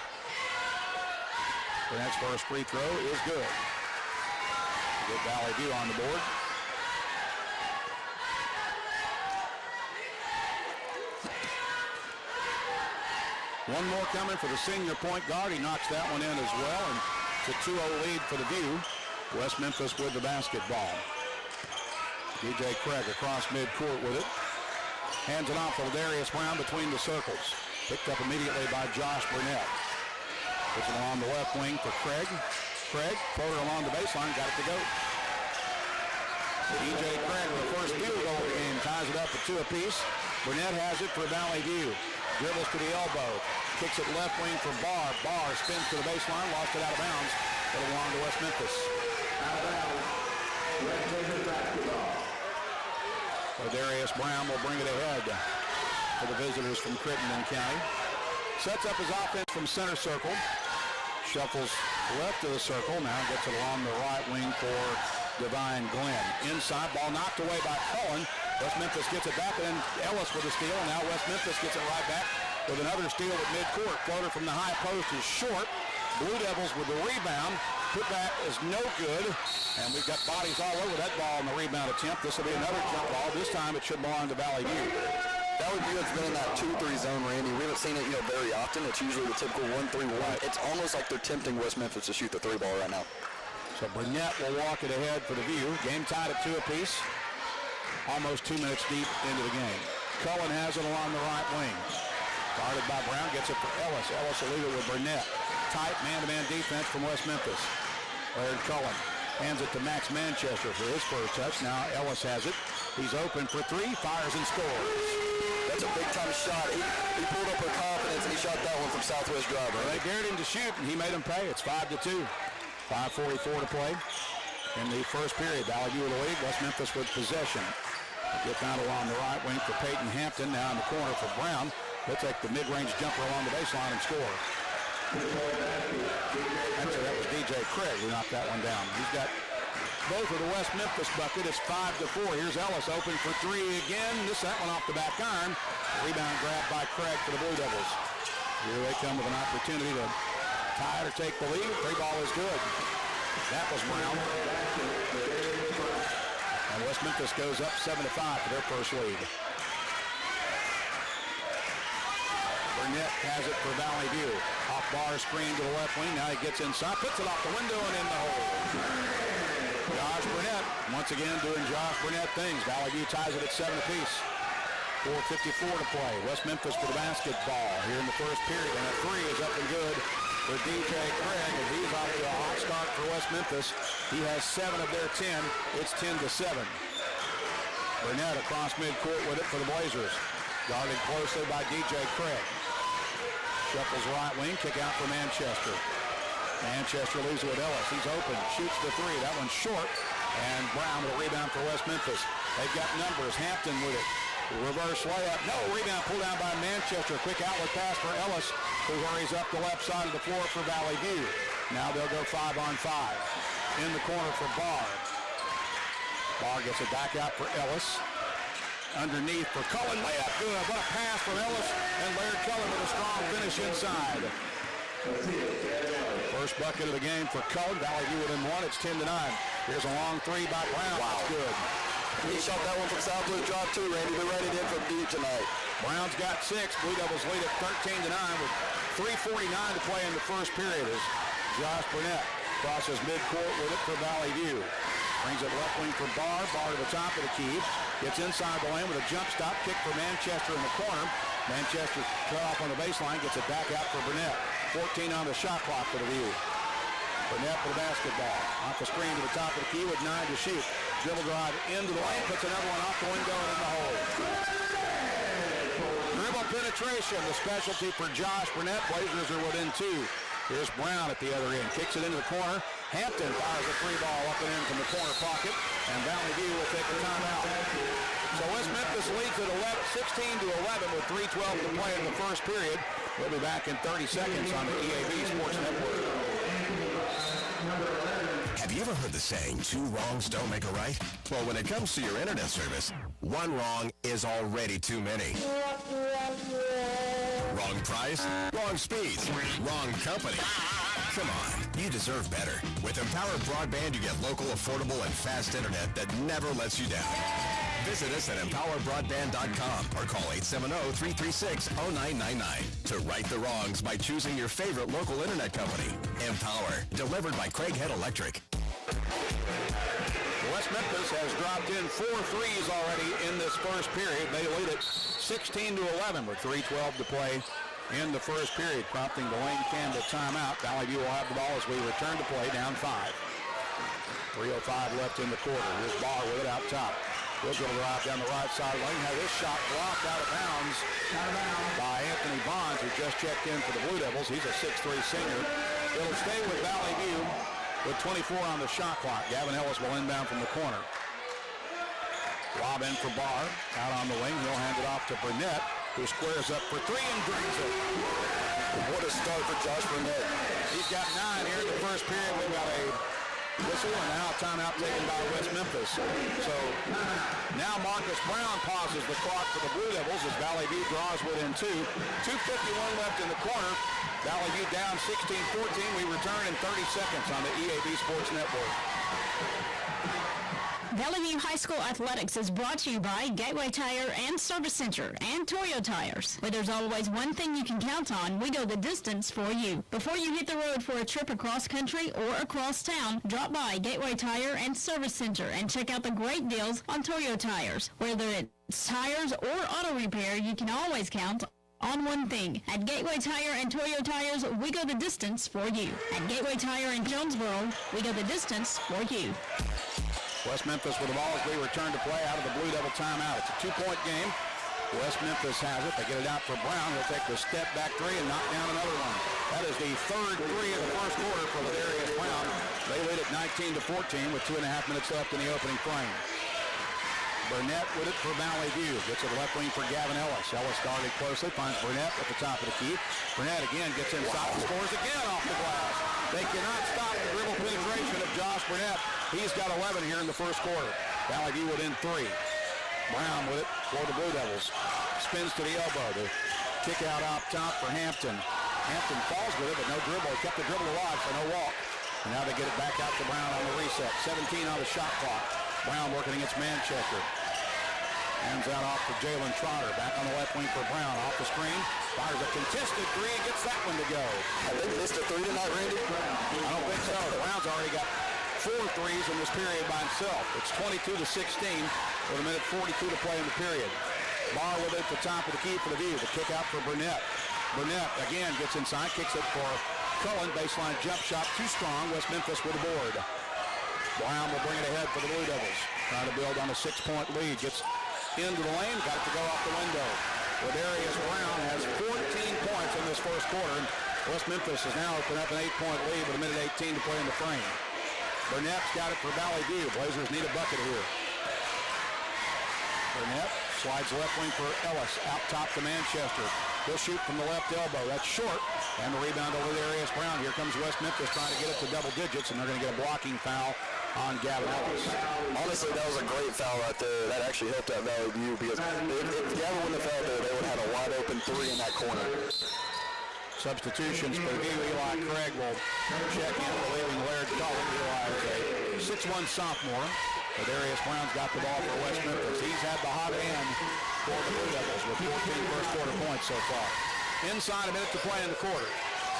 Burnett's first free throw is good. Get Valley View on the board. One more coming for the senior point guard. He knocks that one in as well, and it's a 2-0 lead for the View. West Memphis with the basketball. DJ Craig across midcourt with it. Hands it off to Darius Brown between the circles. Picked up immediately by Josh Burnett. Puts it along the left wing for Craig. Craig, floater along the baseline, got it to go. DJ Craig with the first field goal of the game, ties it up at 2 apiece. Burnett has it for Valley View. Dribbles to the elbow. Kicks it left wing for Barr. Barr spins to the baseline, lost it out of bounds. It'll belong to West Memphis. Out of bounds. West Memphis basketball. Darius Brown will bring it ahead for the visitors from Crittenden County. Sets up his offense from center circle. Shuffles left of the circle. Now gets it along the right wing for Divine Glenn. Inside, ball knocked away by Cullen. West Memphis gets it back, and then Ellis with a steal. Now West Memphis gets it right back with another steal at midcourt. Floater from the high post is short. Blue Devils with the rebound. Put back is no good. And we've got bodies all over that ball in the rebound attempt. This will be another jump ball. This time it should belong to Valley View. Valley View has been in that 2-3 zone, Randy. We haven't seen it, very often. It's usually the typical 1-3-1. It's almost like they're tempting West Memphis to shoot the 3 ball right now. So Burnett will walk it ahead for the View. Game tied at 2 apiece. Almost 2 minutes deep into the game. Cullen has it along the right wing. Guarded by Brown, gets it for Ellis. Ellis will leave it with Burnett. Tight man-to-man defense from West Memphis. Laird Cullen Hands it to Max Manchester for his first touch. Now Ellis has it. He's open for three, fires and scores. That's a big-time shot. He pulled up with confidence, and he shot that one from Southwest Drive. Well, they dared him to shoot, and he made him pay. It's 5-2. 5:44 to play in the first period. Valley View of the lead. West Memphis with possession. Get down along the right wing for Peyton Hampton. Now in the corner for Brown. He'll take the mid-range jumper along the baseline and score. Actually, that was DJ Craig who knocked that one down. He's got both of the West Memphis bucket. It's 5-4. Here's Ellis open for three again. That one off the back iron. Rebound grabbed by Craig for the Blue Devils. Here they come with an opportunity to tie it or take the lead. Three ball is good. That was Brown. And West Memphis goes up 7-5 for their first lead. Burnett has it for Valley View. Off bar screen to the left wing. Now he gets inside, puts it off the window and in the hole. Josh Burnett, once again doing Josh Burnett things. Valley View ties it at 7 apiece. 4:54 to play. West Memphis for the basketball here in the first period. And a three is up and good for DJ Craig. And he's off to a hot start for West Memphis. He has 7 of their 10. It's 10-7. Burnett across midcourt with it for the Blazers. Guarded closely by DJ Craig. Shuffles right wing, kick out for Manchester. Manchester leaves it with Ellis. He's open, shoots the three. That one's short. And Brown with a rebound for West Memphis. They've got numbers. Hampton with it. Reverse layup. No, rebound pulled down by Manchester. Quick outlet pass for Ellis, who hurries up the left side of the floor for Valley View. Now they'll go 5-on-5. In the corner for Barr. Barr gets it back out for Ellis. Underneath for Cullen. Layup good. What a pass from Ellis. And Laird Cullen with a strong finish inside. First bucket of the game for Cullen. Valley View within one. It's 10-9. Here's a long three by Brown. Wow. That's good. He shot that one from Southwest Drive too, Randy. They're running in from deep tonight. Brown's got 6. Blue Devils lead at 13-9 with 3:49 to play in the first period as Josh Burnett crosses midcourt with it for Valley View. Brings it left wing for Barr. Barr to the top of the key. Gets inside the lane with a jump stop. Kick for Manchester in the corner. Manchester cut off on the baseline. Gets it back out for Burnett. 14 on the shot clock for the View. Burnett for the basketball. Off the screen to the top of the key with 9 to shoot. Dribble drive into the lane. Puts another one off the window and in the hole. Dribble penetration. The specialty for Josh Burnett. Blazers are within 2. Here's Brown at the other end. Kicks it into the corner. Hampton fires a free ball up and in from the corner pocket. And Valley View will take a timeout. So West Memphis leads at 16-11 with 3:12 to play in the first period. We'll be back in 30 seconds on the EAB Sports Network. Have you ever heard the saying, 2 wrongs don't make a right? Well, when it comes to your internet service, 1 wrong is already too many. Wrong price, wrong speed, wrong company. Come on, you deserve better. With Empower Broadband, you get local, affordable, and fast internet that never lets you down. Visit us at empowerbroadband.com or call 870-336-0999 to right the wrongs by choosing your favorite local internet company. Empower, delivered by Craighead Electric. West Memphis has dropped in 4 threes already in this first period. They lead it 16-11 with 3:12 to play in the first period, prompting the Lane Campbell timeout. Valley View will have the ball as we return to play down 5. 3:05 left in the quarter. Here's Barr with it out top. He'll dribble drive down the right side lane. Had his shot blocked out of bounds by Anthony Bonds, who just checked in for the Blue Devils. He's a 6'3 senior. It'll stay with Valley View with 24 on the shot clock. Gavin Ellis will inbound from the corner. Lob in for Barr. Out on the wing. He'll hand it off to Burnett, who squares up for 3 and drains it. What a start for Josh Burnett. He's got 9 here in the first period. We've got a whistle and now a timeout taken by West Memphis. So now Marcus Brown pauses the clock for the Blue Devils as Valley View draws within 2. 2:51 left in the quarter. Valley View down 16-14. We return in 30 seconds on the EAB Sports Network. Valley View High School Athletics is brought to you by Gateway Tire and Service Center and Toyo Tires. Where there's always one thing you can count on, we go the distance for you. Before you hit the road for a trip across country or across town, drop by Gateway Tire and Service Center and check out the great deals on Toyo Tires. Whether it's tires or auto repair, you can always count on one thing. At Gateway Tire and Toyo Tires, we go the distance for you. At Gateway Tire in Jonesboro, we go the distance for you. West Memphis with the ball as we return to play out of the Blue Devil timeout. It's a 2-point game. West Memphis has it. They get it out for Brown. He'll take the step back three and knock down another one. That is the third three of the first quarter for Ladarius Brown. They lead at 19-14 with 2.5 minutes left in the opening frame. Burnett with it for Valley View. Gets it left wing for Gavin Ellis. Ellis guarded closely, finds Burnett at the top of the key. Burnett again gets inside and scores again off the glass. They cannot stop the dribble penetration of Josh Burnett. He's got 11 here in the first quarter. Valley View within 3. Brown with it for the Blue Devils. Spins to the elbow. The kick out up top for Hampton. Hampton falls with it, but no dribble. He kept the dribble alive, so no walk. And now they get it back out to Brown on the reset. 17 on the shot clock. Brown working against Manchester. Hands out off to Jalen Trotter. Back on the left wing for Brown. Off the screen. Fires a contested three. Gets that one to go. Have they missed a three tonight, Randy? I don't think so. Brown's already got 4 threes in this period by himself. It's 22-16 with 1:42 to play in the period. Barr with it at the top of the key for the View. The kick out for Burnett. Burnett again gets inside. Kicks it for Cullen. Baseline jump shot. Too strong. West Memphis with the board. Brown will bring it ahead for the Blue Devils. Trying to build on a 6-point lead. Gets into the lane. Got it to go off the window. Ladarius Brown has 14 points in this first quarter. West Memphis has now opened up an 8-point lead with 1:18 to play in the frame. Burnett's got it for Valley View. Blazers need a bucket here. Burnett slides left wing for Ellis. Out top to Manchester. He'll shoot from the left elbow. That's short. And the rebound over Ladarius Brown. Here comes West Memphis trying to get it to double digits, and they're going to get a blocking foul on Gavin Ellis. Honestly, that was a great foul right there. That actually helped out Valley View because if Gavin wouldn't have fouled there, they would have had a wide open three in that corner. Substitutions for View. Eli Craig will check in, relieving Laird Cullen. Eli is a 6'1 sophomore. Ladarius Brown's got the ball for West Memphis. He's had the hot hand for the Blue Devils with 14 first quarter points so far. Inside a minute to play in the quarter.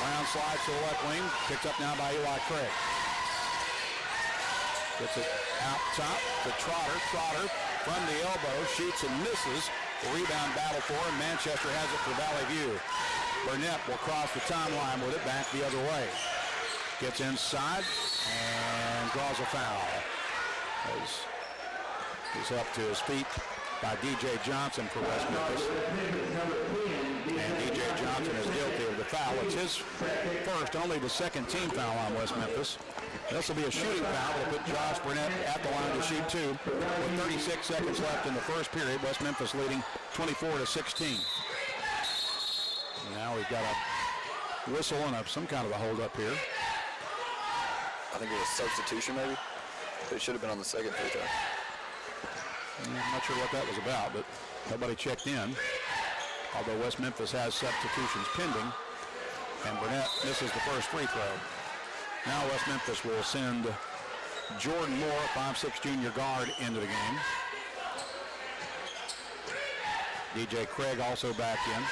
Brown slides to the left wing. Picked up now by Eli Craig. Gets it out top to Trotter. Trotter from the elbow. Shoots and misses. The rebound battle for him. Manchester has it for Valley View. Burnett will cross the timeline with it back the other way. Gets inside and draws a foul. He's up to his feet by DJ Johnson for West Memphis. And DJ Johnson is guilty of the foul. It's his first, only the second team foul on West Memphis. This will be a shooting foul. It'll put Josh Burnett at the line to shoot 2. With 36 seconds left in the first period, West Memphis leading 24-16. Now we've got a whistle and some kind of a hold up here. I think it was a substitution maybe. It should have been on the second free throw. I'm not sure what that was about, but nobody checked in. Although West Memphis has substitutions pending, and Burnett misses the first free throw. Now West Memphis will send Jordan Moore, 5'6" junior guard, into the game. DJ Craig also back in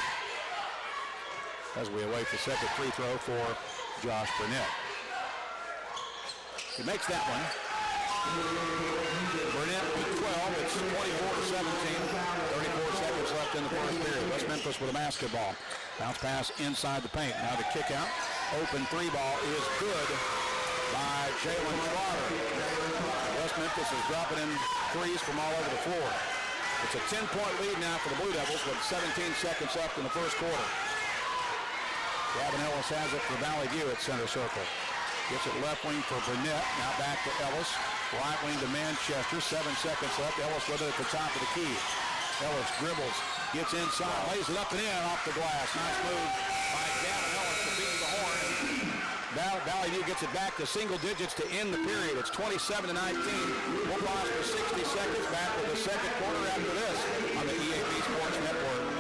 as we await the second free throw for Josh Burnett. He makes that one. Burnett with 12. It's 24-17. 34 seconds left in the first period. West Memphis with a basketball. Bounce pass inside the paint. Now the kick out. Open three ball is good by Jalen Trotter. West Memphis is dropping in threes from all over the floor. It's a 10-point lead now for the Blue Devils with 17 seconds left in the first quarter. Gavin Ellis has it for Valley View at center circle. Gets it left wing for Burnett. Now back to Ellis. Right wing to Manchester. 7 seconds left. Ellis with it at the top of the key. Ellis dribbles. Gets inside. Lays it up and in off the glass. Nice move by Gavin Ellis to beat the horn. Valley View gets it back to single digits to end the period. It's 27-19. We'll pause for 60 seconds. Back with the second quarter after this on the EAP Sports Network.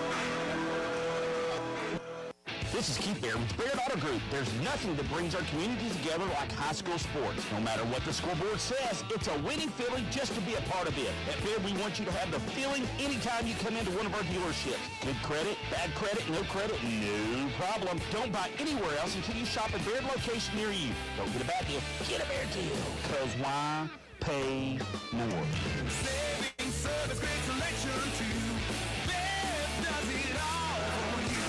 This is Keith Bear with Baird Auto Group. There's nothing that brings our community together like high school sports. No matter what the scoreboard says, it's a winning feeling just to be a part of it. At Baird, we want you to have the feeling anytime you come into one of our dealerships. Good credit, bad credit, no problem. Don't buy anywhere else until you shop at Baird location near you. Don't get a bad deal, get a Baird deal. Because why pay more? Saving service, great selection too. Baird does it all for you.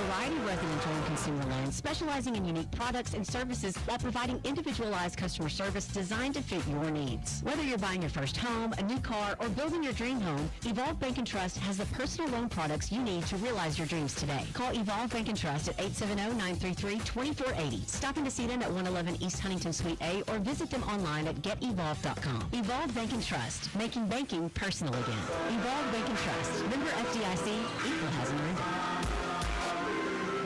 variety of residential and consumer loans, specializing in unique products and services while providing individualized customer service designed to fit your needs. Whether you're buying your first home, a new car, or building your dream home, Evolve Bank & Trust has the personal loan products you need to realize your dreams today. Call Evolve Bank & Trust at 870-933-2480. Stop in to see them at 111 East Huntington Suite A or visit them online at getevolve.com. Evolve Bank & Trust, making banking personal again. Evolve Bank & Trust. Member FDIC, equal housing lender.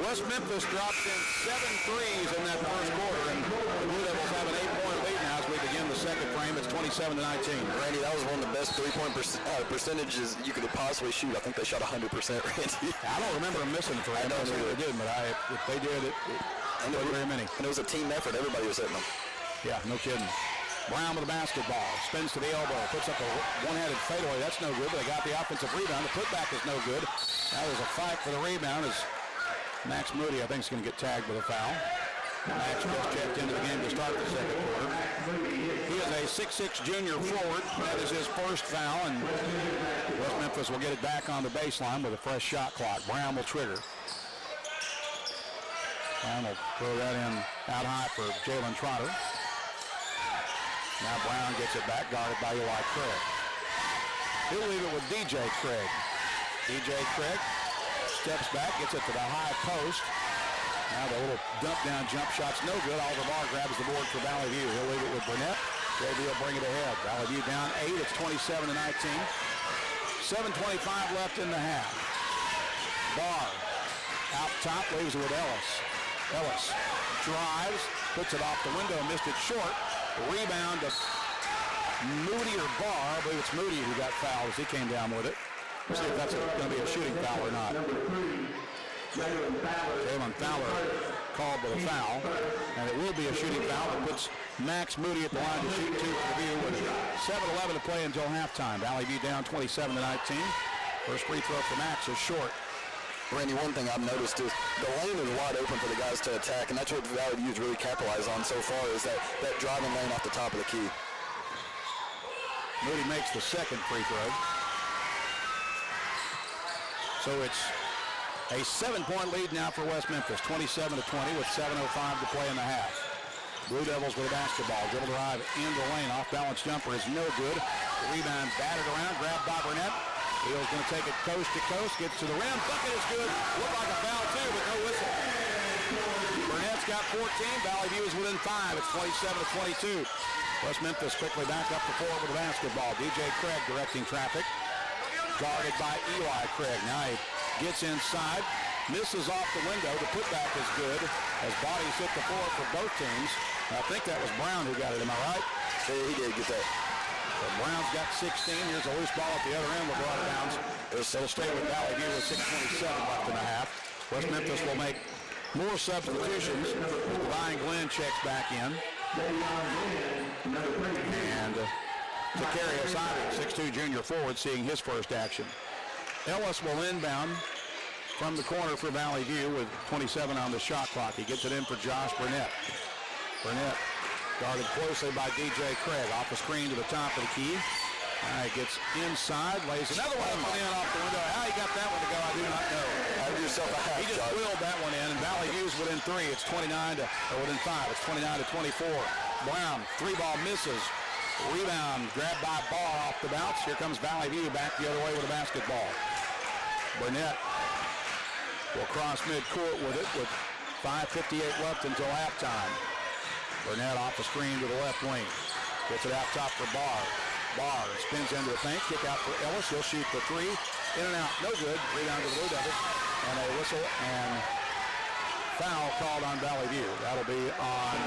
West Memphis dropped in 7 threes in that first quarter, and the Blue Devils have an 8-point lead now as we begin the second frame. It's 27-19. Randy, that was one of the best three-point percentages you could possibly shoot. I think they shot 100%, Randy. I don't remember them missing three. I don't know if they did, but if they did, it wasn't very many. And it was a team effort. Everybody was hitting them. Yeah, no kidding. Brown with the basketball, spins to the elbow, puts up a one-handed fadeaway. That's no good, but they got the offensive rebound. The putback is no good. Now there's a fight for the rebound as Max Moody, I think, is going to get tagged with a foul. Max just checked into the game to start the second quarter. He is a 6'6" junior forward. That is his first foul, and West Memphis will get it back on the baseline with a fresh shot clock. Brown will trigger. Brown will throw that in out high for Jalen Trotter. Now Brown gets it back, guarded by Eli Craig. He'll leave it with DJ Craig. DJ Craig steps back, gets it to the high post. Now the little dump down jump shot's no good. Oliver Barr grabs the board for Valley View. He'll leave it with Burnett. JB will bring it ahead. Valley View down 8. It's 27-19. 7:25 left in the half. Barr out top, leaves it with Ellis. Ellis drives, puts it off the window, missed it short. Rebound to Moody or Barr. I believe it's Moody who got fouled as he came down with it. We'll see if that's going to be a shooting foul or not. Jalen Fowler called with a foul, and it will be a shooting foul that puts Max Moody at the line to shoot 2 for the View with 7:11 to play until halftime. Valley View down 27-19. First free throw for Max is short. Randy, one thing I've noticed is the lane is wide open for the guys to attack, and that's what Valley View's really capitalized on so far is that driving lane off the top of the key. Moody makes the second free throw. So it's a 7-point lead now for West Memphis, 27-20 with 7:05 to play in the half. Blue Devils with a basketball. Dribble drive in the lane. Off-balance jumper is no good. The rebound batted around, grabbed by Burnett. Beal's going to take it coast to coast, gets to the rim. Bucket is good. Looked like a foul too, but no whistle. Burnett's got 14. Valley View is within 5. It's 27-22. West Memphis quickly back up the floor with the basketball. DJ Craig directing traffic. Guarded by Eli Craig. Now he gets inside, misses off the window. The putback is good as bodies hit the floor for both teams. I think that was Brown who got it. Am I right? Yeah, he did get that. So Brown's got 16. Here's a loose ball at the other end. Will go out of bounds. It'll stay with Valley View with 6:27 left in the half. West Memphis will make more substitutions. Divine Glenn checks back in. And Zacharias Ivy, 6'2" junior forward, seeing his first action. Ellis will inbound from the corner for Valley View with 27 on the shot clock. He gets it in for Josh Burnett. Burnett guarded closely by DJ Craig. Off the screen to the top of the key. He gets inside, lays another one up and in off the window. How he got that one to go, I do not know. Have yourself a half, he just wheeled that one in, and Valley View's within 3. It's within 5. It's 29-24. Brown, 3-ball misses. Rebound grabbed by Barr off the bounce. Here comes Valley View back the other way with a basketball. Burnett will cross midcourt with it with 5:58 left until halftime. Burnett off the screen to the left wing. Gets it out top for Barr. Barr spins into the paint. Kick out for Ellis. He'll shoot the 3. In and out. No good. Rebound to the Blue Devils. And a whistle and foul called on Valley View. That'll be on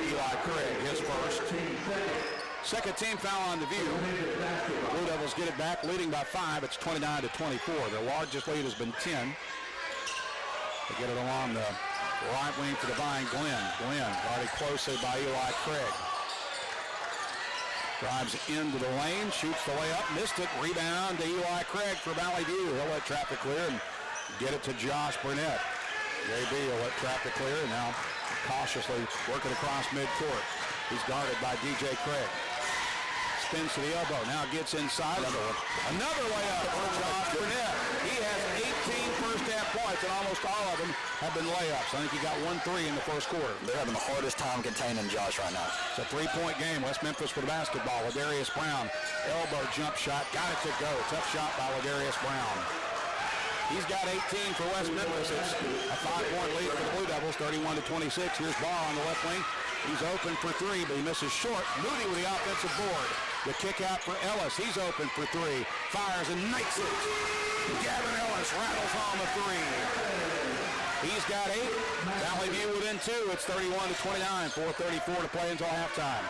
Eli Craig, his first. Second team foul on the View. Blue Devils get it back, leading by 5. It's 29-24. Their largest lead has been 10. They get it along the right wing for Divine Glenn. Glenn guarded closely by Eli Craig. Drives into the lane, shoots the layup, missed it. Rebound to Eli Craig for Valley View. He'll let traffic clear and get it to Josh Burnett. JB will let traffic clear and now cautiously working across midcourt. He's guarded by DJ Craig. Spins to the elbow, now gets inside. Another layup for Josh Burnett. He has 18 first baskets, and almost all of them have been layups. I think he got 1-3 in the first quarter. They're having the hardest time containing Josh right now. It's a three-point game. West Memphis with the basketball. Ladarius Brown, elbow jump shot, got it to go. Tough shot by Ladarius Brown. He's got 18 for West Memphis. It's a 5-point lead for the Blue Devils, 31-26. Here's Barr on the left wing. He's open for three, but he misses short. Moody with the offensive board. The kick out for Ellis. He's open for three. Fires and makes it. Gavin Ellis rattles on the three. He's got 8. Valley View within 2. It's 31-29. 4:34 to play until halftime.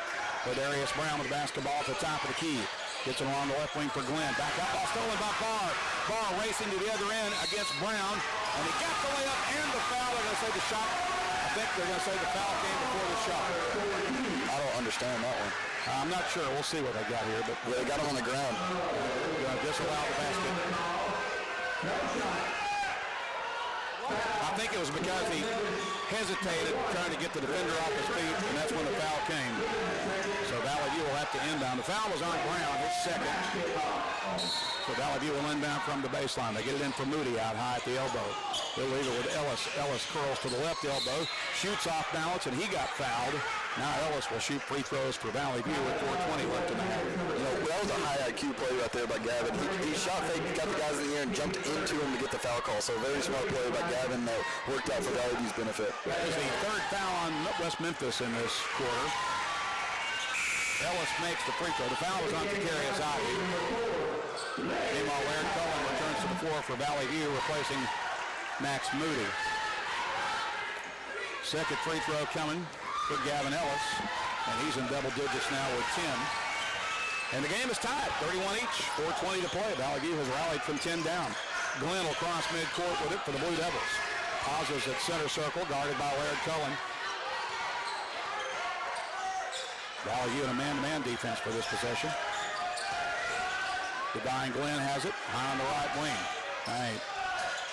Ladarius Brown with the basketball at the top of the key. Gets it along the left wing for Glenn. Back up, ball stolen by Barr. Barr racing to the other end against Brown. And he got the layup and the foul. They're going to say the shot. I think they're going to say the foul came before the shot. I don't understand that one. I'm not sure. We'll see what they got here. But yeah, they got him on the ground. Disallow the basket. I think it was because he hesitated trying to get the defender off his feet, and that's when the foul came. So Valley View will have to inbound. The foul was on Brown, his second. So Valley View will inbound from the baseline. They get it in for Moody out high at the elbow. Illegal with Ellis. Ellis curls to the left elbow, shoots off balance, and he got fouled. Now Ellis will shoot free throws for Valley View with 4:20 left in the half. You know, that was a high IQ play right there by Gavin. He shot fake, got the guys in the air, and jumped into him to get the foul call. So a very smart play by Gavin that worked out for Valley View's benefit. That is the third foul on West Memphis in this quarter. Ellis makes the free throw. The foul was on Takarius Ivy. Meanwhile, Laird Cullen returns to the floor for Valley View, replacing Max Moody. Second free throw coming for Gavin Ellis, and he's in double digits now with 10. And the game is tied, 31 each, 4:20 to play. Valley View has rallied from 10 down. Glenn will cross midcourt with it for the Blue Devils. Pauses at center circle, guarded by Laird Cullen. Valley View in a man-to-man defense for this possession. Divine Glenn has it, high on the right wing. All right,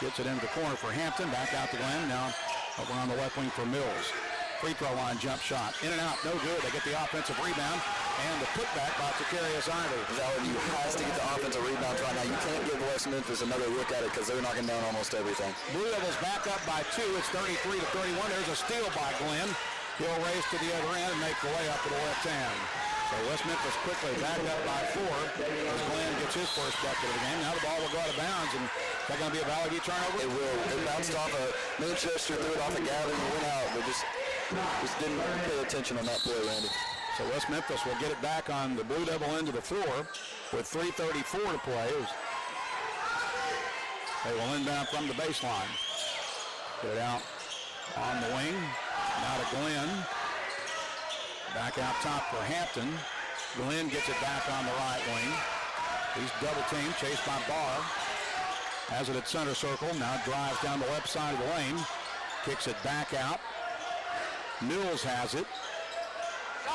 gets it into the corner for Hampton, back out to Glenn, now over on the left wing for Mills. Free throw line jump shot, in and out, no good. They get the offensive rebound, and the putback by Takarius Ivy. Valley View has to get the offensive rebounds right now. You can't give West Memphis another look at it because they're knocking down almost everything. Blue Devils back up by 2. It's 33-31. There's a steal by Glenn. He'll race to the other end and make the layup to the left hand. So West Memphis quickly back up by 4 as Glenn gets his first bucket of the game. Now the ball will go out of bounds, and is that going to be a Valley View turnover? It will. It bounced off of Manchester, threw it off of Gavin, and went out. They just didn't pay attention on that play, Randy. So West Memphis will get it back on the Blue Devil end of the floor with 3:34 to play. They will inbound from the baseline. Get it out on the wing. Now to Glenn. Back out top for Hampton. Glenn gets it back on the right wing. He's double teamed, chased by Barr. Has it at center circle. Now drives down the left side of the lane. Kicks it back out. Mills has it.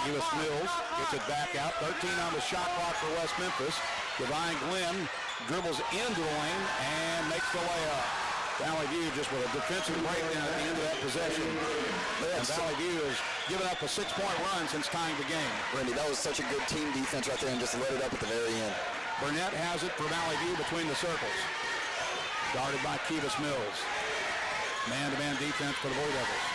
U.S. Mills gets it back out. 13 on the shot clock for West Memphis. Divine Glenn dribbles into the lane and makes the layup. Valley View just with a defensive breakdown at the end of that possession. And Valley View has given up a 6-point run since tying the game. Randy, that was such a good team defense right there and just let it up at the very end. Burnett has it for Valley View between the circles. Guarded by Kivas Mills. Man-to-man defense for the Blue Devils.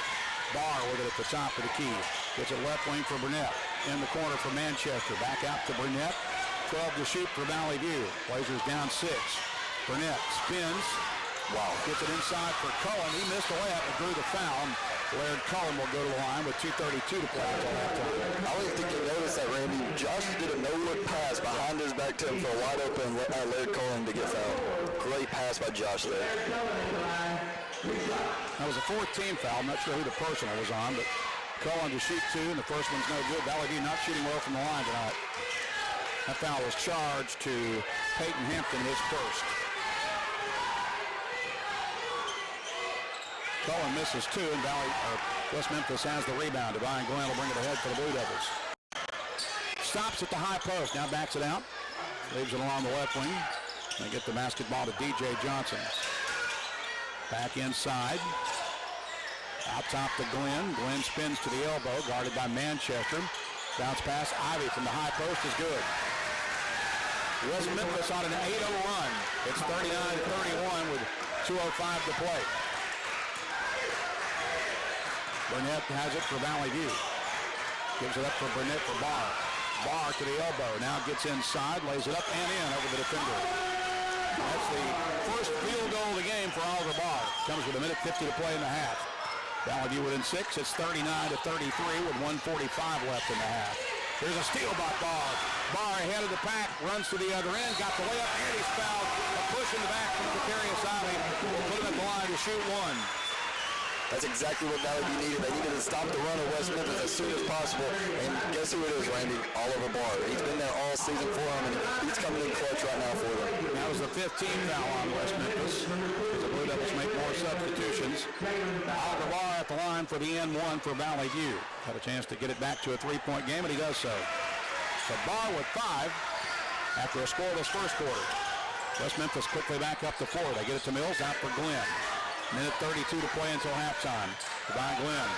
Barr with it at the top of the key. Gets it left wing for Burnett. In the corner for Manchester. Back out to Burnett. 12 to shoot for Valley View. Blazers down 6. Burnett spins. Wow. Gets it inside for Cullen. He missed the layup and drew the foul. Laird Cullen will go to the line with 2:32 to play until halftime. I don't think you noticed that, Randy. Josh did a no-look pass behind his back to him for a wide open Laird Cullen to get fouled. Great pass by Josh there. That was a 4th-team foul. I'm not sure who the personal was on, but Cullen to shoot 2, and the first one's no good. Valley View not shooting well from the line tonight. That foul was charged to Peyton Hampton, his first. Cullen misses 2, and West Memphis has the rebound. Divine Glenn will bring it ahead for the Blue Devils. Stops at the high post, now backs it out. Leaves it along the left wing. They get the basketball to DJ Johnson. Back inside. Out top to Glenn. Glenn spins to the elbow, guarded by Manchester. Bounce pass, Ivy from the high post is good. West Memphis on an 8-0 run. It's 39-31 with 2:05 to play. Burnett has it for Valley View. Gives it up for Burnett for Barr. Barr to the elbow. Now gets inside, lays it up and in over the defender. That's the first field goal of the game for Oliver Barr. Comes with 1:50 to play in the half. Valley View within 6. It's 39-33 with 1:45 left in the half. There's a steal by Barr. Barr ahead of the pack, runs to the other end, got the layup, and he's fouled. A push in the back from Kakarius Ivy will put him at the line to shoot one. That's exactly what Valley View needed. They needed to stop the run of West Memphis as soon as possible. And guess who it is, Randy? Oliver Barr. He's been there all season for them, and he's coming in clutch right now for them. That was the 15th foul on West Memphis. The Blue Devils make more substitutions. Oliver Barr at the line for the N1 for Valley View. Had a chance to get it back to a three-point game, and he does so. So Barr with 5 after a scoreless first quarter. West Memphis quickly back up to 4. They get it to Mills, out for Glenn. 1:32 to play until halftime. Divine Glenn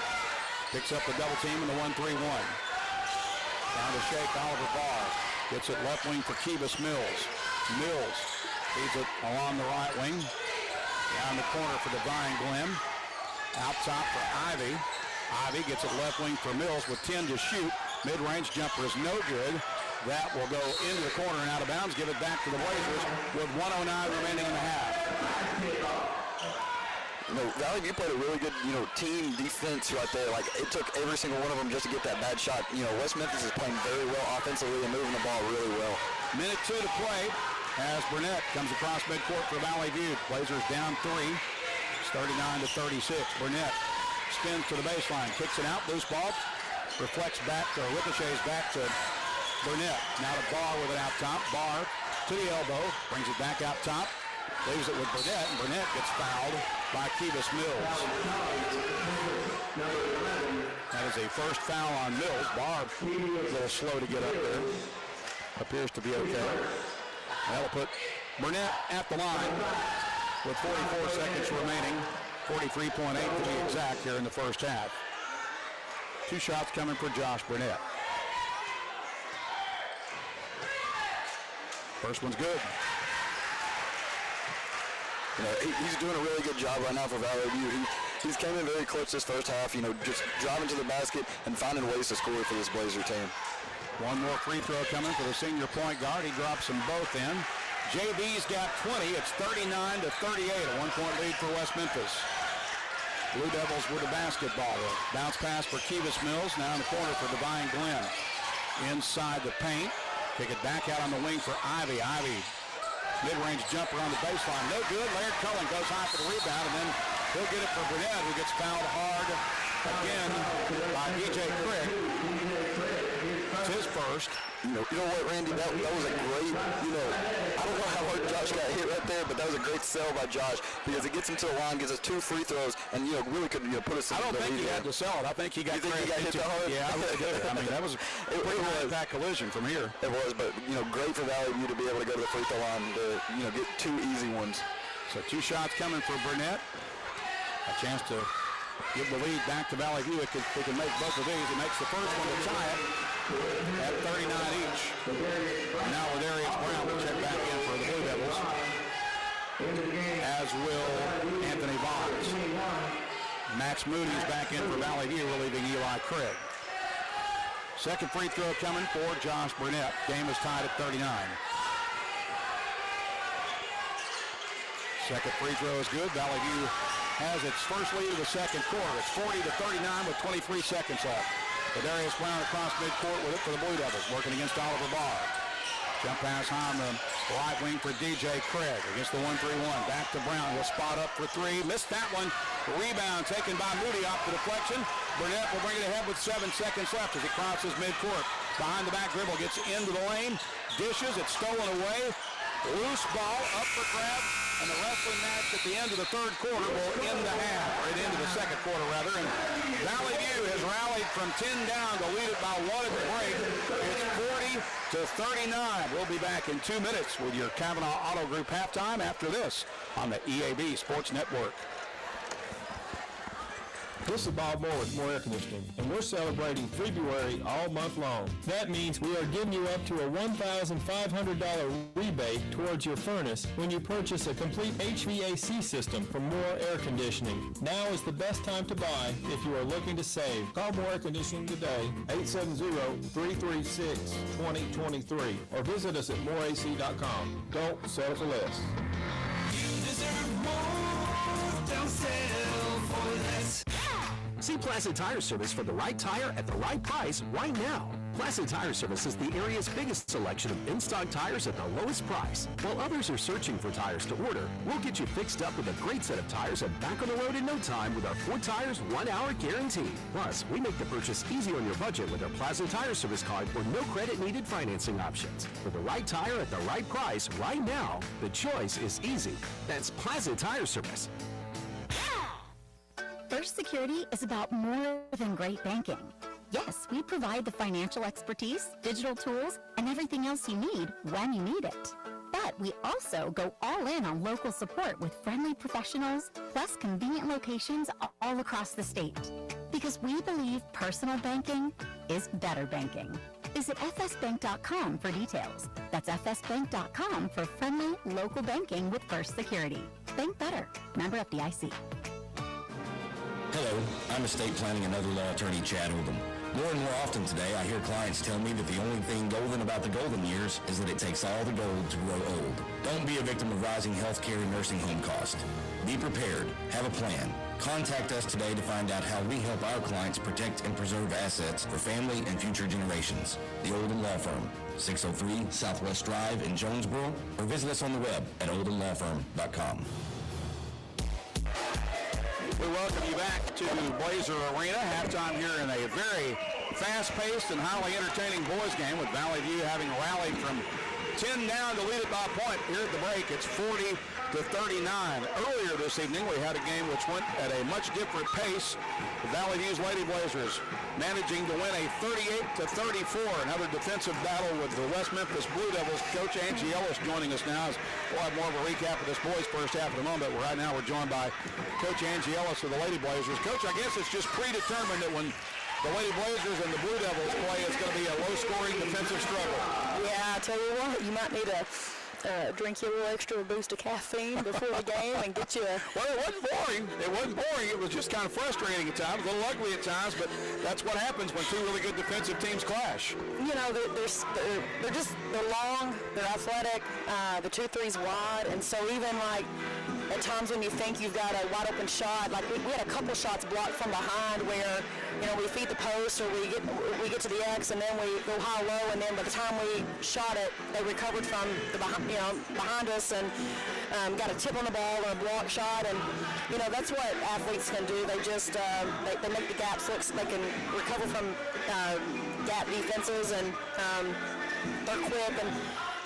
picks up the double team in the 1-3-1. Down to shake Oliver Barr. Gets it left wing for Kivas Mills. Mills feeds it along the right wing. Down the corner for Divine Glenn. Out top for Ivy. Ivy gets it left wing for Mills with 10 to shoot. Mid-range jumper is no good. That will go into the corner and out of bounds. Give it back to the Blazers with 1:09 remaining in the half. Valley View played a really good, team defense right there. Like, it took every single one of them just to get that bad shot. West Memphis is playing very well offensively and moving the ball really well. 1:02 to play as Burnett comes across midcourt for Valley View. Blazers down 3. It's 39-36. Burnett spins to the baseline, kicks it out, loose ball, reflects back, or ricochets back to Burnett. Now to Barr with it out top. Barr to the elbow, brings it back out top. Leaves it with Burnett, and Burnett gets fouled by Kivas Mills. That is a first foul on Mills. Barr a little slow to get up there. Appears to be okay. That'll put Burnett at the line with 44 seconds remaining. 43.8 to be exact here in the first half. 2 shots coming for Josh Burnett. First one's good. He's doing a really good job right now for Valley View. He's came in very clutch this first half, just driving to the basket and finding ways to score for this Blazer team. One more free throw coming for the senior point guard. He drops them both in. JB's got 20. It's 39-38, a 1-point lead for West Memphis. Blue Devils with the basketball. Bounce pass for Kivas Mills. Now in the corner for Divine Glenn. Inside the paint. Kick it back out on the wing for Ivy. Ivy, mid-range jumper on the baseline. No good. Laird Cullen goes high for the rebound, and then he'll get it for Burnett, who gets fouled hard again by DJ Craig. It's his first. You know what, Randy? That was a great, I don't know how hard Josh got hit right there, but that was a great sell by Josh because it gets him to the line, gives us 2 free throws, and really could put us in the lead. I don't think he had to sell it. I think he got hit that hard? Yeah, I really did. I mean, that was a pretty high-impact collision from here. It was, but, great for Valley View to be able to go to the free throw line to, get 2 easy ones. So 2 shots coming for Burnett. A chance to give the lead back to Valley View. If he can make both of these, he makes the first one to tie it at 39 each. Now with Darius Brown will check back in for the Blue Devils, as will Anthony Bonds. Max Moody's back in for Valley View, relieving Eli Craig. Second free throw coming for Josh Burnett. Game is tied at 39. Second free throw is good. Valley View has its first lead of the second quarter. It's 40-39 with 23 seconds left. Darius Brown across midcourt with it for the Blue Devils, working against Oliver Barr. Jump pass high on the right wing for DJ Craig against the 1-3-1. Back to Brown. Will spot up for 3. Missed that one. Rebound taken by Moody off the deflection. Burnett will bring it ahead with 7 seconds left as he crosses midcourt. Behind the back dribble, gets into the lane. Dishes. It's stolen away. Loose ball up for grabs. And the wrestling match at the end of the third quarter will end the half, or at the end of the second quarter, rather. And Valley View has rallied from 10 down to lead it by 1 at the break. It's 40-39. We'll be back in 2 minutes with your Kavanaugh Auto Group halftime after this on the EAB Sports Network. This is Bob Moore with Moore Air Conditioning, and we're celebrating February all month long. That means we are giving you up to a $1,500 rebate towards your furnace when you purchase a complete HVAC system from Moore Air Conditioning. Now is the best time to buy if you are looking to save. Call Moore Air Conditioning today, 870-336-2023, or visit us at moreac.com. Don't settle for less. You deserve more. Don't settle for less. See Placid Tire Service for the right tire at the right price right now. Placid Tire Service is the area's biggest selection of in-stock tires at the lowest price. While others are searching for tires to order, we'll get you fixed up with a great set of tires and back on the road in no time with our 4 tires, 1 hour guarantee. Plus, we make the purchase easy on your budget with our Placid Tire Service card or no credit needed financing options. For the right tire at the right price right now, the choice is easy. That's Placid Tire Service. First Security is about more than great banking. Yes, we provide the financial expertise, digital tools, and everything else you need when you need it. But we also go all in on local support with friendly professionals, plus convenient locations all across the state. Because we believe personal banking is better banking. Visit fsbank.com for details. That's fsbank.com for friendly, local banking with First Security. Bank better. Member FDIC. Hello, I'm estate planning and other law attorney Chad Oldham. More and more often today, I hear clients tell me that the only thing golden about the golden years is that it takes all the gold to grow old. Don't be a victim of rising healthcare and nursing home costs. Be prepared. Have a plan. Contact us today to find out how we help our clients protect and preserve assets for family and future generations. The Oldham Law Firm, 603 Southwest Drive in Jonesboro, or visit us on the web at oldhamlawfirm.com. We welcome you back to Blazer Arena. Halftime here in a very fast-paced and highly entertaining boys game with Valley View having rallied from 10 down to lead it by a point. Here at the break, it's 40-39. Earlier this evening, we had a game which went at a much different pace. The Valley View's Lady Blazers managing to win a 38-34. Another defensive battle with the West Memphis Blue Devils. Coach Angie Ellis joining us now. We'll have more of a recap of this boys' first half in a moment. But right now, we're joined by Coach Angie Ellis of the Lady Blazers. Coach, I guess it's just predetermined that when the Lady Blazers and the Blue Devils play, it's going to be a low-scoring defensive struggle. Yeah, I tell you what, you might need to drink you a little extra boost of caffeine before the game and get you a... Well, it wasn't boring. It wasn't boring. It was just kind of frustrating at times, a little ugly at times, but that's what happens when two really good defensive teams clash. You know, they're long, they're athletic, the 2-3's wide, and so even like at times when you think you've got a wide open shot, like we had a couple shots blocked from behind where, you know, we feed the post or we get to the X and then we go high-low, and then by the time we shot it, they recovered from the behind us and got a tip on the ball or a block shot, and you know that's what athletes can do. They just they make the gaps look. They can recover from gap defenses, and they're quick. And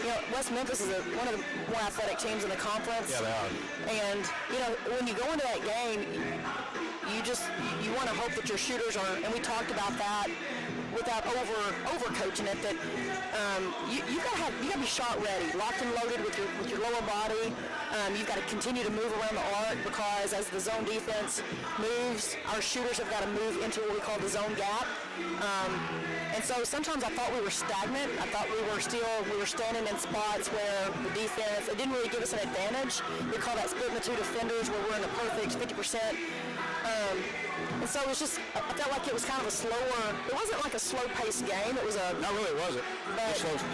you know, West Memphis is one of the more athletic teams in the conference. Yeah, they are. And you know, when you go into that game, you want to hope that your shooters are, and we talked about that, without over coaching it, that you gotta be shot ready, locked and loaded with your lower body. You've got to continue to move around the arc, because as the zone defense moves, our shooters have got to move into what we call the zone gap. And so sometimes I thought we were stagnant. I thought we were standing in spots where the defense, it didn't really give us an advantage. We call that splitting the two defenders, where we're in the perfect 50%. And so it was just, I felt like it was kind of a slower, it wasn't like a slow-paced game. It was a... Not really, was it?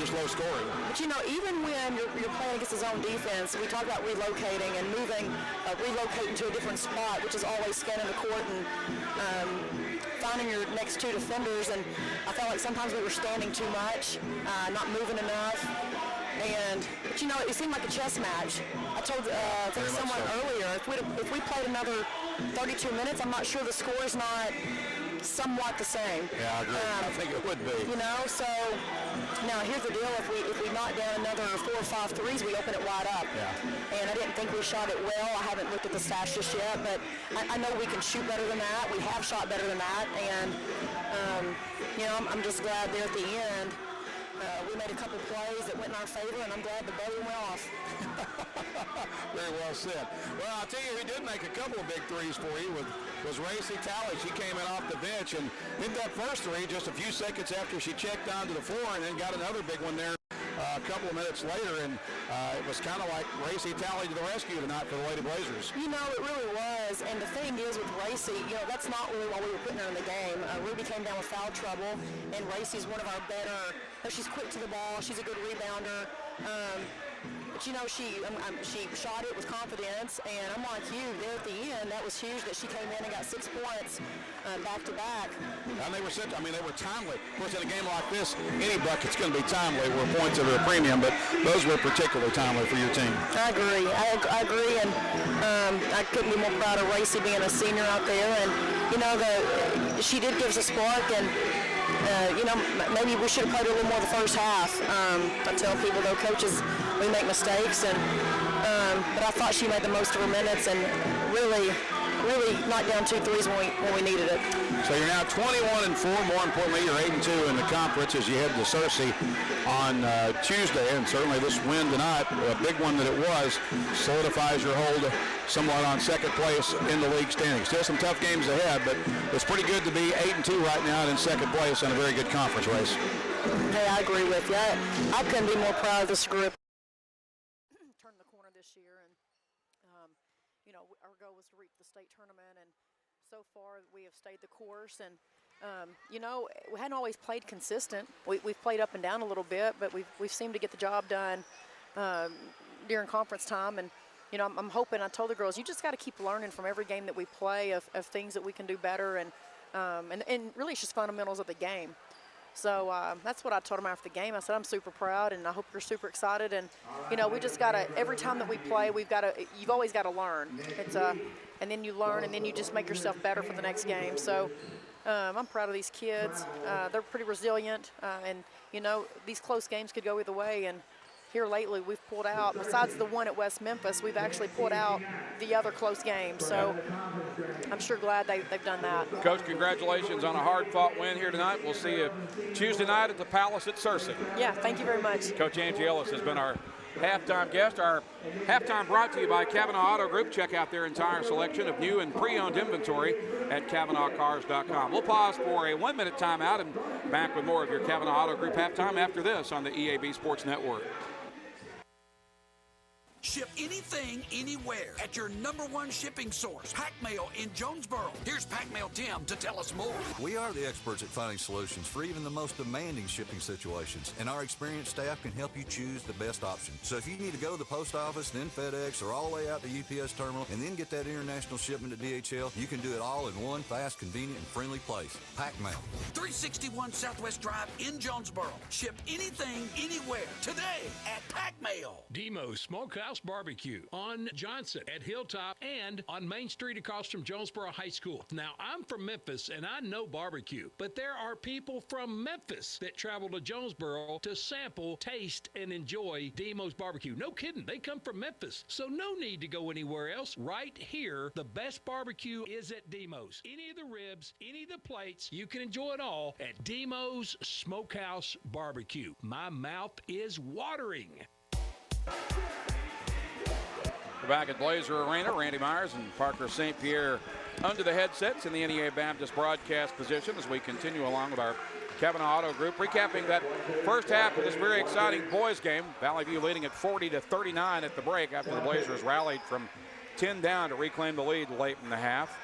Just low scoring. But, you know, even when you're playing against the zone defense, we talk about relocating and relocating to a different spot, which is always scanning the court and finding your next two defenders. And I felt like sometimes we were standing too much, not moving enough. But you know, it seemed like a chess match. I told someone earlier, if we played another 32 minutes, I'm not sure the score is not somewhat the same. Yeah, I agree. I think it would be. You know, so now here's the deal: if we knock down another 4 or 5 threes, we open it wide up. Yeah. And I didn't think we shot it well. I haven't looked at the stats just yet, but I know we can shoot better than that. We have shot better than that, and you know, I'm just glad there at the end. We made a couple plays that went in our favor, and I'm glad the buzzer went off. Very well said. Well, I'll tell you who did make a couple of big threes for you with was Racy Talley. She came in off the bench and hit that first three just a few seconds after she checked onto the floor, and then got another big one there a couple of minutes later, and it was kind of like Racy Talley to the rescue tonight for the Lady Blazers. You know, it really was, and the thing is with Racy, you know, that's not really why we were putting her in the game. Ruby came down with foul trouble, and Racy's one of our better, she's quick to the ball, she's a good rebounder. But you know, she shot it with confidence, and I'm like you, there at the end, that was huge that she came in and got 6 points back to back. And they were they were timely. Of course, in a game like this, any bucket's going to be timely where points are a premium, but those were particularly timely for your team. I agree. I agree, and I couldn't be more proud of Racy being a senior out there, and you know, she did give us a spark, and you know, maybe we should have played a little more the first half. I tell people, though, coaches, we make mistakes, and but I thought she made the most of her minutes and really knocked down 2 threes when we needed it. So you're now 21-4. More importantly, you're 8-2 in the conference as you head to Searcy on Tuesday, and certainly this win tonight, a big one that it was, solidifies your hold somewhat on second place in the league standings. Still some tough games ahead, but it's pretty good to be 8-2 right now and in second place in a very good conference race. Hey, I agree with you. I couldn't be more proud of this group. Turned the corner this year, and you know, our goal was to reach the state tournament, and so far we have stayed the course. And you know, we hadn't always played consistent. We've played up and down a little bit, but we've seemed to get the job done during conference time. And you know, I'm hoping, I told the girls, you just got to keep learning from every game that we play of things that we can do better, and really it's just fundamentals of the game. So that's what I told them after the game. I said, I'm super proud, and I hope you're super excited. And you know, we just gotta, every time that we play, you've always got to learn. It's and then you learn, and then you just make yourself better for the next game. So I'm proud of these kids. They're pretty resilient, and you know, these close games could go either way. And here lately, we've pulled out, besides the one at West Memphis, we've actually pulled out the other close games. So I'm sure glad they've done that. Coach, congratulations on a hard-fought win here tonight. We'll see you Tuesday night at the Palace at Searcy. Yeah, thank you very much. Coach Angie Ellis has been our halftime guest. Our halftime brought to you by Kavanaugh Auto Group. Check out their entire selection of new and pre-owned inventory at CavanaughCars.com. We'll pause for a 1-minute timeout and back with more of your Kavanaugh Auto Group halftime after this on the EAB Sports Network. Ship anything, anywhere at your #1 shipping source, Pack Mail in Jonesboro. Here's Pack Mail Tim to tell us more. We are the experts at finding solutions for even the most demanding shipping situations, and our experienced staff can help you choose the best option. So if you need to go to the post office, then FedEx, or all the way out to UPS terminal, and then get that international shipment to DHL, you can do it all in one fast, convenient, and friendly place. Pack Mail. 361 Southwest Drive in Jonesboro. Ship anything, anywhere, today at Pack Mail. Demo's Smokehouse Barbecue on Johnson at Hilltop and on Main Street across from Jonesboro High School. Now, I'm from Memphis and I know barbecue, but there are people from Memphis that travel to Jonesboro to sample, taste, and enjoy Demo's Barbecue. No kidding, they come from Memphis, so no need to go anywhere else. Right here, the best barbecue is at Demo's. Any of the ribs, any of the plates, you can enjoy it all at Demo's Smokehouse Barbecue. My mouth is watering. We're back at Blazer Arena. Randy Myers and Parker St. Pierre under the headsets in the NEA Baptist broadcast position as we continue along with our Kavanaugh Auto Group. Recapping that first half of this very exciting boys game. Valley View leading at 40-39 at the break after the Blazers rallied from 10 down to reclaim the lead late in the half.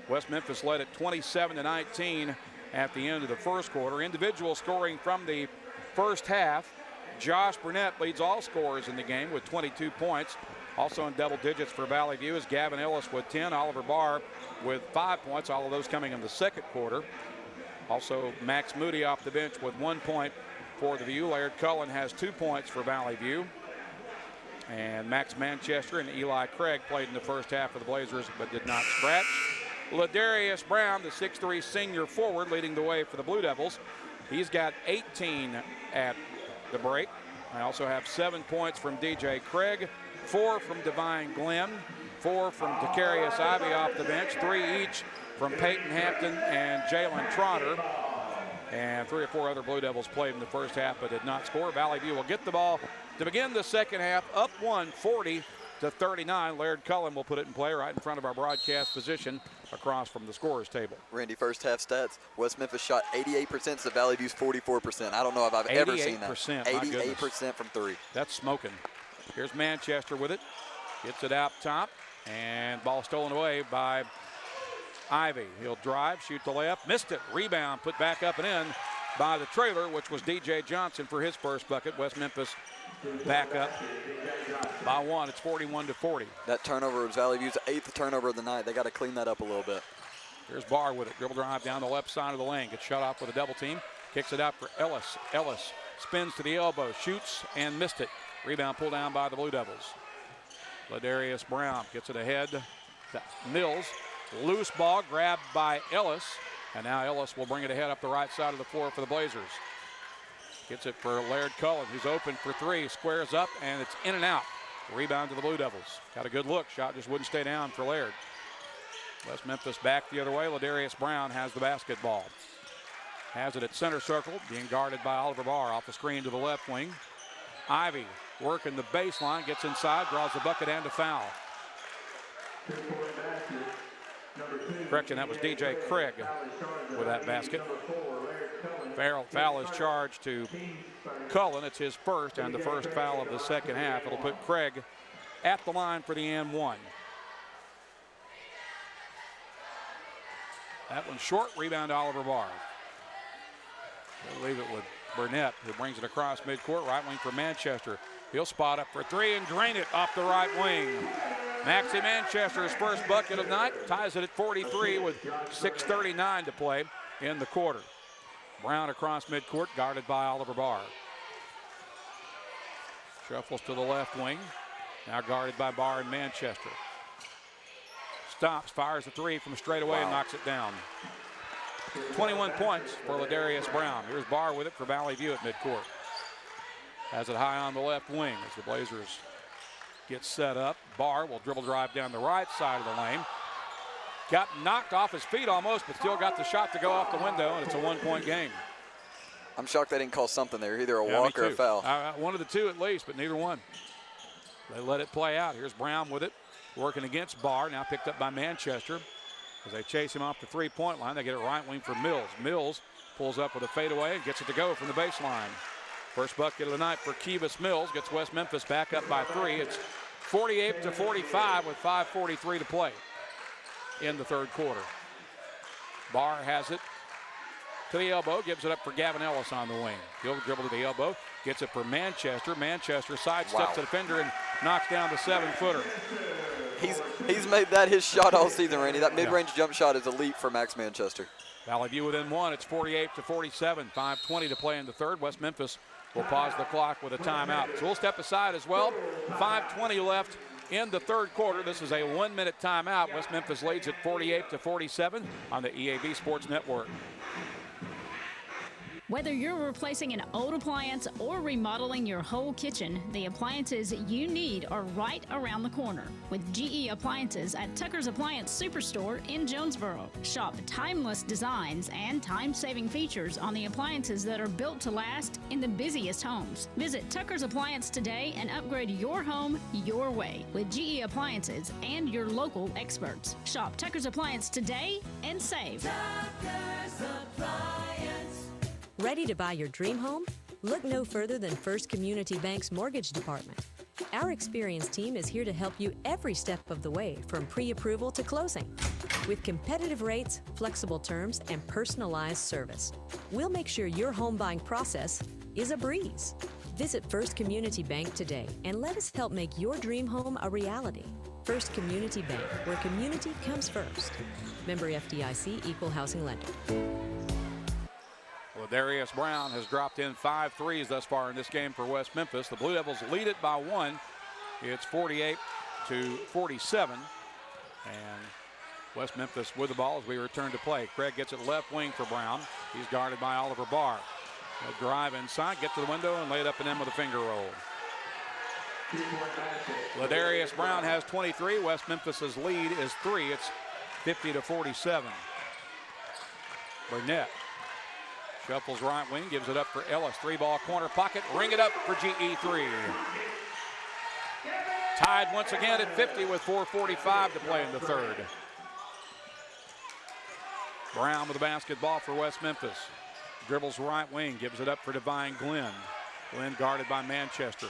West Memphis led at 27-19 at the end of the first quarter. Individual scoring from the first half. Josh Burnett leads all scorers in the game with 22 points. Also in double digits for Valley View is Gavin Ellis with 10, Oliver Barr with 5 points, all of those coming in the second quarter. Also Max Moody off the bench with 1 point for the View. Laird Cullen has 2 points for Valley View. And Max Manchester and Eli Craig played in the first half for the Blazers but did not scratch. Ladarius Brown, the 6'3 senior forward, leading the way for the Blue Devils. He's got 18 at the break. I also have 7 points from DJ Craig, 4 from Divine Glenn, 4 from Takarius Ivy off the bench, 3 each from Peyton Hampton and Jalen Trotter. And 3 or 4 other Blue Devils played in the first half but did not score. Valley View will get the ball to begin the second half, up 1, 40-39. Laird Cullen will put it in play right in front of our broadcast position across from the scorer's table. Randy, first half stats. West Memphis shot 88% to Valley View's 44%. I don't know if I've ever seen that. 88% from three. That's smoking. Here's Manchester with it. Gets it out top, and ball stolen away by Ivy. He'll drive, shoot the layup, missed it. Rebound, put back up and in by the trailer, which was DJ Johnson for his first bucket. West Memphis back up by one. It's 41-40. That turnover was Valley View's 8th turnover of the night. They got to clean that up a little bit. Here's Barr with it. Dribble drive down the left side of the lane. Gets shut off with a double team. Kicks it out for Ellis. Ellis spins to the elbow, shoots and missed it. Rebound pulled down by the Blue Devils. Ladarius Brown gets it ahead to Mills. Loose ball grabbed by Ellis. And now Ellis will bring it ahead up the right side of the floor for the Blazers. Gets it for Laird Cullen, who's open for three. Squares up, and it's in and out. Rebound to the Blue Devils. Got a good look. Shot just wouldn't stay down for Laird. West Memphis back the other way. Ladarius Brown has the basketball. Has it at center circle, being guarded by Oliver Barr off the screen to the left wing. Ivy working the baseline, gets inside, draws the bucket and a foul. Correction, that was DJ Craig with that basket. Foul is charged to Cullen. It's his first and the first foul of the second half. It'll put Craig at the line for the and one. That one's short. Rebound to Oliver Barr. We'll leave it with Burnett, who brings it across midcourt. Right wing for Manchester. He'll spot up for three and drain it off the right wing. Maxie Manchester's first bucket of the night. Ties it at 43 with 6:39 to play in the quarter. Brown across midcourt, guarded by Oliver Barr. Shuffles to the left wing. Now guarded by Barr and Manchester. Stops, fires a three from straight away and knocks it down. 21 points for Ladarius Brown. Here's Barr with it for Valley View at midcourt. Has it high on the left wing as the Blazers get set up. Barr will dribble drive down the right side of the lane. Got knocked off his feet almost, but still got the shot to go off the window, and it's a one-point game. I'm shocked they didn't call something there, either a walk or a foul. One of the two at least, but neither one. They let it play out. Here's Brown with it, working against Barr, now picked up by Manchester. As they chase him off the three-point line, they get it right wing for Mills. Mills pulls up with a fadeaway and gets it to go from the baseline. First bucket of the night for Kivas Mills. Gets West Memphis back up by three. It's 48-45 with 5:43 to play in the third quarter. Barr has it to the elbow, gives it up for Gavin Ellis on the wing. He'll dribble to the elbow, gets it for Manchester. Manchester sidesteps the defender and knocks down the 7-footer. He's made that his shot all season, Randy. That mid-range jump shot is elite for Max Manchester. Valley View within one. It's 48-47. 5:20 to play in the third. West Memphis will pause the clock with a timeout. So we'll step aside as well. 5:20 left in the third quarter. This is a 1-minute timeout. West Memphis leads at 48-47 on the EAB Sports Network. Whether you're replacing an old appliance or remodeling your whole kitchen, the appliances you need are right around the corner with GE Appliances at Tucker's Appliance Superstore in Jonesboro. Shop timeless designs and time-saving features on the appliances that are built to last in the busiest homes. Visit Tucker's Appliance today and upgrade your home your way with GE Appliances and your local experts. Shop Tucker's Appliance today and save. Tucker's Appliance. Ready to buy your dream home? Look no further than First Community Bank's mortgage department. Our experienced team is here to help you every step of the way from pre-approval to closing. With competitive rates, flexible terms, and personalized service, we'll make sure your home buying process is a breeze. Visit First Community Bank today and let us help make your dream home a reality. First Community Bank, where community comes first. Member FDIC, Equal Housing Lender. Ladarius Brown has dropped in 5 threes thus far in this game for West Memphis. The Blue Devils lead it by 1. It's 48-47. And West Memphis with the ball as we return to play. Craig gets it left wing for Brown. He's guarded by Oliver Barr. He'll drive inside, get to the window, and lay it up and in with a finger roll. Ladarius Brown has 23. West Memphis's lead is 3. It's 50-47. Burnett shuffles right wing, gives it up for Ellis. 3-ball corner pocket, ring it up for GE3. Tied once again at 50 with 4:45 to play in the third. Brown with the basketball for West Memphis. Dribbles right wing, gives it up for Divine Glenn. Glenn guarded by Manchester.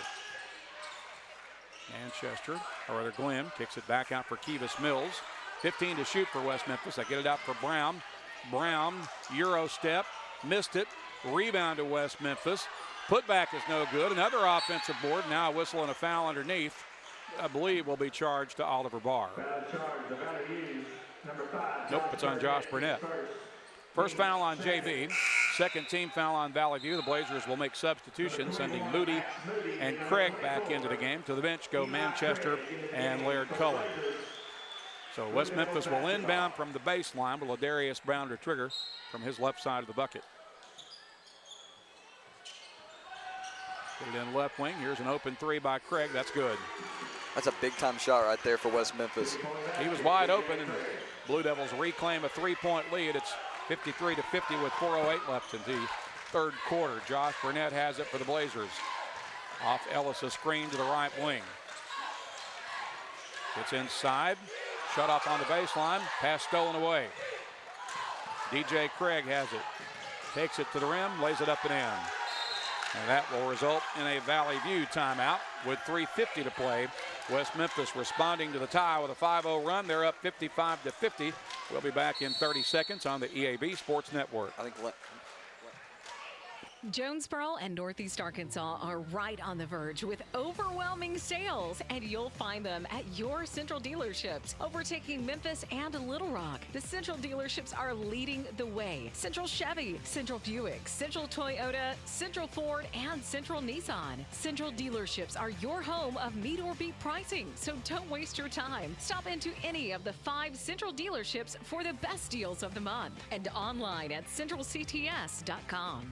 Glenn kicks it back out for Kivas Mills. 15 to shoot for West Memphis. They get it out for Brown. Brown, Euro step, missed it. Rebound to West Memphis. Putback is no good. Another offensive board. Now a whistle and a foul underneath. I believe will be charged to Oliver Barr. Nope, it's on Josh Burnett. First foul on JB. Second team foul on Valley View. The Blazers will make substitutions, sending Moody and Craig back into the game. To the bench go Manchester and Laird Cullen. So West Memphis will inbound from the baseline with Ladarius Brown to trigger from his left side of the bucket. Put it in left wing. Here's an open three by Craig. That's good. That's a big-time shot right there for West Memphis. He was wide open, and Blue Devils reclaim a three-point lead. It's 53 to 50 with 4:08 left in the third quarter. Josh Burnett has it for the Blazers. Off Ellis, a screen to the right wing. Gets inside. Shut off on the baseline. Pass stolen away. DJ Craig has it. Takes it to the rim, lays it up and in. And that will result in a Valley View timeout with 3:50 to play. West Memphis responding to the tie with a 5-0 run. They're up 55 to 50. We'll be back in 30 seconds on the EAB Sports Network. I think Jonesboro and Northeast Arkansas are right on the verge with overwhelming sales, and you'll find them at your Central dealerships, overtaking Memphis and Little Rock. The Central dealerships are leading the way. Central Chevy, Central Buick, Central Toyota, Central Ford, and Central Nissan. Central dealerships are your home of meet or beat pricing, so don't waste your time. Stop into any of the 5 Central dealerships for the best deals of the month, and online at centralcts.com.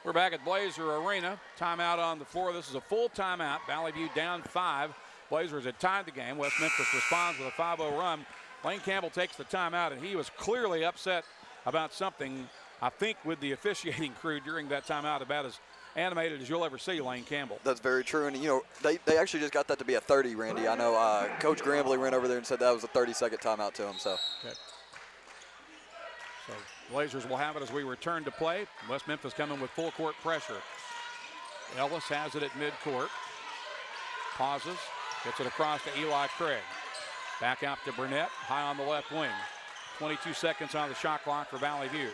We're back at Blazer Arena. Timeout on the floor. This is a full timeout. Valley View down 5. Blazers had tied the game. West Memphis responds with a 5-0 run. Lane Campbell takes the timeout, and he was clearly upset about something, I think, with the officiating crew during that timeout, about as animated as you'll ever see Lane Campbell. That's very true. And, you know, they actually just got that to be a 30, Randy. I know Coach Grambley ran over there and said that was a 30-second timeout to him. So. Okay. So Blazers will have it as we return to play. West Memphis coming with full court pressure. Ellis has it at midcourt. Pauses. Gets it across to Eli Craig. Back out to Burnett. High on the left wing. 22 seconds on the shot clock for Valley View.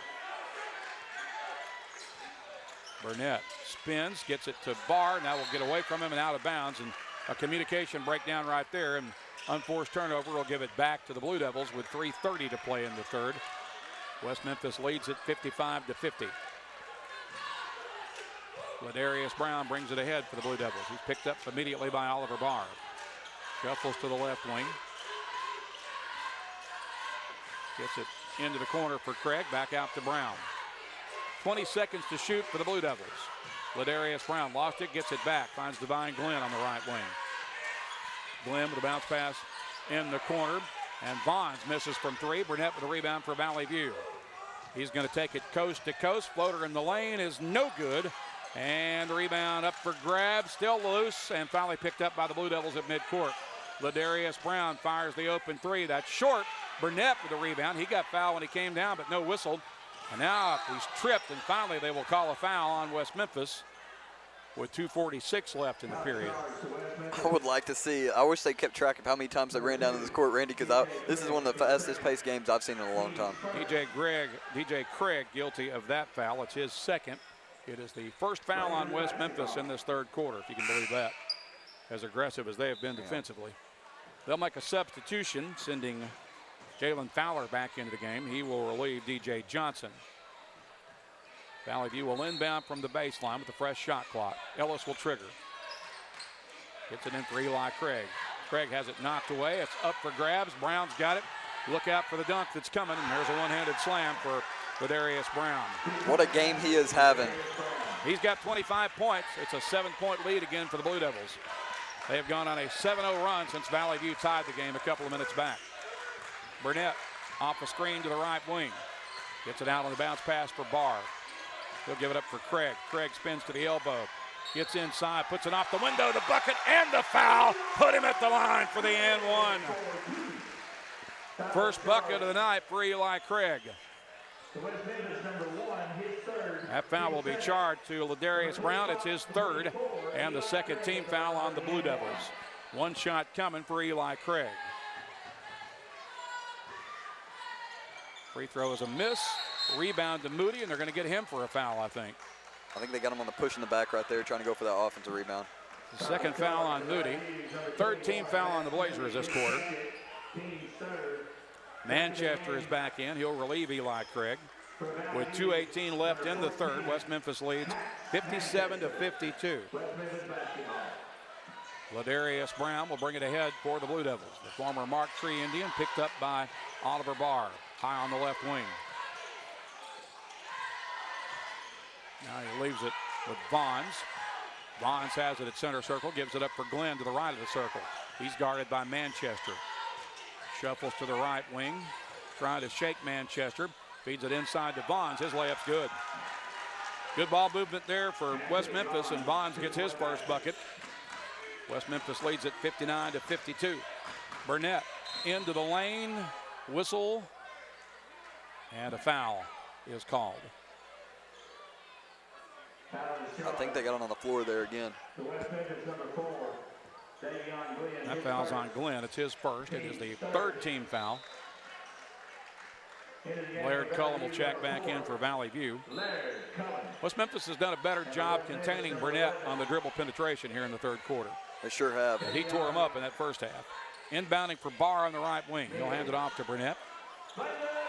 Burnett spins. Gets it to Barr. Now will get away from him and out of bounds. And a communication breakdown right there. And unforced turnover will give it back to the Blue Devils with 3:30 to play in the third. West Memphis leads it 55 to 50. Ladarius Brown brings it ahead for the Blue Devils. He's picked up immediately by Oliver Barr. Shuffles to the left wing. Gets it into the corner for Craig. Back out to Brown. 20 seconds to shoot for the Blue Devils. Ladarius Brown lost it, gets it back. Finds Divine Glenn on the right wing. Glenn with a bounce pass in the corner. And Bonds misses from 3. Burnett with a rebound for Valley View. He's going to take it coast to coast. Floater in the lane is no good. And the rebound up for grabs. Still loose and finally picked up by the Blue Devils at midcourt. Ladarius Brown fires the open 3. That's short. Burnett with the rebound. He got fouled when he came down, but no whistle. And now he's tripped, and finally they will call a foul on West Memphis with 2:46 left in the period. I would like to see, I wish they kept track of how many times they ran down to this court, Randy, because this is one of the fastest paced games I've seen in a long time. DJ Craig guilty of that foul. It's his second. It is the first foul on West Memphis in this third quarter, if you can believe that, as aggressive as they have been defensively. They'll make a substitution, sending Jalen Fowler back into the game. He will relieve DJ Johnson. Valley View will inbound from the baseline with a fresh shot clock. Ellis will trigger. Gets it in for Eli Craig. Craig has it knocked away. It's up for grabs. Brown's got it. Look out for the dunk that's coming. And there's a one-handed slam for Ladarius Brown. What a game he is having. He's got 25 points. It's a 7-point lead again for the Blue Devils. They have gone on a 7-0 run since Valley View tied the game a couple of minutes back. Burnett off a screen to the right wing. Gets it out on the bounce pass for Barr. He'll give it up for Craig. Craig spins to the elbow. Gets inside, puts it off the window, the bucket, and the foul. Put him at the line for the and one. First bucket of the night for Eli Craig. That foul will be charged to Ladarius Brown. It's his third and the second team foul on the Blue Devils. One shot coming for Eli Craig. Free throw is a miss. Rebound to Moody, and they're going to get him for a foul, I think. I think they got him on the push in the back right there, trying to go for that offensive rebound. The second foul on Moody. Third team foul on the Blazers this quarter. Manchester is back in. He'll relieve Eli Craig. With 2:18 left in the third, West Memphis leads 57-52. Ladarius Brown will bring it ahead for the Blue Devils. The former Mark Tree Indian picked up by Oliver Barr, high on the left wing. Now he leaves it with Vaughns. Vaughns has it at center circle, gives it up for Glenn to the right of the circle. He's guarded by Manchester. Shuffles to the right wing, trying to shake Manchester. Feeds it inside to Vaughns. His layup's good. Good ball movement there for West Memphis, and Vaughns gets his first bucket. West Memphis leads it 59-52. Burnett into the lane, whistle, and a foul is called. I think they got him on the floor there again. That foul's on Glenn. It's his first. It is the third team foul. Laird Cullen will check back in for Valley View. West Memphis has done a better job containing Burnett on the dribble penetration here in the third quarter. They sure have. He tore him up in that first half. Inbounding for Barr on the right wing. He'll hand it off to Burnett.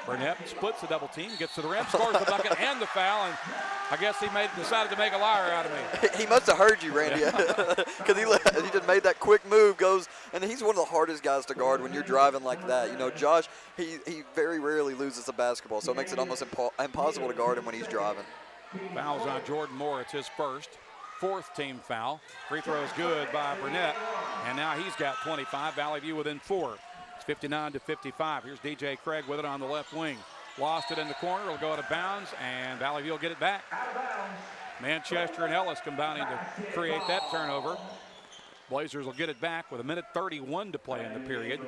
Burnett splits the double team, gets to the rim, scores the bucket and the foul, and I guess he decided to make a liar out of me. He must have heard you, Randy, because he just made that quick move, goes, and he's one of the hardest guys to guard when you're driving like that. You know, Josh, he very rarely loses the basketball, so it makes it almost impossible to guard him when he's driving. Foul's on Jordan Moore. It's his first. Fourth team foul. Free throw is good by Burnett, and now he's got 25. Valley View within 4. It's 59-55. Here's DJ Craig with it on the left wing. Lost it in the corner. It'll go out of bounds, and Valley View will get it back. Manchester and Ellis combining to create that turnover. Blazers will get it back with 1:31 to play in the period.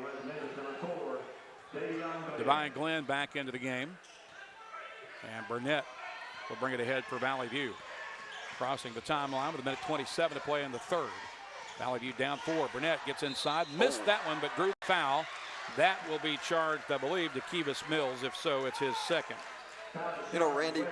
Divine Glenn back into the game. And Burnett will bring it ahead for Valley View. Crossing the timeline with 1:27 to play in the third. Valley View down 4. Burnett gets inside, missed that one, but drew foul. That will be charged, I believe, to Kivas Mills. If so, it's his second. You know, Randy,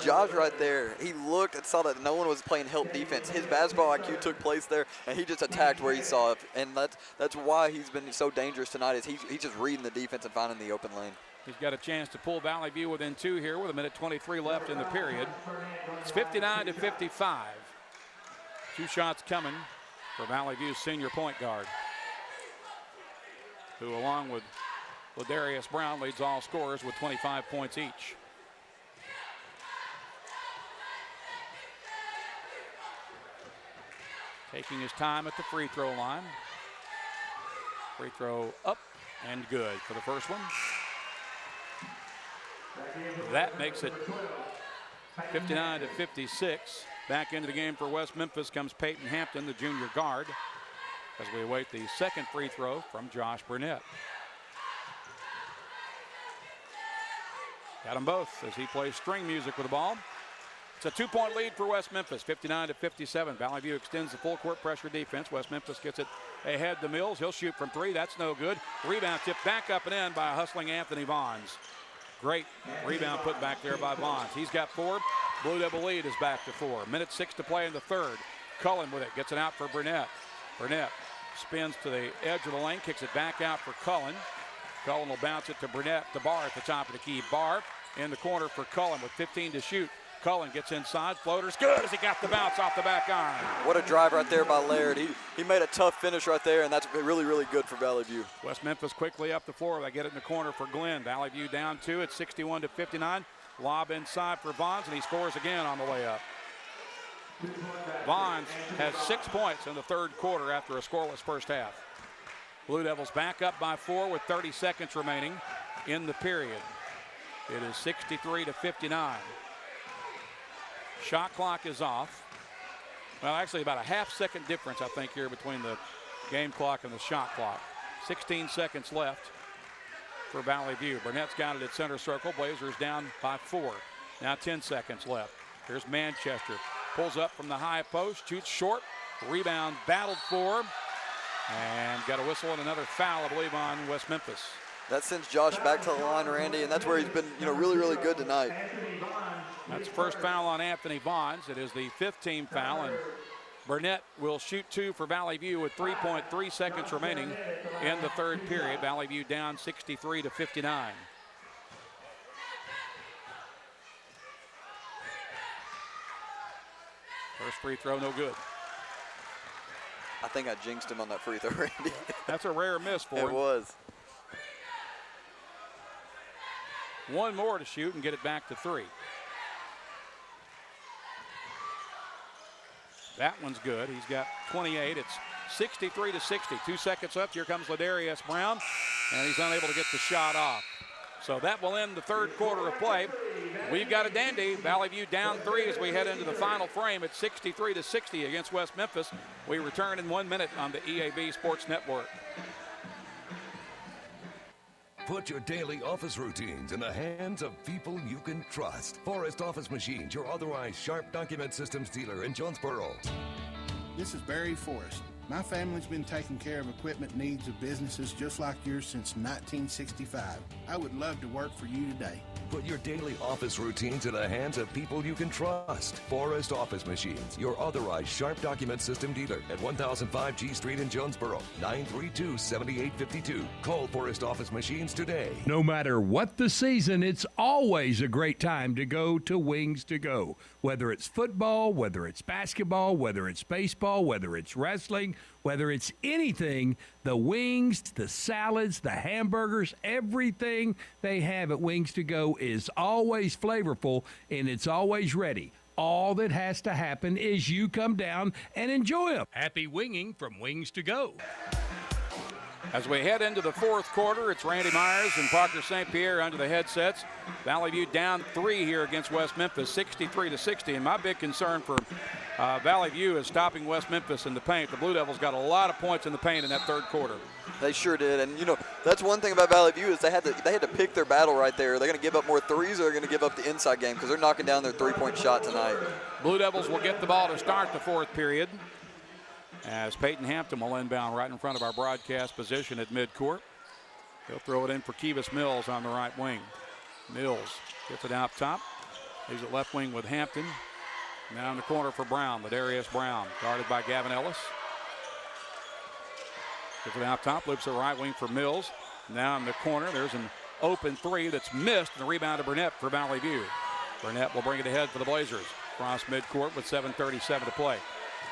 Josh right there, he looked and saw that no one was playing help defense. His basketball IQ took place there, and he just attacked where he saw it. And that's why he's been so dangerous tonight, is he's just reading the defense and finding the open lane. He's got a chance to pull Valley View within 2 here with 1:23 left in the period. It's 59-55. 2 shots coming for Valley View's senior point guard, who along with Ladarius Brown leads all scorers with 25 points each. Taking his time at the free throw line. Free throw up and good for the first one. That makes it 59-56. Back into the game for West Memphis comes Peyton Hampton, the junior guard, as we await the second free throw from Josh Burnett. Got them both as he plays string music with the ball. It's a 2-point lead for West Memphis, 59-57. Valley View extends the full court pressure defense. West Memphis gets it ahead to Mills. He'll shoot from 3. That's no good. Rebound tipped back up and in by a hustling Anthony Vaughns. Great rebound put back there by Vaughns. He's got 4. Blue Devil lead is back to 4. 1:06 to play in the third. Cullen with it, gets it out for Burnett. Burnett spins to the edge of the lane, kicks it back out for Cullen. Cullen will bounce it to Burnett, to Barr at the top of the key. Barr in the corner for Cullen with 15 to shoot. Cullen gets inside, floater's good as he got the bounce off the back iron. What a drive right there by Laird. He made a tough finish right there, and that's really, really good for Valley View. West Memphis quickly up the floor. They get it in the corner for Glenn. Valley View down 2 at 61-59. Lob inside for Vaughns, and he scores again on the way up. Vaughns has 6 points in the third quarter after a scoreless first half. Blue Devils back up by 4 with 30 seconds remaining in the period. It is 63-59. Shot clock is off. Well, actually about a half-second difference, I think, here between the game clock and the shot clock. 16 seconds left. for Valley View. Burnett's got it at center circle. Blazers down by 4. Now 10 seconds left. Here's Manchester. Pulls up from the high post, shoots short. Rebound battled for. And got a whistle and another foul, I believe, on West Memphis. That sends Josh back to the line, Randy, and that's where he's been, really, really good tonight. That's the first foul on Anthony Vaughns. It is the 5th team foul, and Burnett will shoot 2 for Valley View with 3.3 seconds remaining in the third period. Valley View down 63-59. First free throw, no good. I think I jinxed him on that free throw, Randy. That's a rare miss for him. It was. One more to shoot and get it back to 3. That one's good. He's got 28. It's 63-60. 2 seconds left. Here comes Ladarius Brown, and he's unable to get the shot off. So that will end the third quarter of play. We've got a dandy. Valley View down 3 as we head into the final frame at 63-60 against West Memphis. We return in 1 minute on the EAB Sports Network. Put your daily office routines in the hands of people you can trust. Forrest Office Machines, your authorized Sharp document systems dealer in Jonesboro. This is Barry Forrest. My family's been taking care of equipment needs of businesses just like yours since 1965. I would love to work for you today. Put your daily office routines in the hands of people you can trust. Forrest Office Machines, your authorized Sharp document system dealer at 1005 G Street in Jonesboro, 932-7852. Call Forrest Office Machines today. No matter what the season, it's always a great time to go to Wings to Go. Whether it's football, whether it's basketball, whether it's baseball, whether it's wrestling, whether it's anything, the wings, the salads, the hamburgers, everything they have at Wings to Go is always flavorful and it's always ready. All that has to happen is you come down and enjoy them. Happy winging from Wings to Go. As we head into the fourth quarter, it's Randy Myers and Parker St. Pierre under the headsets. Valley View down 3 here against West Memphis, 63-60. And my big concern for Valley View is stopping West Memphis in the paint. The Blue Devils got a lot of points in the paint in that third quarter. They sure did, and that's one thing about Valley View is they had to pick their battle right there. Are they going to give up more threes, or they're going to give up the inside game because they're knocking down their three-point shot tonight. Blue Devils will get the ball to start the fourth period, as Peyton Hampton will inbound right in front of our broadcast position at midcourt. He'll throw it in for Kevis Mills on the right wing. Mills gets it out top. He's at left wing with Hampton. Now in the corner for Brown, Ladarius Brown, guarded by Gavin Ellis. Gets it out top, loops the right wing for Mills. Now in the corner, there's an open 3 that's missed, and the rebound to Burnett for Valley View. Burnett will bring it ahead for the Blazers. Cross midcourt with 7:37 to play.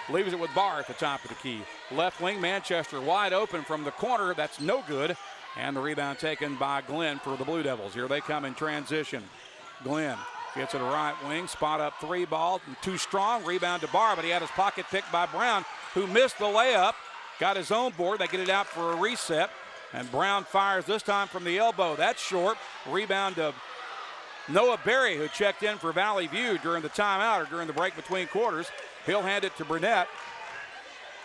Leaves it with Barr at the top of the key. Left wing, Manchester wide open from the corner. That's no good. And the rebound taken by Glenn for the Blue Devils. Here they come in transition. Glenn gets it to right wing. Spot up 3 ball. Too strong. Rebound to Barr, but he had his pocket picked by Brown, who missed the layup. Got his own board. They get it out for a reset. And Brown fires this time from the elbow. That's short. Rebound to Noah Berry, who checked in for Valley View during the timeout or during the break between quarters. He'll hand it to Burnett.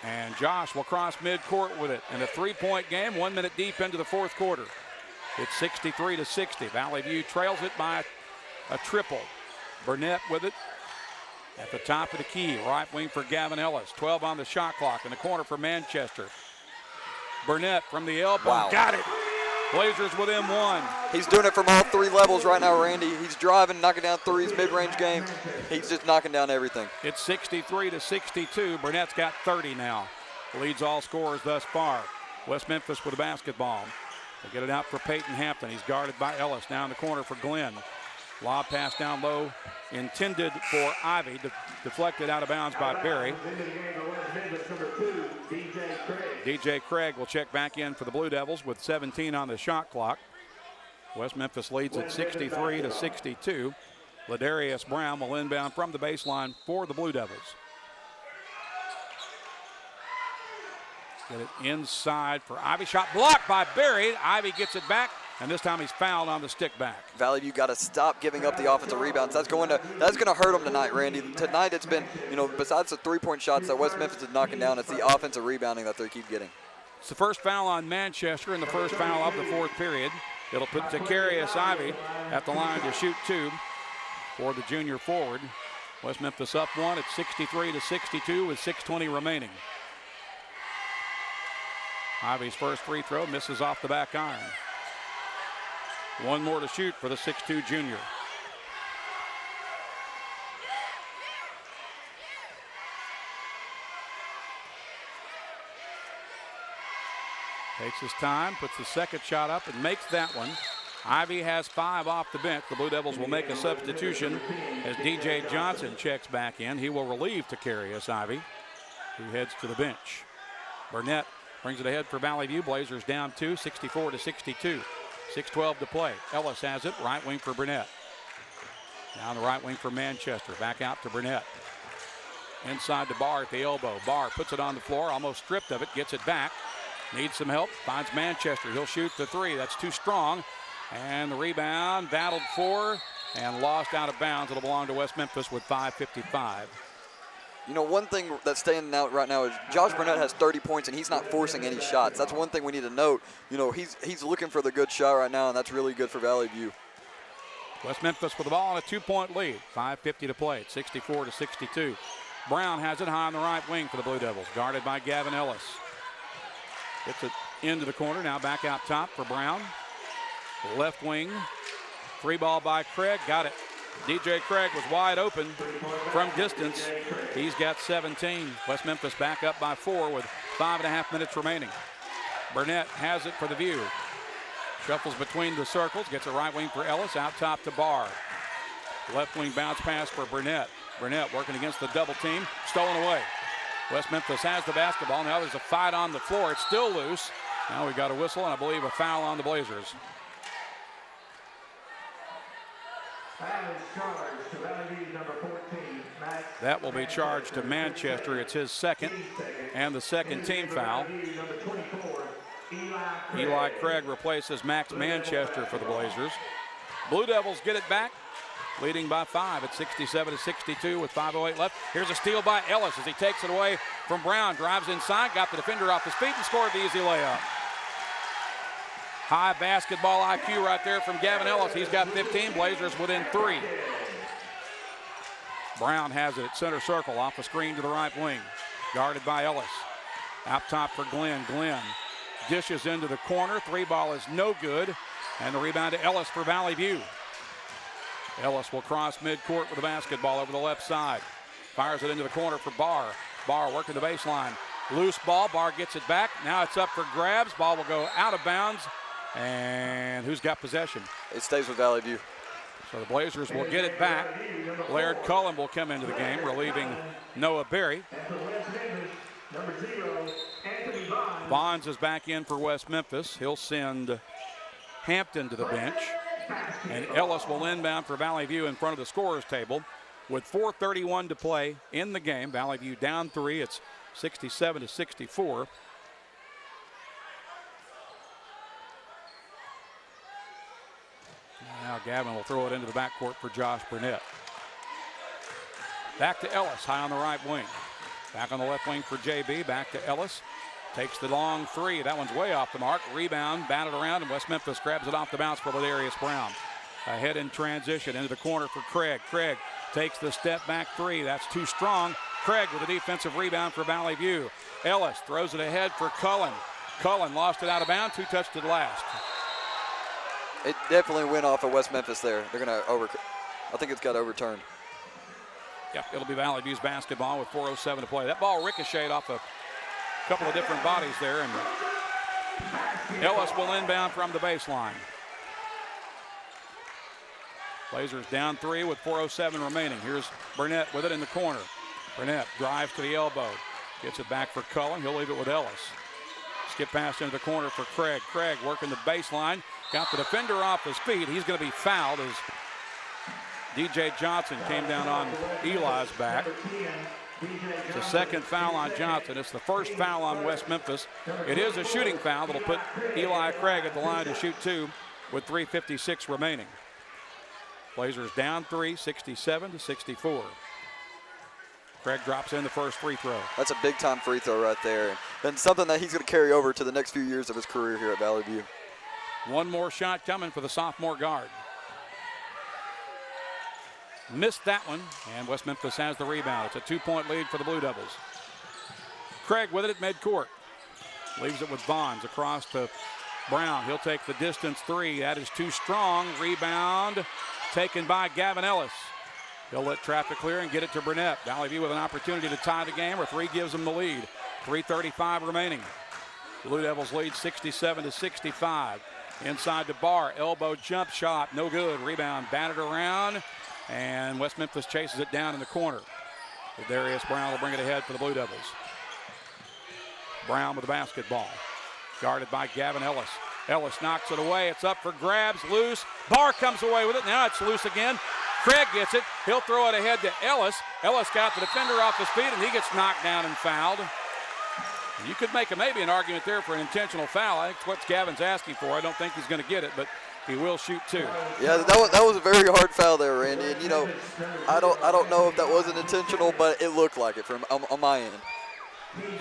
And Josh will cross midcourt with it in a 3-point game, 1 minute deep into the fourth quarter. It's 63-60. Valley View trails it by a triple. Burnett with it at the top of the key. Right wing for Gavin Ellis. 12 on the shot clock in the corner for Manchester. Burnett from the elbow. Wow. Got it. Blazers within 1. He's doing it from all 3 levels right now, Randy. He's driving, knocking down threes, mid-range game. He's just knocking down everything. It's 63-62. Burnett's got 30 now. Leads all scorers thus far. West Memphis with the basketball. They get it out for Peyton Hampton. He's guarded by Ellis. Now in the corner for Glenn. Lob pass down low, intended for Ivy. Deflected out of bounds by Berry. DJ Craig will check back in for the Blue Devils with 17 on the shot clock. West Memphis leads at 63-62. Ladarius Brown will inbound from the baseline for the Blue Devils. Get it inside for Ivy. Shot blocked by Berry. Ivy gets it back, and this time he's fouled on the stick back. Valley View got to stop giving up the offensive rebounds. That's going to hurt them tonight, Randy. Tonight it's been, besides the 3-point shots that West Memphis is knocking down, it's the offensive rebounding that they keep getting. It's the first foul on Manchester and the first foul of the fourth period. It'll put Takarius Ivy at the line to shoot 2 for the junior forward. West Memphis up 1 at 63-62 with 6:20 remaining. Ivy's first free throw misses off the back iron. 1 more to shoot for the 6'2 junior. Takes his time, puts the second shot up and makes that one. Ivy has 5 off the bench. The Blue Devils will make a substitution as DJ Johnson checks back in. He will relieve Takarius Ivy, who heads to the bench. Burnett brings it ahead for Valley View. Blazers down 2, 64-62. 6:12 to play. Ellis has it, right wing for Burnett. Down the right wing for Manchester. Back out to Burnett. Inside to Barr at the elbow. Barr puts it on the floor, almost stripped of it, gets it back. Needs some help, finds Manchester. He'll shoot the 3. That's too strong. And the rebound battled for and lost out of bounds. It'll belong to West Memphis with 5:55. You know, one thing that's standing out right now is Josh Burnett has 30 points and he's not forcing any shots. That's one thing we need to note. You know, he's looking for the good shot right now, and that's really good for Valley View. West Memphis with the ball and a 2-point lead. 5:50 to play. It's 64-62. Brown has it high on the right wing for the Blue Devils, guarded by Gavin Ellis. Gets it into the corner, now back out top for Brown. Left wing, 3 ball by Craig, got it. DJ Craig was wide open from distance. He's got 17. West Memphis back up by 4 with 5.5 minutes remaining. Burnett has it for the View. Shuffles between the circles, gets a right wing for Ellis, out top to Barr. Left wing bounce pass for Burnett. Burnett working against the double team, stolen away. West Memphis has the basketball. Now there's a fight on the floor. It's still loose. Now we've got a whistle and I believe a foul on the Blazers. That will be charged to Manchester. It's his second and the second team foul. Eli Craig replaces Max Manchester for the Blazers. Blue Devils get it back, leading by 5 at 67-62 with 5:08 left. Here's a steal by Ellis as he takes it away from Brown. Drives inside, got the defender off his feet and scored the easy layup. High basketball IQ right there from Gavin Ellis. He's got 15. Blazers within 3. Brown has it at center circle off a screen to the right wing. Guarded by Ellis. Out top for Glenn. Glenn dishes into the corner. 3 ball is no good. And the rebound to Ellis for Valley View. Ellis will cross midcourt with the basketball over the left side. Fires it into the corner for Barr. Barr working the baseline. Loose ball. Barr gets it back. Now it's up for grabs. Ball will go out of bounds. And who's got possession? It stays with Valley View. So the Blazers will get it back. Laird Cullen will come into the game, relieving Noah Berry. Bonds is back in for West Memphis. He'll send Hampton to the bench. And Ellis will inbound for Valley View in front of the scorer's table with 4:31 to play in the game. Valley View down 3. It's 67-64. Now Gavin will throw it into the backcourt for Josh Burnett. Back to Ellis, high on the right wing. Back on the left wing for JB, back to Ellis. Takes the long 3, that one's way off the mark. Rebound, batted around, and West Memphis grabs it off the bounce for Ladarius Brown. Ahead in transition, into the corner for Craig. Craig takes the step back 3, that's too strong. Craig with a defensive rebound for Valley View. Ellis throws it ahead for Cullen. Cullen lost it out of bounds, who touched it last? It definitely went off of West Memphis there. They're going to I think it's got overturned. Yep, it'll be Valley View's basketball with 4:07 to play. That ball ricocheted off a couple of different bodies there, and Ellis will inbound from the baseline. Blazers down 3 with 4:07 remaining. Here's Burnett with it in the corner. Burnett drives to the elbow. Gets it back for Cullen. He'll leave it with Ellis. Skip pass into the corner for Craig. Craig working the baseline. Got the defender off his feet. He's going to be fouled as DJ Johnson came down on Eli's back. It's the second foul on Johnson. It's the first foul on West Memphis. It is a shooting foul that'll put Eli Craig at the line to shoot 2 with 3:56 remaining. Blazers down 3, 67-64. Craig drops in the first free throw. That's a big-time free throw right there. And something that he's going to carry over to the next few years of his career here at Valley View. One more shot coming for the sophomore guard. Missed that one, and West Memphis has the rebound. It's a 2-point lead for the Blue Devils. Craig with it at midcourt. Leaves it with Bonds across to Brown. He'll take the distance three. That is too strong. Rebound taken by Gavin Ellis. He'll let traffic clear and get it to Burnett. Valley View with an opportunity to tie the game, or three gives them the lead. 3:35 remaining. Blue Devils lead 67-65. Inside to Barr, elbow jump shot, no good. Rebound batted around, and West Memphis chases it down in the corner. Darius Brown will bring it ahead for the Blue Devils. Brown with the basketball, guarded by Gavin Ellis. Ellis knocks it away. It's up for grabs, loose. Barr comes away with it. Now it's loose again. Craig gets it. He'll throw it ahead to Ellis. Ellis got the defender off his feet, and he gets knocked down and fouled. You could make maybe an argument there for an intentional foul. I think that's what Gavin's asking for. I don't think he's going to get it, but he will shoot two. Yeah, that was a very hard foul there, Randy. And, you know, I don't know if that wasn't intentional, but it looked like it from on my end.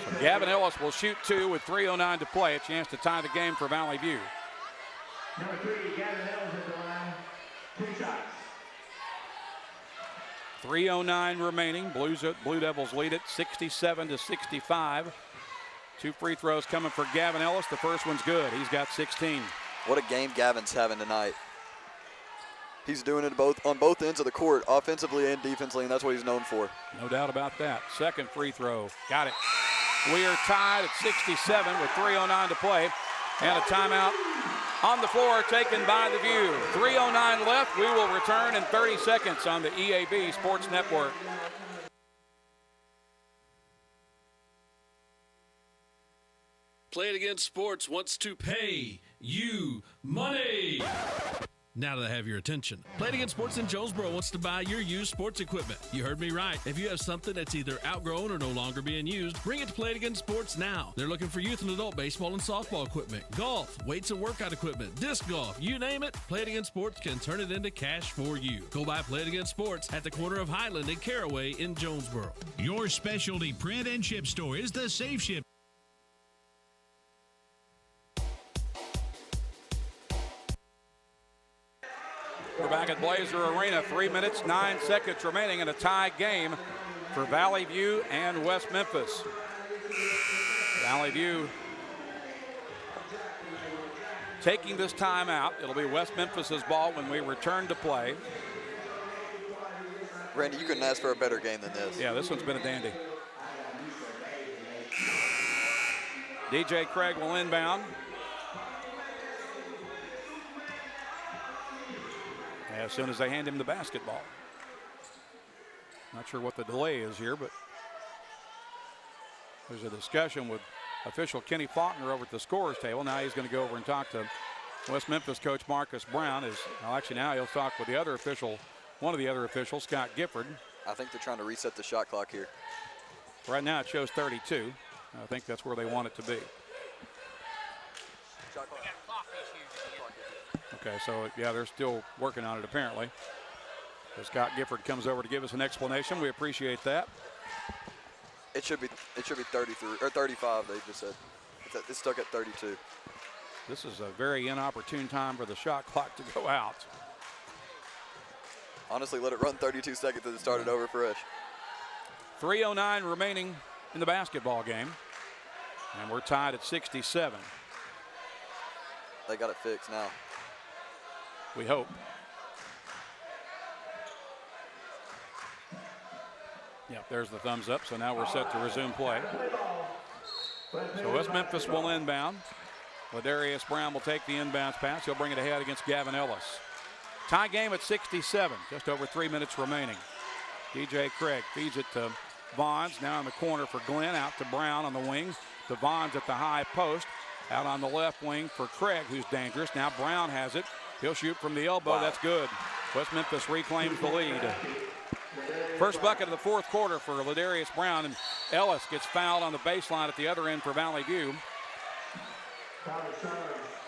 So Gavin Ellis will shoot two with 3:09 to play. A chance to tie the game for Valley View. Number 3, Gavin Ellis at the line. 2 shots. 3:09 remaining. Blue Devils lead it 67-65. 2 free throws coming for Gavin Ellis. The first one's good. He's got 16. What a game Gavin's having tonight. He's doing it on both ends of the court, offensively and defensively, and that's what he's known for. No doubt about that. Second free throw. Got it. We are tied at 67 with 3:09 to play. And a timeout on the floor taken by the View. 3:09 left. We will return in 30 seconds on the EAB Sports Network. Play It Again Sports wants to pay you money. Now that I have your attention, Play It Again Sports in Jonesboro wants to buy your used sports equipment. You heard me right. If you have something that's either outgrown or no longer being used, bring it to Play It Again Sports now. They're looking for youth and adult baseball and softball equipment, golf, weights and workout equipment, disc golf, you name it, Play It Again Sports can turn it into cash for you. Go by Play It Again Sports at the corner of Highland and Caraway in Jonesboro. Your specialty print and ship store is the Safe Ship. We're back at Blazer Arena. 3 minutes, 9 seconds remaining in a tie game for Valley View and West Memphis. Valley View taking this time out. It'll be West Memphis's ball when we return to play. Randy, you couldn't ask for a better game than this. Yeah, this one's been a dandy. DJ Craig will inbound. As soon as they hand him the basketball. Not sure what the delay is here, but there's a discussion with official Kenny Faulkner over at the scorer's table. Now he's going to go over and talk to West Memphis coach Marcus Brown. Now he'll talk with the other official, one of the other officials, Scott Gifford. I think they're trying to reset the shot clock here. Right now it shows 32. I think that's where they want it to be. Shot clock. Okay, so yeah, they're still working on it apparently. So Scott Gifford comes over to give us an explanation. We appreciate that. It should be 33 or 35. They just said it's stuck at 32. This is a very inopportune time for the shot clock to go out. Honestly, let it run 32 seconds and start it over fresh. 3:09 remaining in the basketball game, and we're tied at 67. They got it fixed now. We hope. Yep, there's the thumbs up. So now we're set to resume play. So West Memphis will inbound. Ladarius Brown will take the inbounds pass. He'll bring it ahead against Gavin Ellis. Tie game at 67. Just over 3 minutes remaining. DJ Craig feeds it to Bonds. Now in the corner for Glenn. Out to Brown on the wing. To Bonds at the high post. Out on the left wing for Craig, who's dangerous. Now Brown has it. He'll shoot from the elbow. Wow. That's good. West Memphis reclaims the lead. First bucket of the fourth quarter for Ladarius Brown, and Ellis gets fouled on the baseline at the other end for Valley View.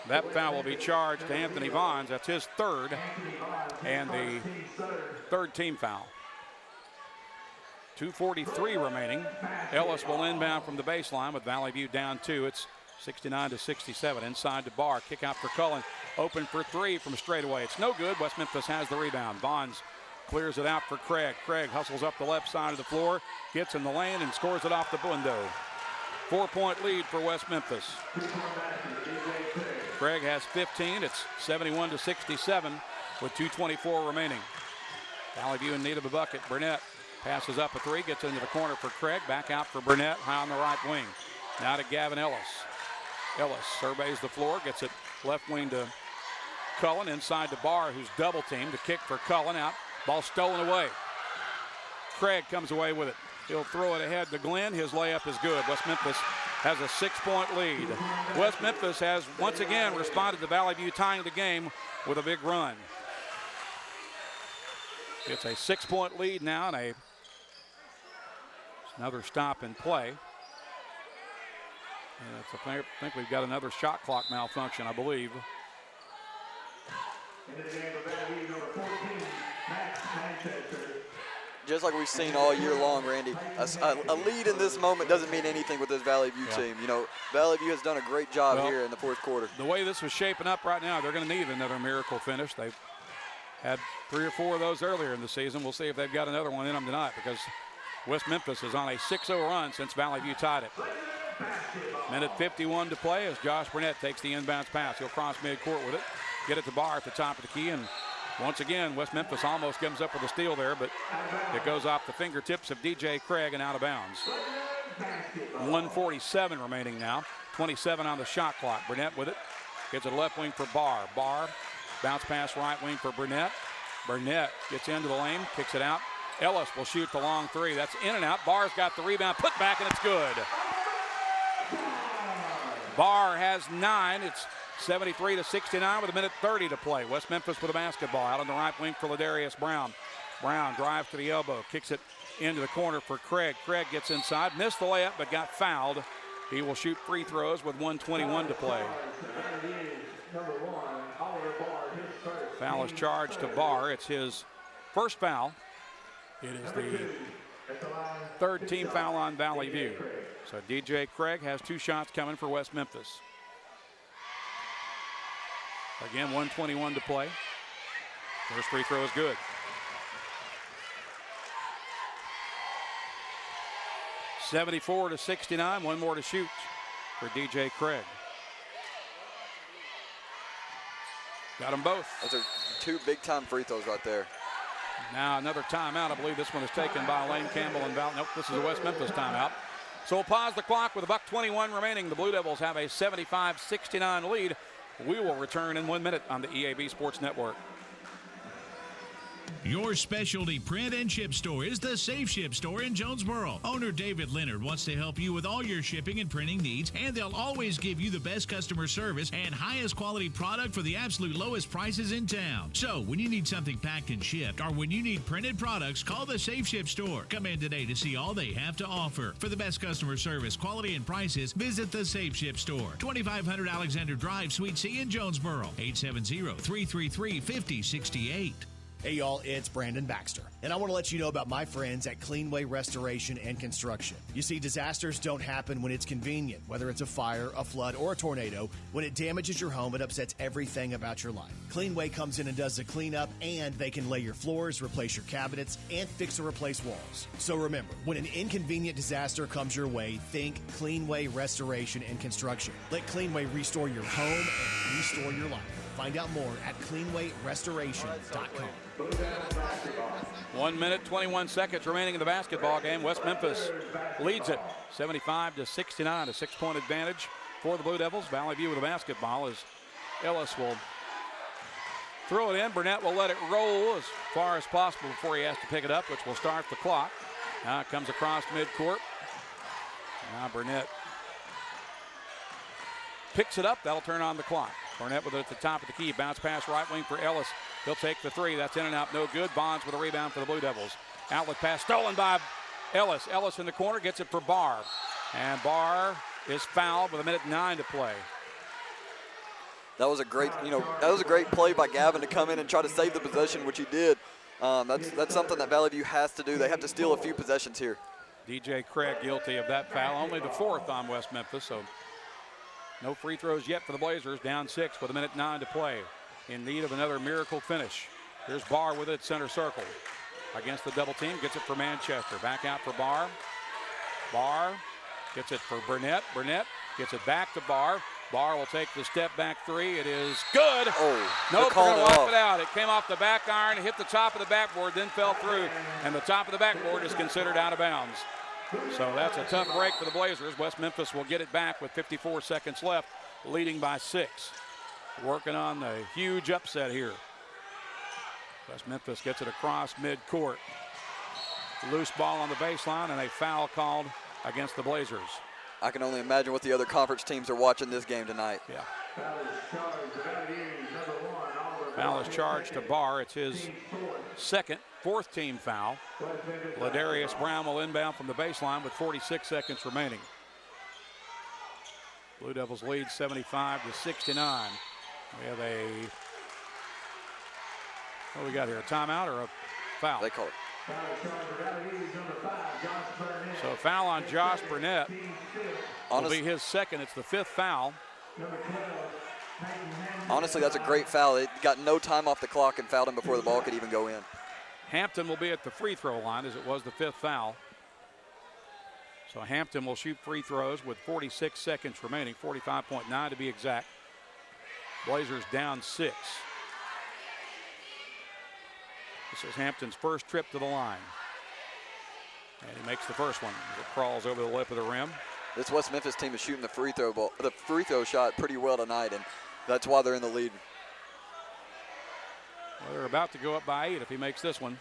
That foul will be charged to Anthony Vons. That's his third, and the third team foul. 2:43 remaining. Ellis will inbound from the baseline with Valley View down 2. It's 69-67. Inside to Barr. Kick out for Cullen. Open for three from straightaway. It's no good. West Memphis has the rebound. Bonds clears it out for Craig. Craig hustles up the left side of the floor, gets in the lane, and scores it off the window. 4-point lead for West Memphis. Craig has 15. It's 71-67 with 2:24 remaining. Valley View in need of a bucket. Burnett passes up a three, gets into the corner for Craig. Back out for Burnett, high on the right wing. Now to Gavin Ellis. Ellis surveys the floor, gets it left wing to Cullen. Inside to Barr, who's double teamed. The kick for Cullen out. Ball stolen away. Craig comes away with it. He'll throw it ahead to Glenn. His layup is good. West Memphis has a 6-point lead. West Memphis has once again responded to Valley View tying the game with a big run. It's a 6-point lead now, and another stop in play. And I think we've got another shot clock malfunction, I believe. Just like we've seen all year long, Randy, a lead in this moment doesn't mean anything with this Valley View team. You know, Valley View has done a great job here in the fourth quarter. The way this was shaping up right now, they're going to need another miracle finish. They've had 3 or 4 of those earlier in the season. We'll see if they've got another one in them tonight, because West Memphis is on a 6-0 run since Valley View tied it. Minute 51 to play as Josh Burnett takes the inbounds pass. He'll cross midcourt with it, get it to Barr at the top of the key, and once again, West Memphis almost comes up with a steal there, but it goes off the fingertips of DJ Craig and out of bounds. 1:47 remaining now. 27 on the shot clock. Burnett with it. Gets it left wing for Barr. Barr, bounce pass right wing for Burnett. Burnett gets into the lane, kicks it out. Ellis will shoot the long three. That's in and out. Barr's got the rebound, put back, and it's good. Barr has 9. It's 73-69 with 1:30 to play. West Memphis with a basketball out on the right wing for Ladarius Brown. Brown drives to the elbow, kicks it into the corner for Craig. Craig gets inside, missed the layup, but got fouled. He will shoot free throws with 1:21 to play. Foul is charged to Barr. It's his first foul. It is the third team foul on Valley View. So DJ Craig has 2 shots coming for West Memphis. Again, 1:21 to play. First free throw is good. (74-69). 1 more to shoot for DJ Craig. Got them both. Those are 2 big-time free throws right there. Now another timeout. I believe this one is taken by Lane Campbell and Val. Nope, this is a West Memphis timeout. So we'll pause the clock with $1:21 remaining. The Blue Devils have a 75-69 lead. We will return in 1 minute on the EAB Sports Network. Your specialty print and ship store is the Safe Ship Store in Jonesboro. Owner David Leonard wants to help you with all your shipping and printing needs, and they'll always give you the best customer service and highest quality product for the absolute lowest prices in town. So when you need something packed and shipped, or when you need printed products, call the Safe Ship Store. Come in today to see all they have to offer. For the best customer service, quality, and prices, visit the Safe Ship Store, 2500 Alexander Drive, Suite C in Jonesboro, 870-333-5068. Hey y'all, it's Brandon Baxter, and I want to let you know about my friends at Cleanway Restoration and Construction. You see, disasters don't happen when it's convenient, whether it's a fire, a flood, or a tornado. When it damages your home, it upsets everything about your life. Cleanway comes in and does the cleanup, and they can lay your floors, replace your cabinets, and fix or replace walls. So remember, when an inconvenient disaster comes your way, think Cleanway Restoration and Construction. Let Cleanway restore your home and restore your life. Find out more at cleanwayrestoration.com. 1 minute, 21 seconds remaining in the basketball game. West Memphis leads it 75-69, a 6-point advantage for the Blue Devils. Valley View with the basketball as Ellis will throw it in. Burnett will let it roll as far as possible before he has to pick it up, which will start the clock. Now it comes across midcourt. Now Burnett picks it up. That'll turn on the clock. Burnett with it at the top of the key. Bounce pass right wing for Ellis. He'll take the three. That's in and out. No good. Bonds with a rebound for the Blue Devils. Outlet pass stolen by Ellis. Ellis in the corner gets it for Barr. And Barr is fouled with 1:09 to play. That was a great, play by Gavin to come in and try to save the possession, which he did. That's something that Valley View has to do. They have to steal a few possessions here. DJ Craig guilty of that foul. Only the 4th on West Memphis, so No free throws yet for the Blazers. Down 6 with 1:09 to play. In need of another miracle finish. Here's Barr with it, center circle. Against the double team, gets it for Manchester. Back out for Barr. Barr gets it for Burnett. Burnett gets it back to Barr. Barr will take the step back three. It is good. Oh, nope, they're going to wipe it out. It came off the back iron, hit the top of the backboard, then fell through. And the top of the backboard is considered out of bounds. So that's a tough break for the Blazers. West Memphis will get it back with 54 seconds left, leading by 6. Working on the huge upset here. West Memphis gets it across midcourt. Loose ball on the baseline and a foul called against the Blazers. I can only imagine what the other conference teams are watching this game tonight. Yeah. Foul is charged to Barr. It's his fourth team foul. Ladarius Brown will inbound from the baseline with 46 seconds remaining. Blue Devils lead 75-69. We have what do we got here? A timeout or a foul? They call it. So a foul on Josh Burnett will be his second. It's the 5th foul. Honestly, that's a great foul. It got no time off the clock and fouled him before the ball could even go in. Hampton will be at the free throw line as it was the 5th foul. So Hampton will shoot free throws with 46 seconds remaining, 45.9 to be exact. Blazers down 6. This is Hampton's first trip to the line. And he makes the first one as it crawls over the lip of the rim. This West Memphis team is shooting the free throw shot pretty well tonight, and that's why they're in the lead. Well, they're about to go up by 8 if he makes this one.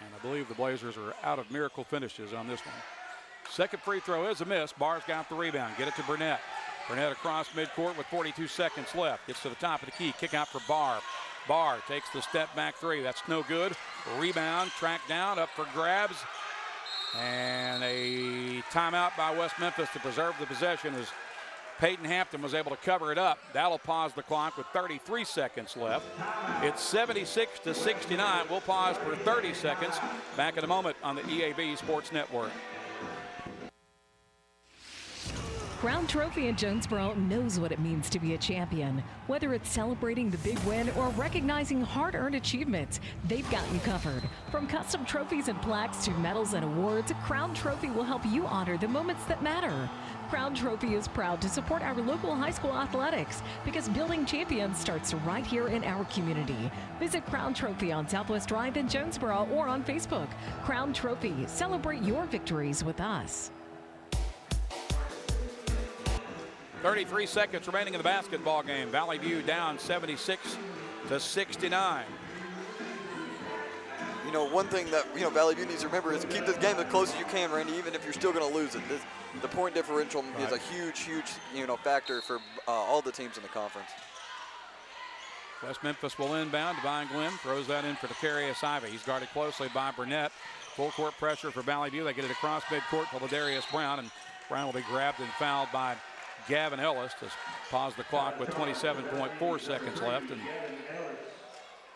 And I believe the Blazers are out of miracle finishes on this one. Second free throw is a miss. Barr's got the rebound. Get it to Burnett. Burnett across midcourt with 42 seconds left. Gets to the top of the key. Kick out for Barr. Barr takes the step back three. That's no good. Rebound, tracked down, up for grabs. And a timeout by West Memphis to preserve the possession as Peyton Hampton was able to cover it up. That'll pause the clock with 33 seconds left. It's 76-69. We'll pause for 30 seconds. Back in a moment on the EAB Sports Network. Crown Trophy in Jonesboro knows what it means to be a champion. Whether it's celebrating the big win or recognizing hard-earned achievements, they've got you covered. From custom trophies and plaques to medals and awards, Crown Trophy will help you honor the moments that matter. Crown Trophy is proud to support our local high school athletics because building champions starts right here in our community. Visit Crown Trophy on Southwest Drive in Jonesboro or on Facebook. Crown Trophy, celebrate your victories with us. 33 seconds remaining in the basketball game. Valley View down 76-69. You know, one thing that, Valley View needs to remember is keep this game as close as you can, Randy, even if you're still going to lose it. The point differential is a huge, factor for all the teams in the conference. West Memphis will inbound. Divine Glenn throws that in for Decarius Ivey. He's guarded closely by Burnett. Full court pressure for Valley View. They get it across midcourt to Ladarius Brown, and Brown will be grabbed and fouled by Gavin Ellis to pause the clock with 27.4 seconds left. And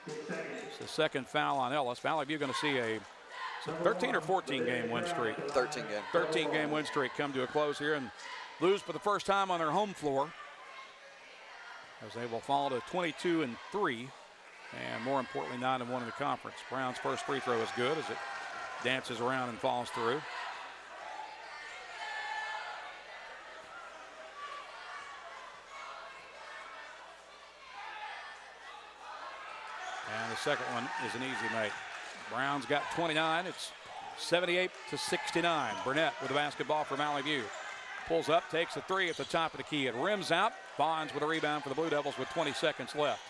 it's the second foul on Ellis. Valley View going to see a 13 or 14 game win streak. 13 game. 13 game win streak come to a close here and lose for the first time on their home floor as they will fall to 22-3 and more importantly 9-1 in the conference. Brown's first free throw is good as it dances around and falls through. And the second one is an easy make. Brown's got 29. It's 78-69. Burnett with the basketball for Valley View. Pulls up, takes a three at the top of the key. It rims out. Bonds with a rebound for the Blue Devils with 20 seconds left.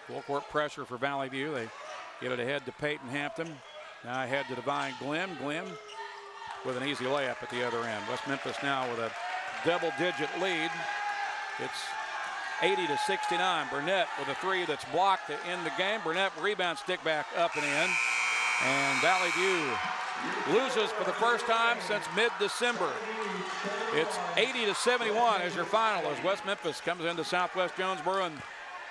Full court pressure for Valley View. They get it ahead to Peyton Hampton. Now ahead to Divine Glenn. Glenn with an easy layup at the other end. West Memphis now with a double-digit lead. It's 80-69. Burnett with a three that's blocked to end the game. Burnett rebound, stick back up and in. And Valley View loses for the first time since mid-December. It's 80-71 as your final as West Memphis comes into Southwest Jonesboro and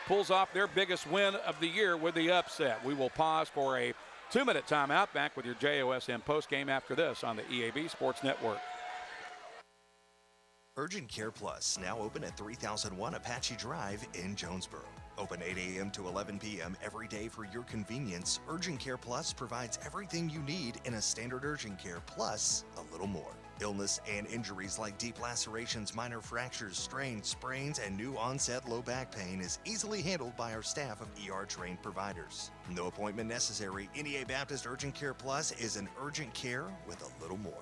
pulls off their biggest win of the year with the upset. We will pause for a 2-minute timeout. Back with your JOSM postgame after this on the EAB Sports Network. Urgent Care Plus, now open at 3001 Apache Drive in Jonesboro. Open 8 a.m. to 11 p.m. every day for your convenience. Urgent Care Plus provides everything you need in a standard urgent care, plus a little more. Illness and injuries like deep lacerations, minor fractures, strains, sprains, and new onset low back pain is easily handled by our staff of ER-trained providers. No appointment necessary. NEA Baptist Urgent Care Plus is an urgent care with a little more.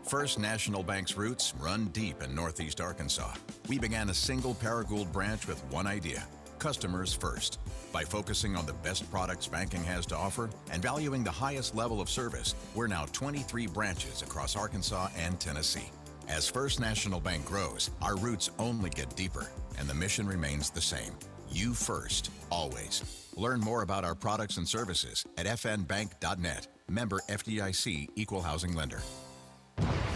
First National Bank's roots run deep in Northeast Arkansas. We began a single Paragould branch with one idea: customers first. By focusing on the best products banking has to offer and valuing the highest level of service, we're now 23 branches across Arkansas and Tennessee. As First National Bank grows, our roots only get deeper, and the mission remains the same: you first, always. Learn more about our products and services at fnbank.net. Member FDIC, Equal Housing Lender.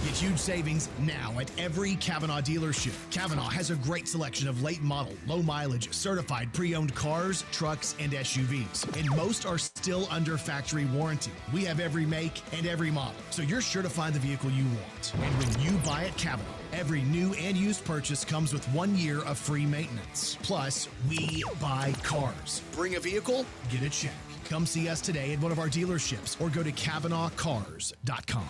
Get huge savings now at every Kavanaugh dealership. Kavanaugh has a great selection of late model, low mileage, certified pre-owned cars, trucks, and SUVs. And most are still under factory warranty. We have every make and every model, so you're sure to find the vehicle you want. And when you buy at Kavanaugh, every new and used purchase comes with 1 year of free maintenance. Plus, we buy cars. Bring a vehicle, get a check. Come see us today at one of our dealerships or go to KavanaughCars.com.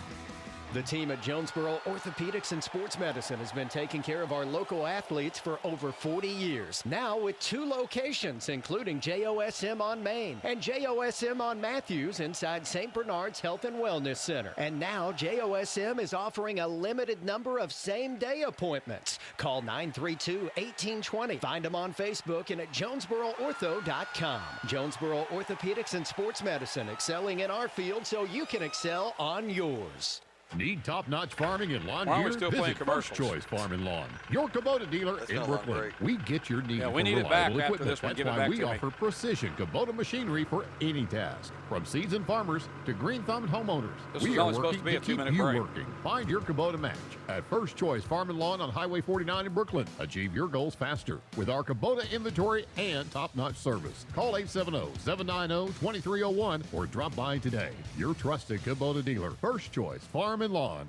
The team at Jonesboro Orthopedics and Sports Medicine has been taking care of our local athletes for over 40 years. Now with 2 locations, including JOSM on Main and JOSM on Matthews inside St. Bernard's Health and Wellness Center. And now JOSM is offering a limited number of same-day appointments. Call 932-1820. Find them on Facebook and at JonesboroOrtho.com. Jonesboro Orthopedics and Sports Medicine, excelling in our field so you can excel on yours. Need top-notch farming and lawn Why are gear? we still playing Visit First commercials? Choice Farm and Lawn, your Kubota dealer in Brooklyn. We get your needs we for need it back reliable after equipment. this one. That's Give it why back we to me. offer precision Kubota machinery for any task. From seasoned farmers to green-thumbed homeowners, This we was are only supposed working to be a keep 2-minute you break. working. Find your Kubota match at First Choice Farm and Lawn on Highway 49 in Brooklyn. Achieve your goals faster with our Kubota inventory and top-notch service. Call 870-790-2301 or drop by today. Your trusted Kubota dealer, First Choice Farm and Lawn.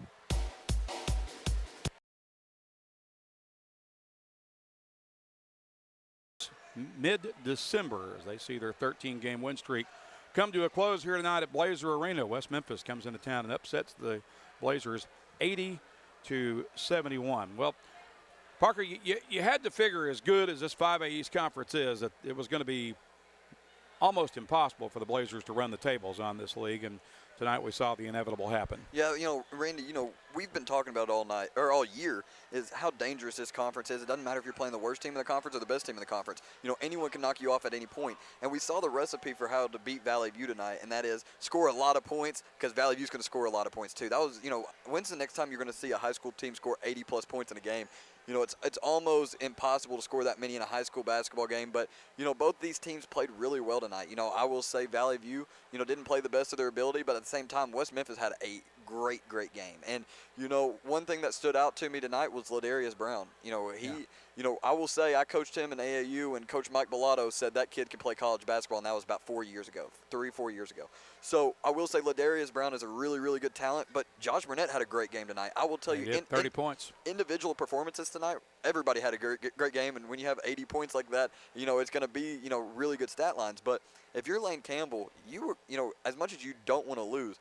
Mid-December as they see their 13-game win streak come to a close here tonight at Blazer Arena. West Memphis comes into town and upsets the Blazers 80-71. Well, Parker, you had to figure, as good as this 5A East Conference is, that it was going to be almost impossible for the Blazers to run the tables on this league, and tonight we saw the inevitable happen. Yeah, Randy, we've been talking about all night or all year is how dangerous this conference is. It doesn't matter if you're playing the worst team in the conference or the best team in the conference. Anyone can knock you off at any point. And we saw the recipe for how to beat Valley View tonight, and that is score a lot of points, because Valley View's going to score a lot of points too. That was, when's the next time you're going to see a high school team score 80-plus points in a game? It's almost impossible to score that many in a high school basketball game, but, both these teams played really well tonight. I will say Valley View, didn't play the best of their ability, but at the same time, West Memphis had a great game. And, one thing that stood out to me tonight was Ladarius Brown. I will say I coached him in AAU, and Coach Mike Bellato said that kid could play college basketball, and that was about 4 years ago, 4 years ago. So I will say Ladarius Brown is a really, really good talent, but Josh Burnett had a great game tonight. I will tell you, 30 points. Individual performances tonight, everybody had a great game, and when you have 80 points like that, it's going to be, really good stat lines. But if you're Lane Campbell, as much as you don't want to lose,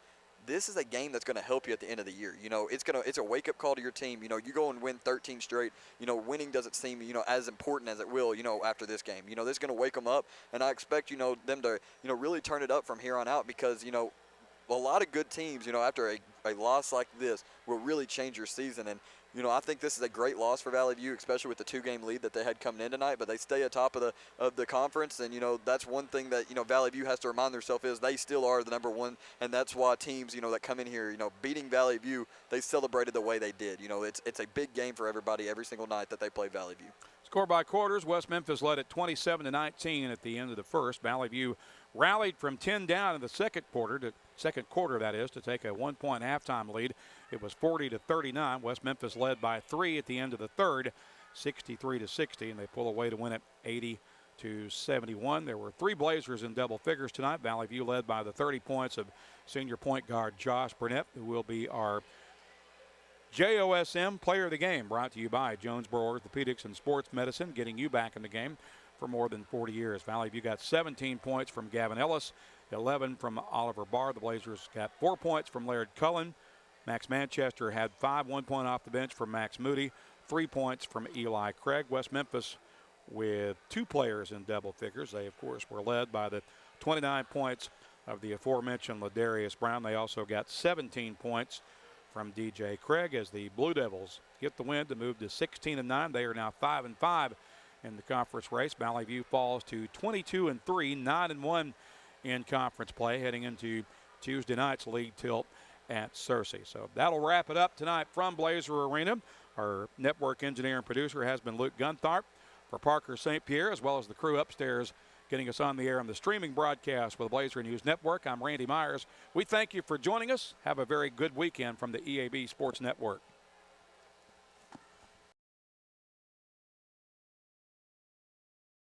this is a game that's going to help you at the end of the year. It's a wake-up call to your team. You go and win 13 straight. Winning doesn't seem, as important as it will, after this game. This is going to wake them up, and I expect, them to, really turn it up from here on out, because, a lot of good teams, after a loss like this will really change your season. And, I think this is a great loss for Valley View, especially with the 2-game lead that they had coming in tonight, but they stay atop of the conference. And, that's one thing that, Valley View has to remind themselves is they still are the number one. And that's why teams, that come in here, beating Valley View, they celebrated the way they did. It's a big game for everybody every single night that they play Valley View. Score by quarters, West Memphis led at 27-19 at the end of the first. Valley View rallied from 10 down in the second quarter, to take a 1-point halftime lead. It was 40-39. West Memphis led by 3 at the end of the third, 63-60, and they pull away to win it 80-71. There were 3 Blazers in double figures tonight. Valley View led by the 30 points of senior point guard Josh Burnett, who will be our JOSM Player of the Game, brought to you by Jonesboro Orthopedics and Sports Medicine, getting you back in the game for more than 40 years. Valley View got 17 points from Gavin Ellis, 11 from Oliver Barr. The Blazers got 4 points from Laird Cullen. Max Manchester had 5, 1 point off the bench from Max Moody, 3 points from Eli Craig. West Memphis with 2 players in double figures. They, of course, were led by the 29 points of the aforementioned Ladarius Brown. They also got 17 points from DJ Craig as the Blue Devils get the win to move to 16-9. They are now 5-5 in the conference race. Valley View falls to 22-3, 9-1 in conference play, heading into Tuesday night's league tilt at Searcy. So that'll wrap it up tonight from Blazer Arena. Our network engineer and producer has been Luke Guntharp. For Parker St. Pierre, as well as the crew upstairs getting us on the air on the streaming broadcast with the Blazer News Network, I'm Randy Myers. We thank you for joining us. Have a very good weekend from the EAB Sports Network.